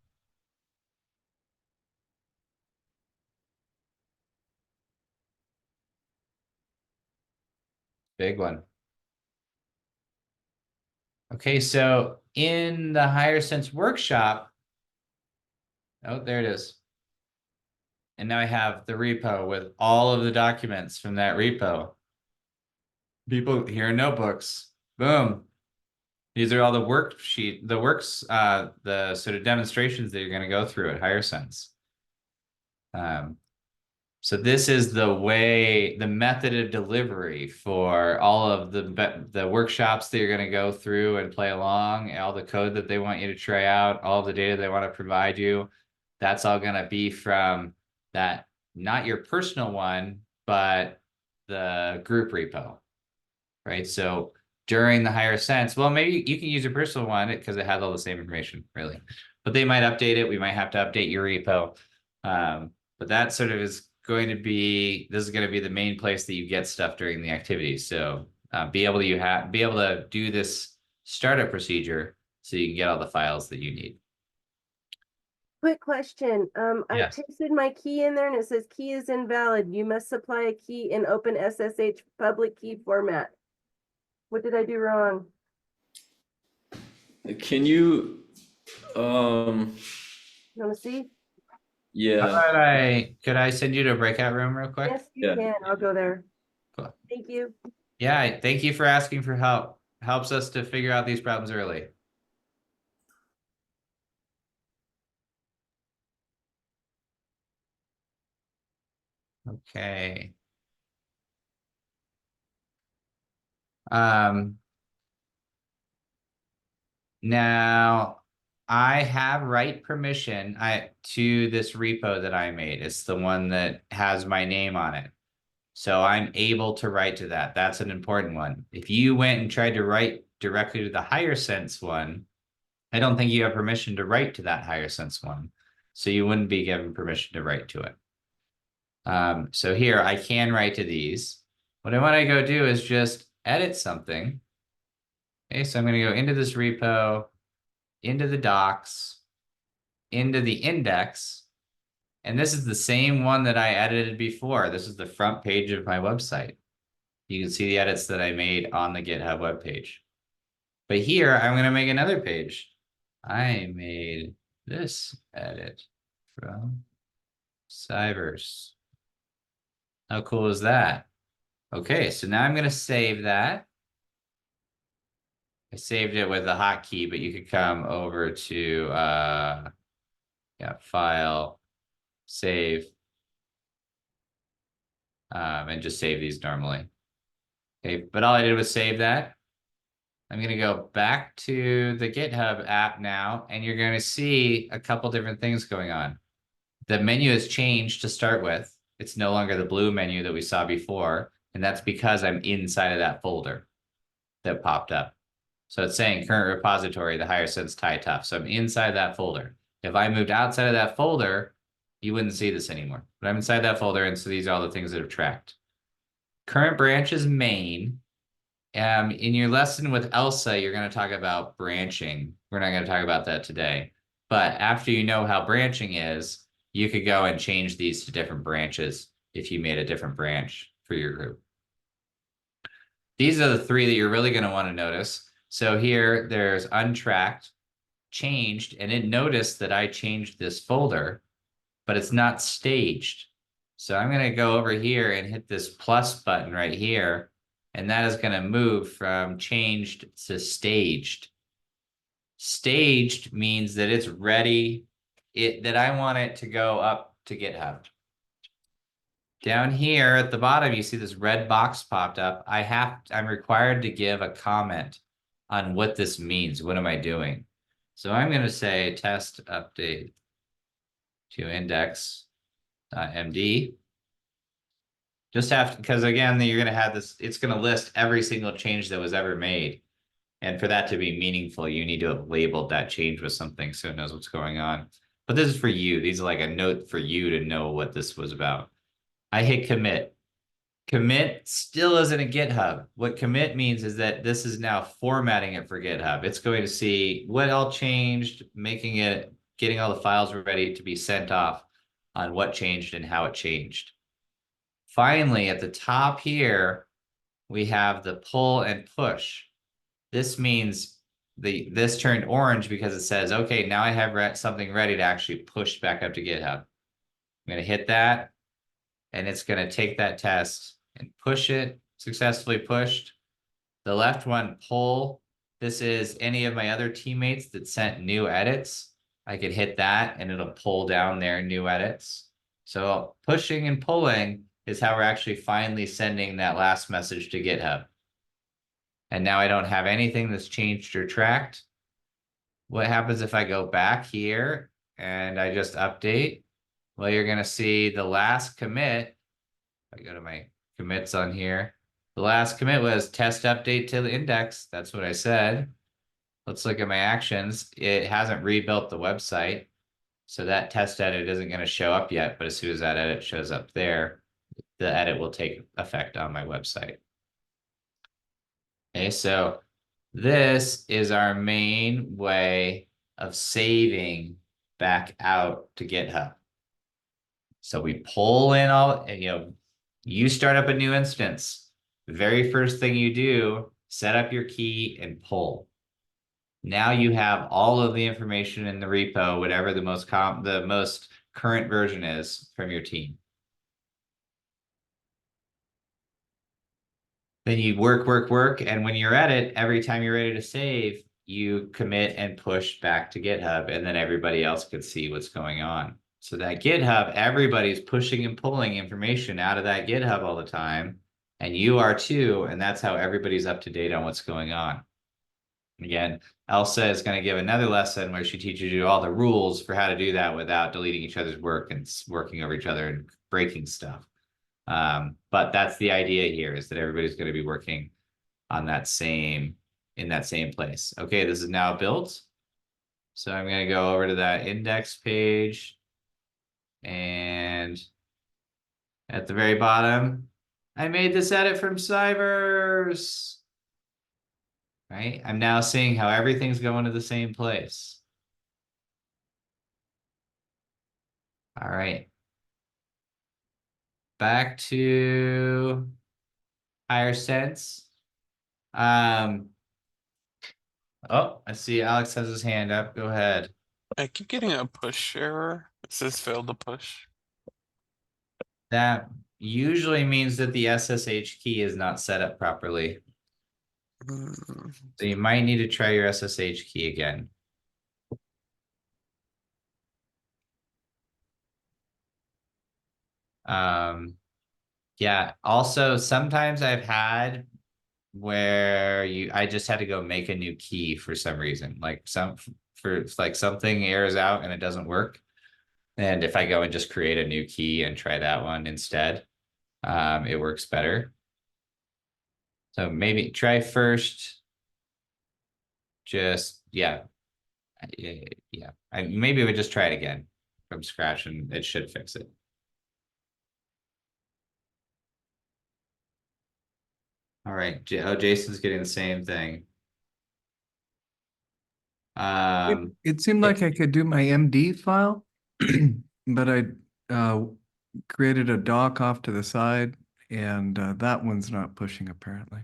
Big one. Okay, so in the HYR-SENSE workshop, oh, there it is. And now I have the repo with all of the documents from that repo. People here are notebooks. Boom. These are all the the sort of demonstrations that you're going to go through at HYR-SENSE. So this is the method of delivery for all of the workshops that you're going to go through and play along, all the code that they want you to try out, all the data they want to provide you. That's all going to be from that, not your personal one, but the group repo, right? So during the HYR-SENSE, well, maybe you can use your personal one because it has all the same information, really. But they might update it. We might have to update your repo. But that sort of is going to be, this is going to be the main place that you get stuff during the activity. So be able to do this startup procedure so you can get all the files that you need. Quick question. I Yes. pasted my key in there and it says key is invalid. You must supply a key in open SSH public key format. What did I do wrong? Can you, You want to see? yeah, How about could I send you to a breakout room real quick? Yes, you Yeah. can. I'll go there. Cool. Thank you. Yeah, thank you for asking for help. Helps us to figure out these problems early. Okay. Now I have write permission to this repo that I made. It's the one that has my name on it. So I'm able to write to that. That's an important one. If you went and tried to write directly to the HYR-SENSE one, I don't think you have permission to write to that HYR-SENSE one. So you wouldn't be given permission to write to it. So here I can write to these. What I want to go do is just edit something. Okay, so I'm going to go into this repo, into the docs, into the index. And this is the same one that I edited before. This is the front page of my website. You can see the edits that I made on the GitHub webpage. But here I'm going to make another page. I made this edit from Cyverse. How cool is that? Okay, so now I'm going to save that. I saved it with a hotkey, but you could come over to file, save, and just save these normally. Okay, but all I did was save that. I'm going to go back to the GitHub app now, and you're going to see a couple different things going on. The menu has changed to start with. It's no longer the blue menu that we saw before, and that's because I'm inside of that folder that popped up. So it's saying current repository, the HYR-SENSE TIE-TUF. So I'm inside that folder. If I moved outside of that folder, you wouldn't see this anymore. But I'm inside that folder, and so these are all the things that have tracked. Current branch is main. In your lesson with Elsa, you're going to talk about branching. We're not going to talk about that today. But after you know how branching is, you could go and change these to different branches if you made a different branch for your group. These are the three that you're really going to want to notice. So here, there's untracked, changed, and it noticed that I changed this folder, but it's not staged. So I'm going to go over here and hit this plus button right here, and that is going to move from changed to staged. Staged means that it's ready, that I want it to go up to GitHub. Down here at the bottom, you see this red box popped up. I'm required to give a comment on what this means. What am I doing? So I'm going to say test update to index.md. Just because again, you're going to have this, it's going to list every single change that was ever made. And for that to be meaningful, you need to have labeled that change with something so it knows what's going on. But this is for you. These are like a note for you to know what this was about. I hit commit. Commit still isn't a GitHub. What commit means is that this is now formatting it for GitHub. It's going to see what all changed, getting all the files ready to be sent off on what changed and how it changed. Finally, at the top here, we have the pull and push. This means this turned orange because it says, okay, now I have something ready to actually push back up to GitHub. I'm going to hit that, and it's going to take that test and push it, successfully pushed. The left one, pull. This is any of my other teammates that sent new edits. I could hit that, and it'll pull down their new edits. So pushing and pulling is how we're actually finally sending that last message to GitHub. And now I don't have anything that's changed or tracked. What happens if I go back here and I just update? Well, you're going to see the last commit. I go to my commits on here. The last commit was test update to the index. That's what I said. Let's look at my actions. It hasn't rebuilt the website. So that test edit isn't going to show up yet. But as soon as that edit shows up there, the edit will take effect on my website. Okay, so this is our main way of saving back out to GitHub. So we pull in all, you start up a new instance. The very first thing you do, set up your key and pull. Now you have all of the information in the repo, whatever the most current version is from your team. Then you work, and when you're at it, every time you're ready to save, you commit and push back to GitHub, and then everybody else can see what's going on. So that GitHub, everybody's pushing and pulling information out of that GitHub all the time, and you are too, and that's how everybody's up to date on what's going on. Again, Elsa is going to give another lesson where she teaches you all the rules for how to do that without deleting each other's work and working over each other and breaking stuff. But that's the idea here, is that everybody's going to be working on in that same place. Okay, this is now built. So I'm going to go over to that index page, and at the very bottom, I made this edit from Cyverse. Right? I'm now seeing how everything's going to the same place. All right. Back to HYR-SENSE. Oh, I see Alex has his hand up. Go ahead. I keep getting a push error. It says failed to push. That usually means that the SSH key is not set up properly. So you might need to try your SSH key again. Yeah, also sometimes I've had where I just had to go make a new key for some reason. Like something errors out and it doesn't work. And if I go and just create a new key and try that one instead, it works better. So maybe try first. Just, yeah. Maybe we just try it again from scratch and it should fix it. All right, Jason's getting the same thing. It seemed like I could do my MD file, but I created a doc off to the side, and that one's not pushing apparently.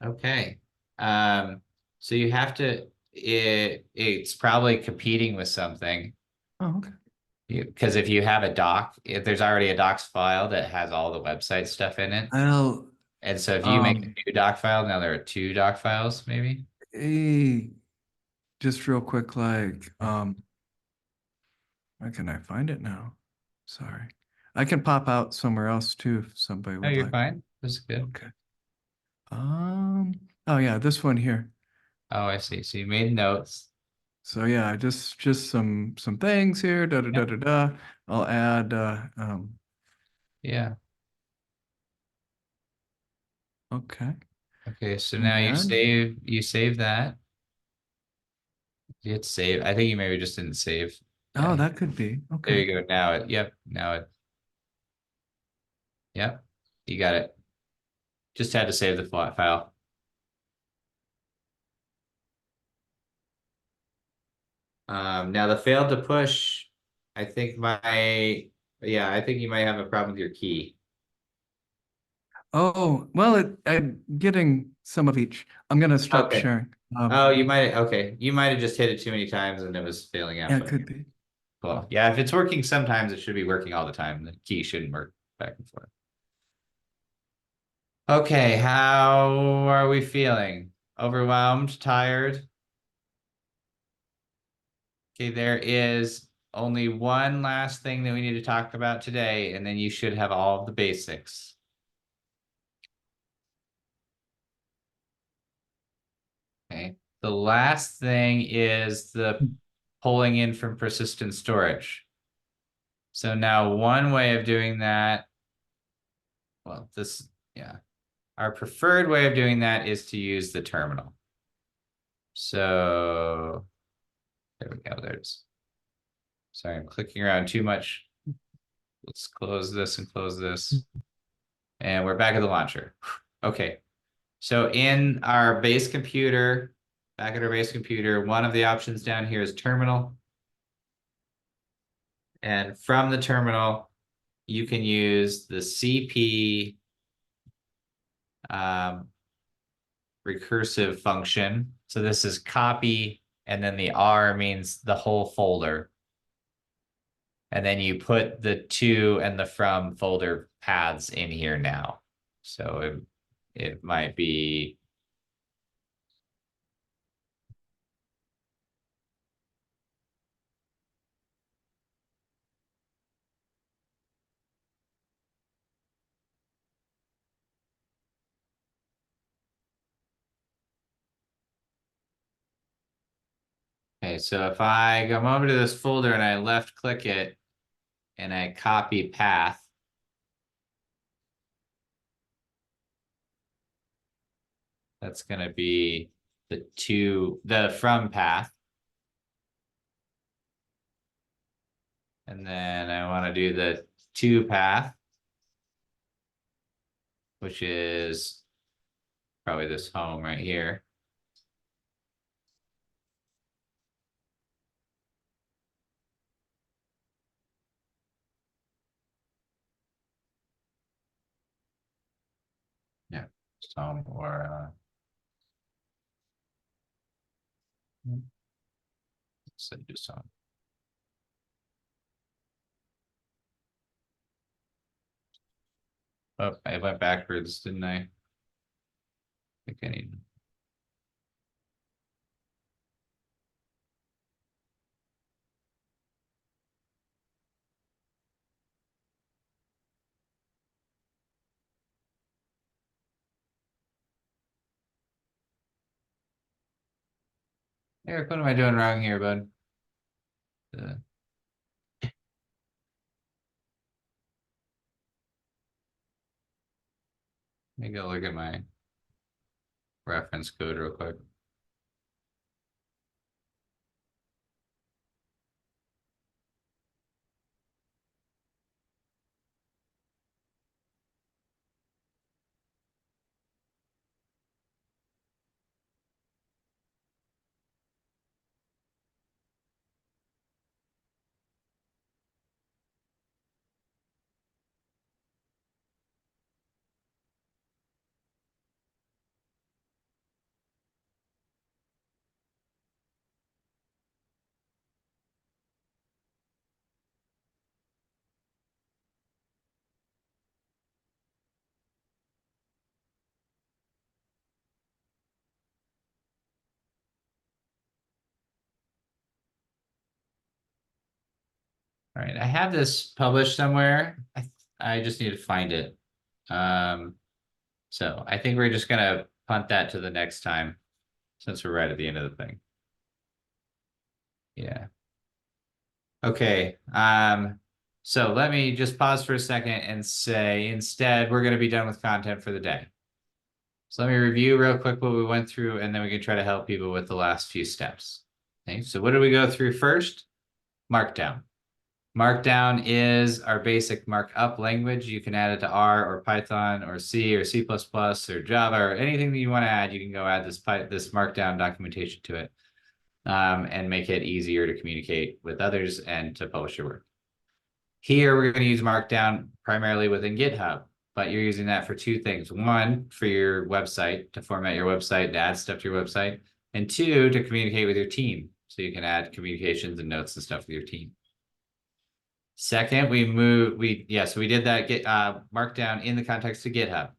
Okay. So you have to, it's probably competing with something. Oh, okay. Because if you have a doc, if there's already a docs file that has all the website stuff in it. I'll And so if you make a new doc file, now there are two doc files, maybe? just real quick, like, where can I find it now? Sorry. I can pop out somewhere else too if somebody No, would you're like. fine. This is good. Okay. Oh yeah, this one here. Oh, I see. So you made notes. So yeah, just some things here. Da da da da da. I'll add. Yeah. Okay. Okay. So And now then- you save that. You hit save. I think you maybe just didn't save. Oh, Yeah. that could be. There Okay. you go. Now it. Yep. Now it. Yep. You got it. Just had to save the file. Now the failed to push, I think yeah, I think you might have a problem with your key. Oh, well, I'm getting some of each. I'm gonna stop Okay. sharing. Oh, okay. You might have just hit it too many times and it was failing out. Yeah, it could be. Cool. Yeah, if it's working sometimes, it should be working all the time. The key shouldn't work back and forth. Okay, how are we feeling? Overwhelmed, tired? Okay, there is only one last thing that we need to talk about today, and then you should have all of the basics. Okay, the last thing is the pulling in from persistent storage. So now one way of doing that, well, yeah. Our preferred way of doing that is to use the terminal. So there we go, there's, sorry, I'm clicking around too much. Let's close this and close this. And we're back at the launcher. Okay, so in our base computer, back at our base computer, one of the options down here is terminal. And from the terminal, you can use the CP recursive function. So this is copy, and then the R means the whole folder. And then you put the to and the from folder paths in here now. So it might be okay, so if I come over to this folder and I left click it and I copy path, that's going to be the from path. And then I want to do the to path, which is probably this home right here. Yeah, just home or let's say just home. Oh, I went backwards, didn't I? I think I need. Eric, what am I doing wrong here, bud? Let me go look at my reference code real quick. All right, I have this published somewhere. I just need to find it. So I think we're just gonna punt that to the next time since we're right at the end of the thing. Yeah. Okay. So let me just pause for a second and say instead we're gonna be done with content for the day. So let me review real quick what we went through, and then we can try to help people with the last few steps. Okay, so what did we go through first? Markdown. Markdown is our basic markup language. You can add it to R or Python or C or C++ or Java or anything that you want to add. You can go add this Markdown documentation to it and make it easier to communicate with others and to publish your work. Here, we're going to use Markdown primarily within GitHub, but you're using that for two things. One, for your website, to format your website, to add stuff to your website, and two, to communicate with your team. So you can add communications and notes and stuff with your team. Second, we did that Markdown in the context of GitHub.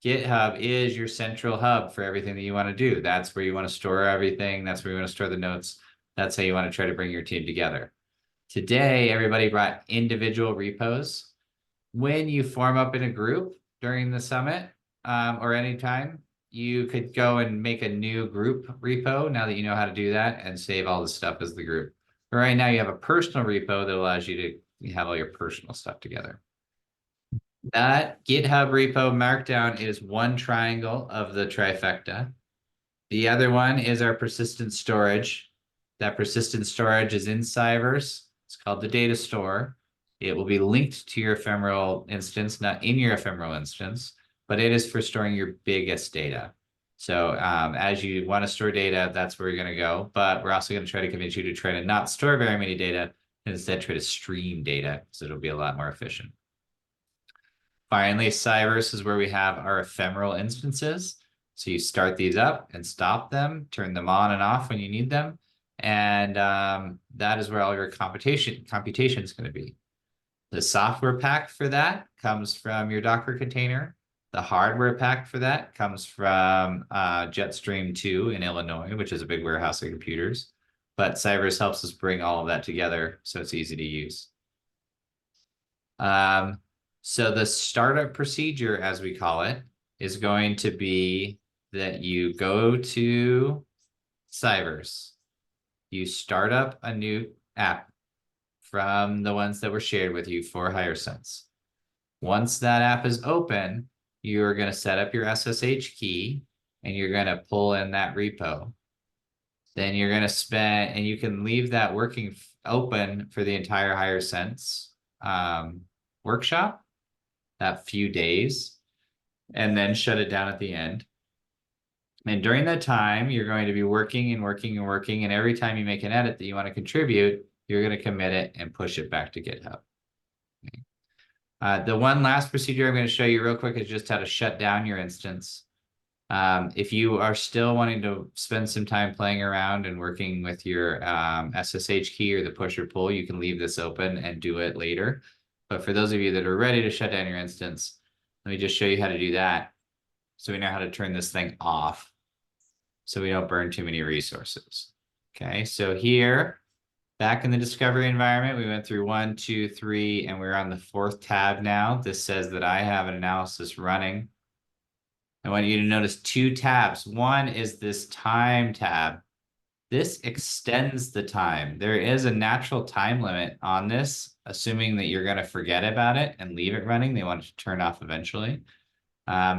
GitHub is your central hub for everything that you want to do. That's where you want to store everything. That's where you want to store the notes. That's how you want to try to bring your team together. Today, everybody brought individual repos. When you form up in a group during the summit or anytime, you could go and make a new group repo now that you know how to do that and save all the stuff as the group. But right now, you have a personal repo that allows you to have all your personal stuff together. That GitHub repo Markdown is one triangle of the trifecta. The other one is our persistent storage. That persistent storage is in Cyverse. It's called the data store. It will be linked to your ephemeral instance, not in your ephemeral instance, but it is for storing your biggest data. So as you want to store data, that's where you're going to go. But we're also going to try to convince you to try to not store very many data and instead try to stream data, so it'll be a lot more efficient. Finally, Cyverse is where we have our ephemeral instances. So you start these up and stop them, turn them on and off when you need them. And that is where all your computation is going to be. The software pack for that comes from your Docker container. The hardware pack for that comes from Jetstream 2 in Illinois, which is a big warehouse of computers. But Cyverse helps us bring all of that together so it's easy to use. So the startup procedure, as we call it, is going to be that you go to Cyverse, you start up a new app from the ones that were shared with you for HYR-SENSE. Once that app is open, you're going to set up your SSH key and you're going to pull in that repo. Then you're going to and you can leave that working open for the entire HYR-SENSE workshop, that few days, and then shut it down at the end. And during that time, you're going to be working and working and working. And every time you make an edit that you want to contribute, you're going to commit it and push it back to GitHub. Okay. The one last procedure I'm going to show you real quick is just how to shut down your instance. If you are still wanting to spend some time playing around and working with your SSH key or the push or pull, you can leave this open and do it later. But for those of you that are ready to shut down your instance, let me just show you how to do that so we know how to turn this thing off so we don't burn too many resources. Okay, so here, back in the discovery environment, we went through 1, 2, 3, and we're on the 4th tab now. This says that I have an analysis running. I want you to notice 2 tabs. One is this time tab. This extends the time. There is a natural time limit on this, assuming that you're going to forget about it and leave it running. They want it to turn off eventually.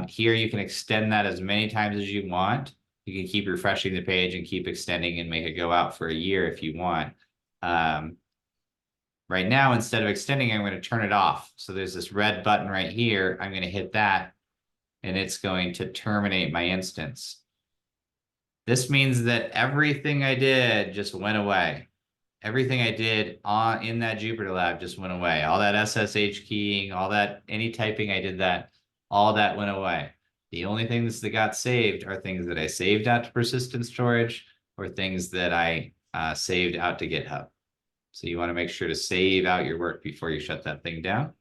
Here you can extend that as many times as you want. You can keep refreshing the page and keep extending and make it go out for a year if you want. Right now, instead of extending, I'm going to turn it off. So there's this red button right here. I'm going to hit that, and it's going to terminate my instance. This means that everything I did just went away. Everything I did in that Jupyter lab just went away. All that SSH keying, all that, any typing I did that, all that went away. The only things that got saved are things that I saved out to persistent storage or things that I saved out to GitHub. So you want to make sure to save out your work before you shut that thing down.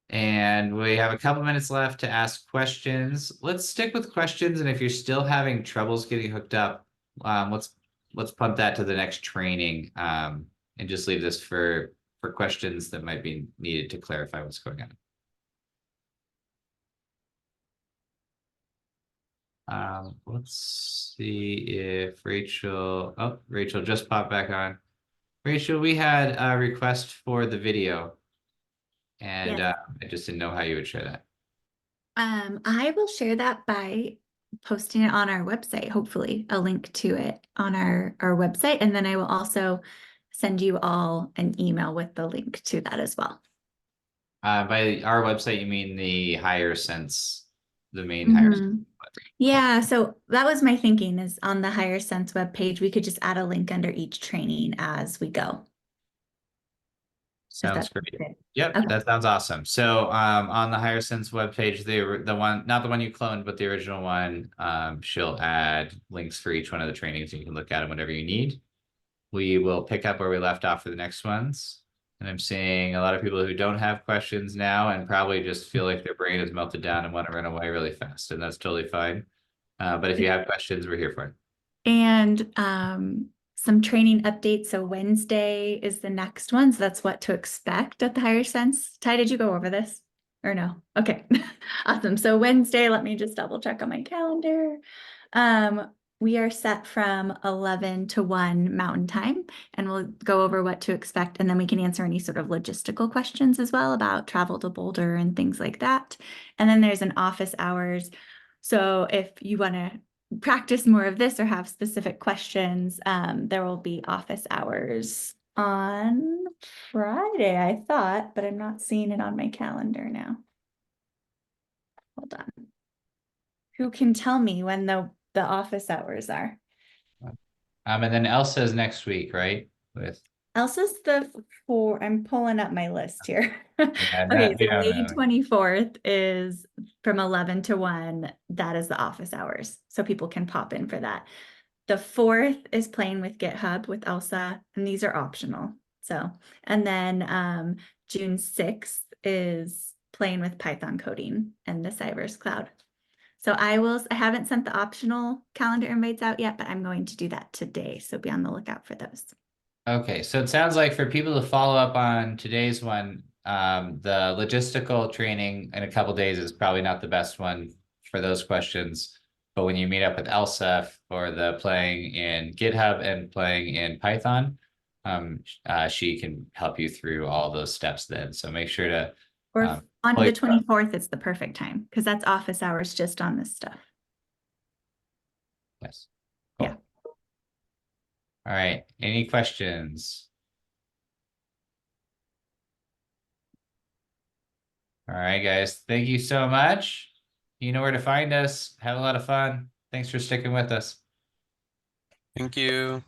And we have a couple minutes left to ask questions. Let's stick with questions. And if you're still having troubles getting hooked up, let's let's punt that to the next training, and just leave this for questions that might be needed to clarify what's going on. Let's see if Rachel, oh, Rachel just popped back on. Rachel, we had a request for the video, and Yes. I just didn't know how you would share that. I will share that by posting it on our website, hopefully a link to it on our website. And then I will also send you all an email with the link to that as well. By our website, you mean the HYR-SENSE, the main HYR-SENSE? Yeah, so that was my thinking, is on the HYR-SENSE webpage, we could just add a link under each training as we go. Sounds great. Okay. Yep, Okay. that sounds awesome. So on the HYR-SENSE webpage, the one, not the one you cloned, but the original one, she'll add links for each one of the trainings, and you can look at them whenever you need. We will pick up where we left off for the next ones. And I'm seeing a lot of people who don't have questions now and probably just feel like their brain has melted down and want to run away really fast, and that's totally fine. But if you have questions, we're here for it. And some training updates. So Wednesday is the next one. So that's what to expect at the HYR-SENSE. Ty, did you go over this or no? Okay, awesome. So Wednesday, let me just double check on my calendar. We are set from 11 to 1 Mountain Time, and we'll go over what to expect. And then we can answer any sort of logistical questions as well about travel to Boulder and things like that. And then there's an office hours. So if you want to practice more of this or have specific questions, there will be office hours on Friday, I thought, but I'm not seeing it on my calendar now. Hold on. Who can tell me when the office hours are? And then Elsa's next week, right? With Elsa's I'm pulling up my list here. yeah, Okay, we so don't May know. 24th is from 11 to 1. That is the office hours. So people can pop in for that. The 4th is playing with GitHub with Elsa, and these are optional. So, and then June 6th is playing with Python coding and the Cyverse cloud. So I haven't sent the optional calendar invites out yet, but I'm going to do that today. So be on the lookout for those. Okay, so it sounds like for people to follow up on today's one, the logistical training in a couple days is probably not the best one for those questions. But when you meet up with Elsa for the playing in GitHub and playing in Python, she can help you through all those steps then. So make sure to Or on the 24th, it's the perfect time because that's office hours just on this stuff. Yes. Cool. Yeah. All right. Any questions? All right, guys. Thank you so much. You know where to find us. Have a lot of fun. Thanks for sticking with us. Thank you.